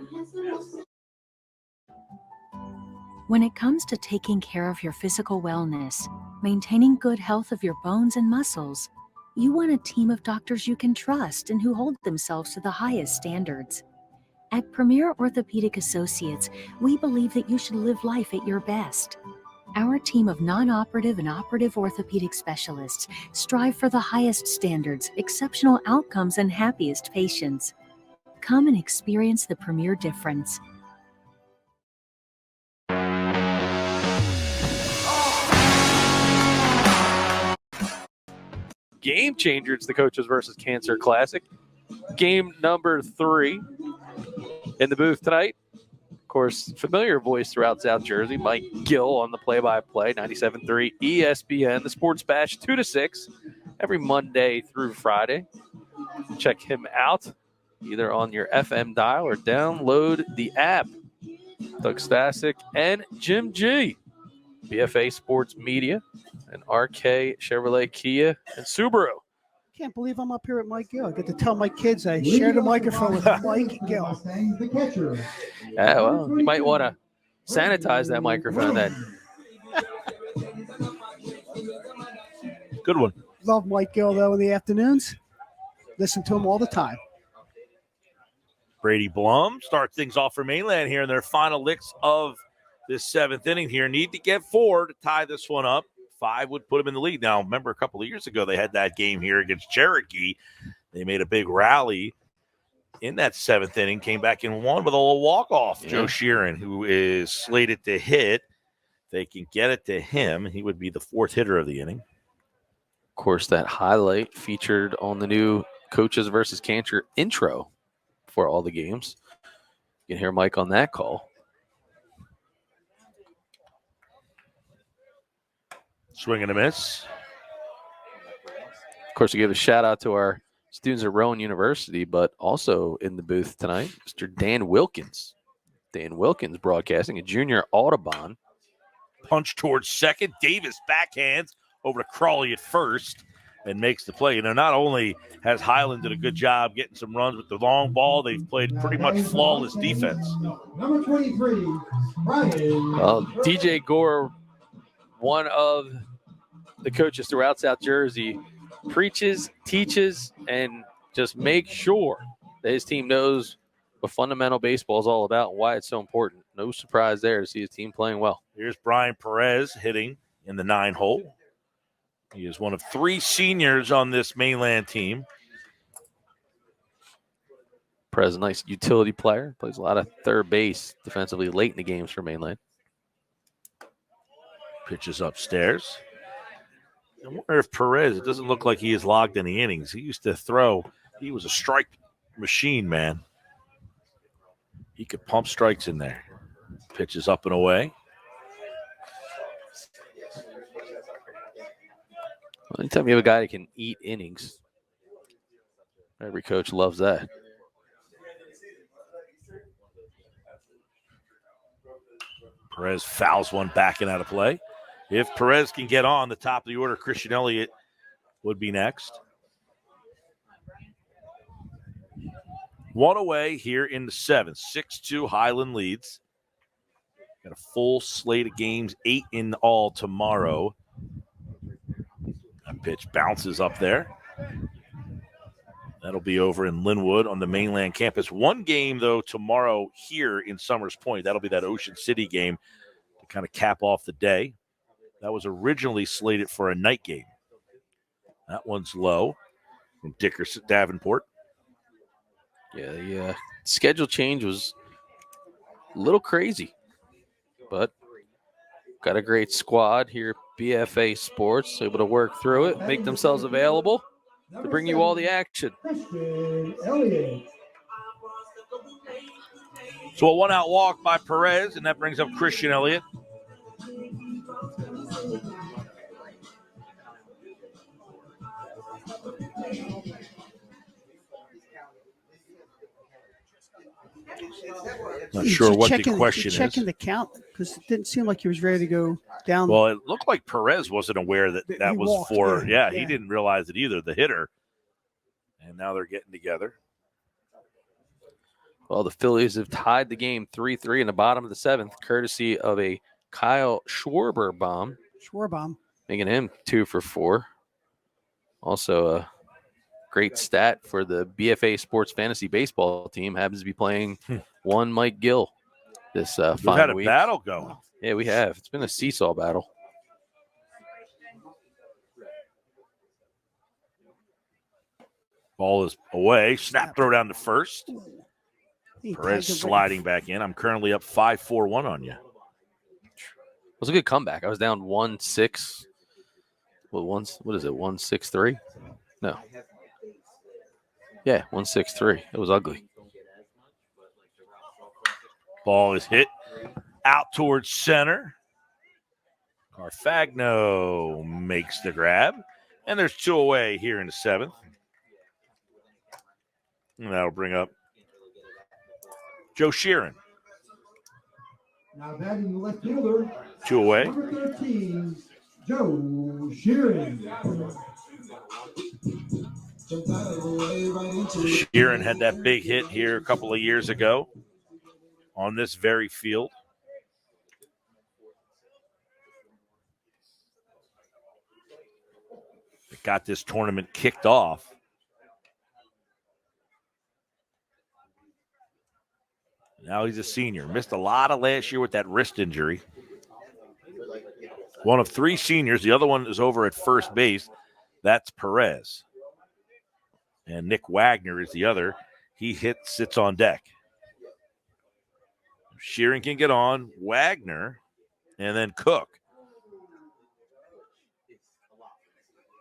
When it comes to taking care of your physical wellness, maintaining good health of your bones and muscles, you want a team of doctors you can trust and who hold themselves to the highest standards. At Premier Orthopedic Associates, we believe that you should live life at your best. Our team of non-operative and operative orthopedic specialists strive for the highest standards, exceptional outcomes, and happiest patients. Come and experience the Premier difference. Game changer. It's the Coaches versus Cancer Classic. Game number 3 in the booth tonight. Of course, familiar voice throughout South Jersey, Mike Gill on the play-by-play, 97.3 ESPN, the Sports Bash, 2 to 6, every Monday through Friday. Check him out either on your FM dial or download the app. Doug Stasic and Jim G. BFA Sports Media and RK Chevrolet, Kia, and Subaru. Can't believe I'm up here at Mike Gill. I get to tell my kids I share the microphone with Mike Gill. Yeah, well, you might want to sanitize that microphone then. Good one. Love Mike Gill, though, in the afternoons. Listen to him all the time. Brady Blum starts things off for Mainland here in their final licks of this 7th inning here. Need to get 4 to tie this one up. 5 would put them in the lead. Now, remember a couple of years ago, they had that game here against Cherokee. They made a big rally in that 7th inning, came back and won with a little walk-off. Yeah. Joe Sheeran, who is slated to hit. They can get it to him. He would be the 4th hitter of the inning. Of course, that highlight featured on the new Coaches versus Cancer intro for all the games. You can hear Mike on that call. Swing and a miss. Of course, we give a shout out to our students at Rowan University, but also in the booth tonight, Mr. Dan Wilkins. Dan Wilkins broadcasting, a junior Audubon. Punch towards second. Davis backhands over to Crawley at first. and makes the play. Not only has Highland did a good job getting some runs with the long ball, they've played pretty much flawless defense. Number 23, Brian. Well, DJ Gore, one of the coaches throughout South Jersey, preaches, teaches, and just makes sure that his team knows what fundamental baseball is all about and why it's so important. No surprise there to see his team playing well. Here's Brian Perez hitting in the 9-hole. He is one of 3 seniors on this Mainland team. Perez, a nice utility player, plays a lot of third base defensively late in the games for Mainland. Pitches upstairs. I wonder if Perez, it doesn't look like he has logged any innings. He used to throw. He was a strike machine, man. He could pump strikes in there. Pitches up and away. Anytime you have a guy that can eat innings, every coach loves that. Perez fouls one back and out of play. If Perez can get on the top of the order, Christian Elliott would be next. 1 away here in the 7th. 6-2 Highland leads. Got a full slate of games, 8 in all tomorrow. That pitch bounces up there. That'll be over in Linwood on the Mainland campus. 1 game, though, tomorrow here in Summers Point. That'll be that Ocean City game to kind of cap off the day. That was originally slated for a night game. That one's low from Dickerson Davenport. Yeah, the schedule change was a little crazy, but got a great squad here. BFA Sports able to work through it, make themselves available to bring you all the action. Christian Elliott. So a 1-out walk by Perez, and that brings up Christian Elliott. Not sure what the question is. Checking the count because it didn't seem like he was ready to go down. Well, it looked like Perez wasn't aware that that was walked, for, yeah. He didn't realize it either, the hitter. And now they're getting together. Well, the Phillies have tied the game 3-3 in the bottom of the 7th, courtesy of a Kyle Schwarber bomb. Schwarbaum. Making him 2 for 4. Also a great stat for the BFA Sports Fantasy Baseball team. Happens to be playing one Mike Gill this We've fine had a week. battle going. Yeah, we have. It's been a seesaw battle. Ball is away. Snap throw down to first. He Perez tagged it sliding back in. I'm currently up 5-4-1 on you. It was a good comeback. I was down 1-6. Well, what is it? 1-6-3? No. Yeah, 1-6-3. It was ugly. Ball is hit out towards center. Carfagno makes the grab. And there's 2 away here in the 7th. And that'll bring up Joe Sheeran. Now batting the left fielder. 2 away. Number 13, Joe Sheeran. Sheeran had that big hit here a couple of years ago on this very field. It got this tournament kicked off. Now he's a senior. Missed a lot of last year with that wrist injury. One of 3 seniors. The other one is over at first base. That's Perez. And Nick Wagner is the other. He sits on deck. Sheeran can get on. Wagner. And then Cook.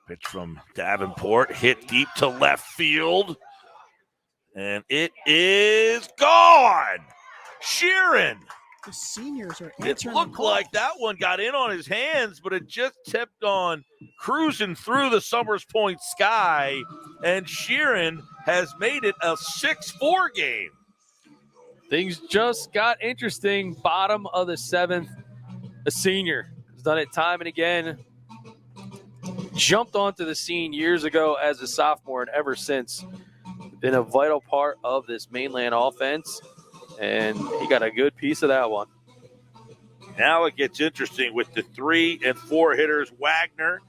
Pitch from Davenport. Hit deep to left field. And it is gone. Sheeran. The seniors are It answering. looked like that one got in on his hands, but it just tipped on, cruising through the Summers Point sky, and Sheeran has made it a 6-4 game. Things just got interesting. Bottom of the 7th, a senior has done it time and again. jumped onto the scene years ago as a sophomore, and ever since been a vital part of this Mainland offense, and he got a good piece of that one. Now it gets interesting with the 3 and 4 hitters, Wagner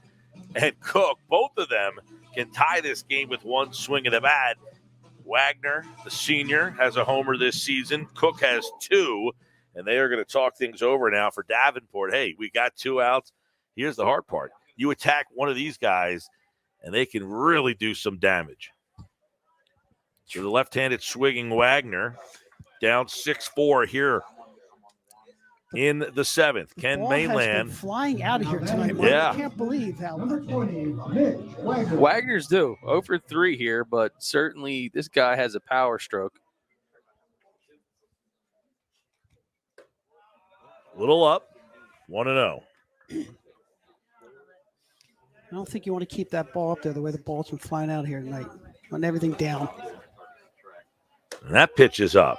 and Cook. Both of them can tie this game with one swing of the bat. Wagner, the senior, has a homer this season. Cook has 2, and they are going to talk things over now for Davenport. Hey, we got 2 outs. Here's the hard part. You attack one of these guys, and they can really do some damage. So the left-handed swinging Wagner down 6-4 here in the 7th. Ken Ball Mainland has been flying out of here tonight, Mike. Yeah. I can't believe how. Wagner's due 0 for 3 here, but certainly this guy has a power stroke. little up, 1-0. I don't think you want to keep that ball up there the way the ball's been flying out here tonight. Letting everything down. And that pitch is up.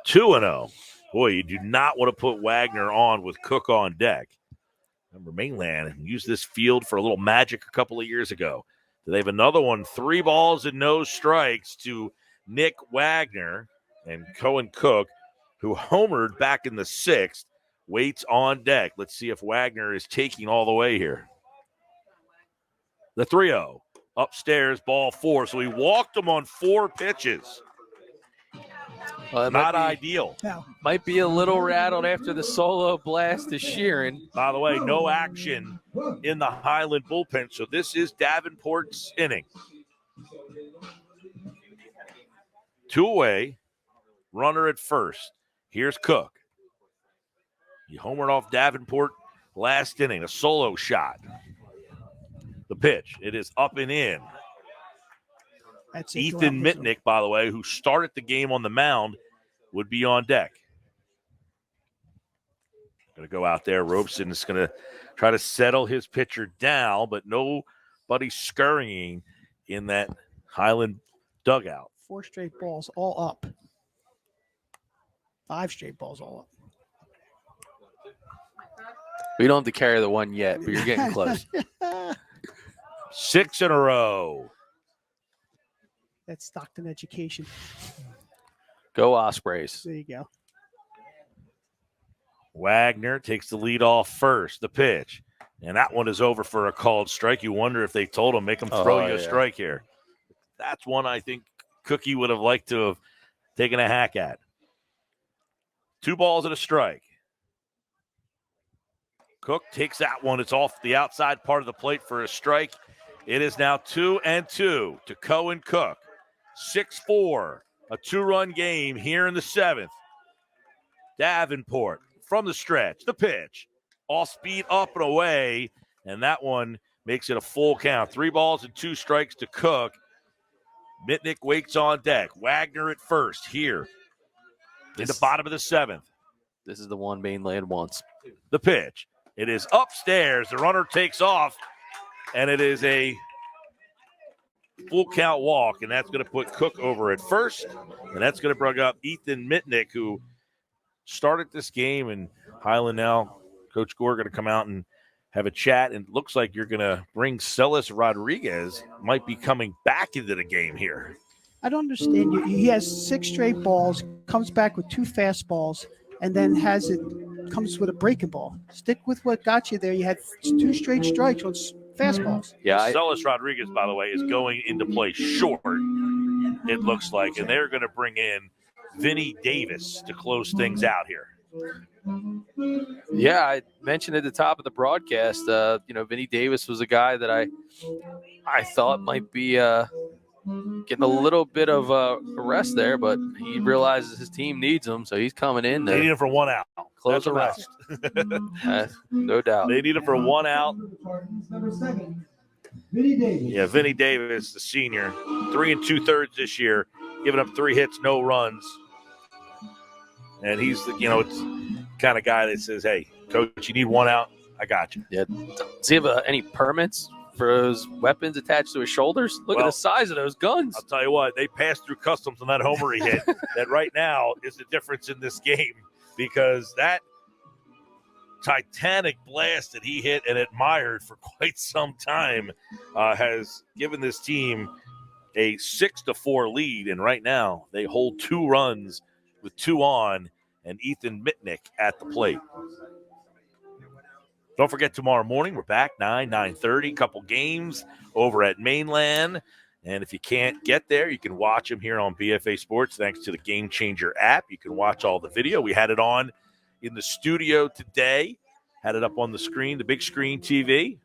2-0. Boy, you do not want to put Wagner on with Cook on deck. Remember, Mainland used this field for a little magic a couple of years ago. They have another one, 3 balls and no strikes to Nick Wagner, and Cohen Cook, who homered back in the 6th, waits on deck. Let's see if Wagner is taking all the way here. The 3-0. Upstairs, ball 4. So he walked him on 4 pitches. Not ideal. Might be a little rattled after the solo blast to Sheeran. By the way, no action in the Highland bullpen, so this is Davenport's inning. 2 away, runner at first. Here's Cook. He homered off Davenport last inning, a solo shot. The pitch, it is up and in. That's it. Ethan Mitnick, by the way, who started the game on the mound, would be on deck. Going to go out there. Robeson is going to try to settle his pitcher down, but nobody scurrying in that Highland dugout. 4 straight balls all up. 5 straight balls all up. We don't have to carry the one yet, but you're getting close. 6 in a row. That's Stockton education. Go Ospreys. There you go. Wagner takes the lead off first. The pitch. And that one is over for a called strike. You wonder if they told him, make him throw you a strike here. That's one I think Cookie would have liked to have taken a hack at. 2 balls and a strike. Cook takes that one. It's off the outside part of the plate for a strike. It is now 2-2 to Cohen Cook. 6-4, a 2-run game here in the 7th. Davenport from the stretch, the pitch, off speed, up and away, and that one makes it a full count. 3 balls and 2 strikes to Cook. Mitnick waits on deck. Wagner at first here in the bottom of the 7th. This is the one Mainland wants. The pitch. It is upstairs. The runner takes off, and it is a full count walk, and that's going to put Cook over at first, and that's going to bring up Ethan Mitnick, who started this game, and Highland now, Coach Gore going to come out and have a chat, and it looks like you're going to bring Celis Rodriguez, might be coming back into the game here. I don't understand you. He has 6 straight balls, comes back with 2 fastballs, and then comes with a breaking ball. Stick with what got you there. You had 2 straight strikes on fastballs. Yeah, Celis Rodriguez, by the way, is going into play short, it looks like, and they're going to bring in Vinny Davis to close things out here. Yeah, I mentioned at the top of the broadcast, Vinny Davis was a guy that I thought might be getting a little bit of a rest there, but he realizes his team needs him, so he's coming in. They need him for 1 out. Close the rest. No doubt. They need him for 1 out. Vinny Davis. Yeah, Vinny Davis, the senior, 3 2/3 this year, giving up 3 hits, no runs. And he's the, it's kind of guy that says, hey, coach, you need 1 out, I got you. Yeah. Does he have any permits for those weapons attached to his shoulders? Look at the size of those guns. I'll tell you what, they passed through customs on that homer he hit. That right now is the difference in this game, because that titanic blast that he hit and admired for quite some time has given this team a 6-4 lead. And right now they hold 2 runs with 2 on, and Ethan Mitnick at the plate. Don't forget, tomorrow morning we're back 9:30. Couple games over at Mainland. And if you can't get there, you can watch them here on BFA Sports thanks to the Game Changer app. You can watch all the video. We had it on in the studio today, had it up on the screen, the big screen TV.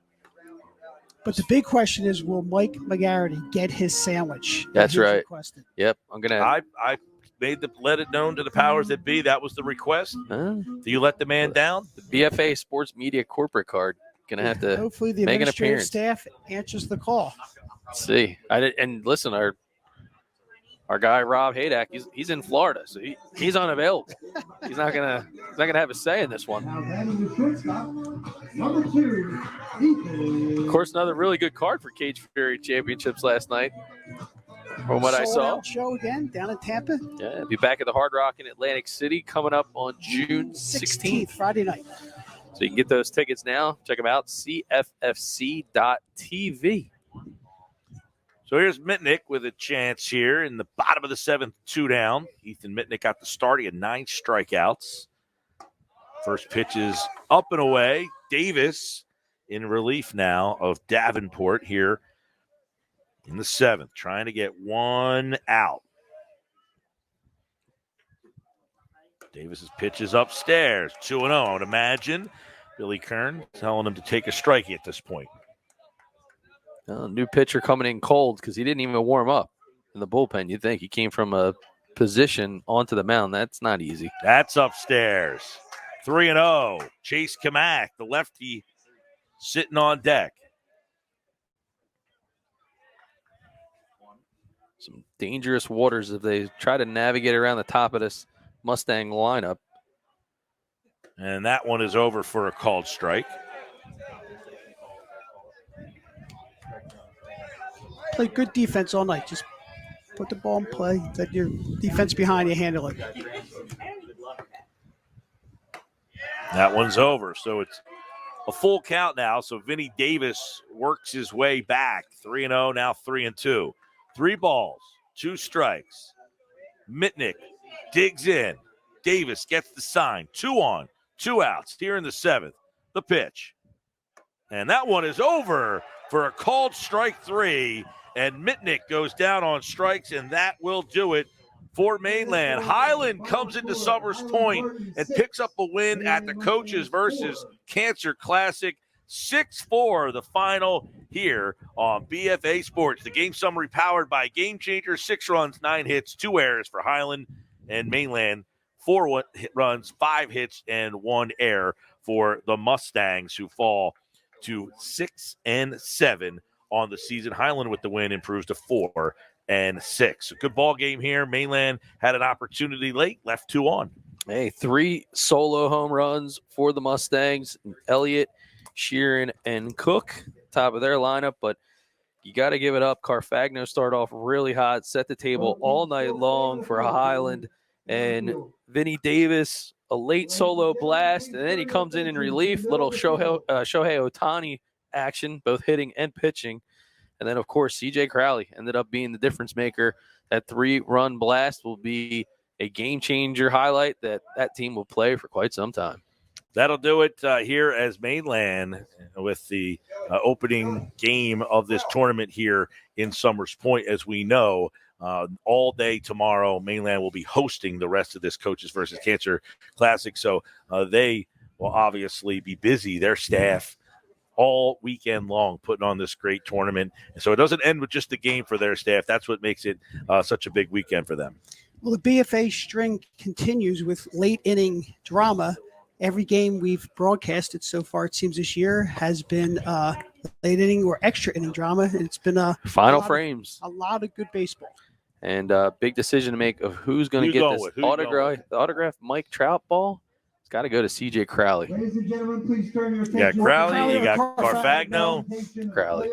But the big question is, will Mike McGarity get his sandwich? That's right. Requested? Yep, I'm gonna. I let it known to the powers that be. That was the request. Do you let the man down? The BFA Sports Media corporate card. Gonna have to. Hopefully, the make an administrative appearance. staff answers the call. Let's see. And listen, our guy Rob Haydak, he's in Florida, so he's unavailable. He's not gonna have a say in this one. Of course, another really good card for Cage Fury Championships last night. From what I saw. Sold-out show again down in Tampa. Yeah, be back at the Hard Rock in Atlantic City coming up on June 16th. Friday night. So you can get those tickets now. Check them out, cffc.tv. So here's Mitnick with a chance here in the bottom of the 7th, 2 down. Ethan Mitnick got the start. He had 9 strikeouts. First pitch is up and away. Davis in relief now of Davenport here in the 7th, trying to get 1 out. Davis's pitch is upstairs, 2-0. I would imagine Billy Kern telling him to take a strike at this point. New pitcher coming in cold because he didn't even warm up in the bullpen. You'd think he came from a position onto the mound. That's not easy. That's upstairs. 3-0. Chase Kamak, the lefty, sitting on deck. Some dangerous waters if they try to navigate around the top of this Mustang lineup. And that one is over for a called strike. Play good defense all night. Just put the ball in play. Let your defense behind you handle it. That one's over. So it's a full count now. So Vinny Davis works his way back. 3-0, now 3-2. 3 balls, 2 strikes. Mitnick digs in. Davis gets the sign. 2 on, 2 outs here in the 7th. The pitch. And that one is over for a called strike 3. And Mitnick goes down on strikes, and that will do it for Mainland. Highland comes into Summers Point and picks up a win at the Coaches versus Cancer Classic. 6-4, the final here on BFA Sports. The game summary powered by Game Changer. 6 runs, 9 hits, 2 errors for Highland and Mainland. 4 runs, 5 hits, and 1 error for the Mustangs, who fall to 6-7 on the season. Highland with the win improves to 4-6. A good ball game here. Mainland had an opportunity late, left 2 on. Hey, 3 solo home runs for the Mustangs. Elliott, Sheeran, and Cook, top of their lineup, but you got to give it up. Carfagno started off really hot, set the table all night long for Highland, and Vinny Davis, a late solo blast, and then he comes in relief, little Shohei Ohtani action, both hitting and pitching. And then, of course, C.J. Crowley ended up being the difference maker. That 3-run blast will be a game-changer highlight that team will play for quite some time. That'll do it here as Mainland with the opening game of this tournament here in Summers Point. As we know, all day tomorrow, Mainland will be hosting the rest of this Coaches versus Cancer Classic. So they will obviously be busy, their staff, all weekend long putting on this great tournament. And so it doesn't end with just the game for their staff. That's what makes it such a big weekend for them. Well, the BFA string continues with late inning drama. Every game we've broadcasted so far, it seems this year, has been late inning or extra inning drama. It's been a lot of good baseball. And big decision to make of who's going to get this autographed Mike Trout ball. It's got to go to C.J. Crowley. Ladies and gentlemen, please turn your attention. You got Crowley, you got Carfagno. Crowley.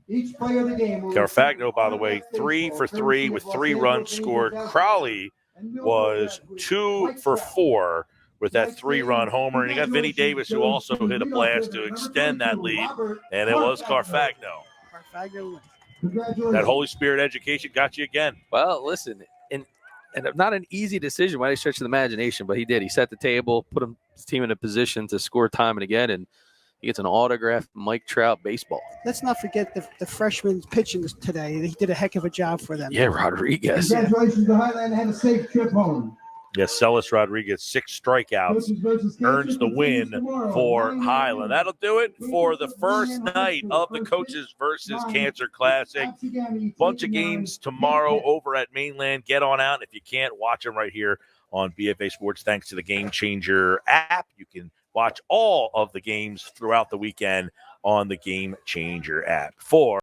Each player of the game. Carfagno, by the way, 3 for 3 with 3 runs scored. Crowley was 2 for 4 with that 3-run homer. And you got Vinny Davis, who also hit a blast to extend that lead, and it was Carfagno. That Holy Spirit education got you again. Well, listen, and not an easy decision by any stretch of the imagination, but he did. He set the table, put his team in a position to score time and again, and he gets an autographed Mike Trout baseball. Let's not forget the freshman pitching today. He did a heck of a job for them. Yeah, Rodriguez. Congratulations to Highland. Had a safe trip home. Yes, Celis Rodriguez, 6 strikeouts, earns the win for Highland. That'll do it for the first night of the Coaches versus Cancer Classic. Bunch of games tomorrow over at Mainland. Get on out. If you can't, watch them right here on BFA Sports. Thanks to the Game Changer app. You can watch all of the games throughout the weekend on the Game Changer app. For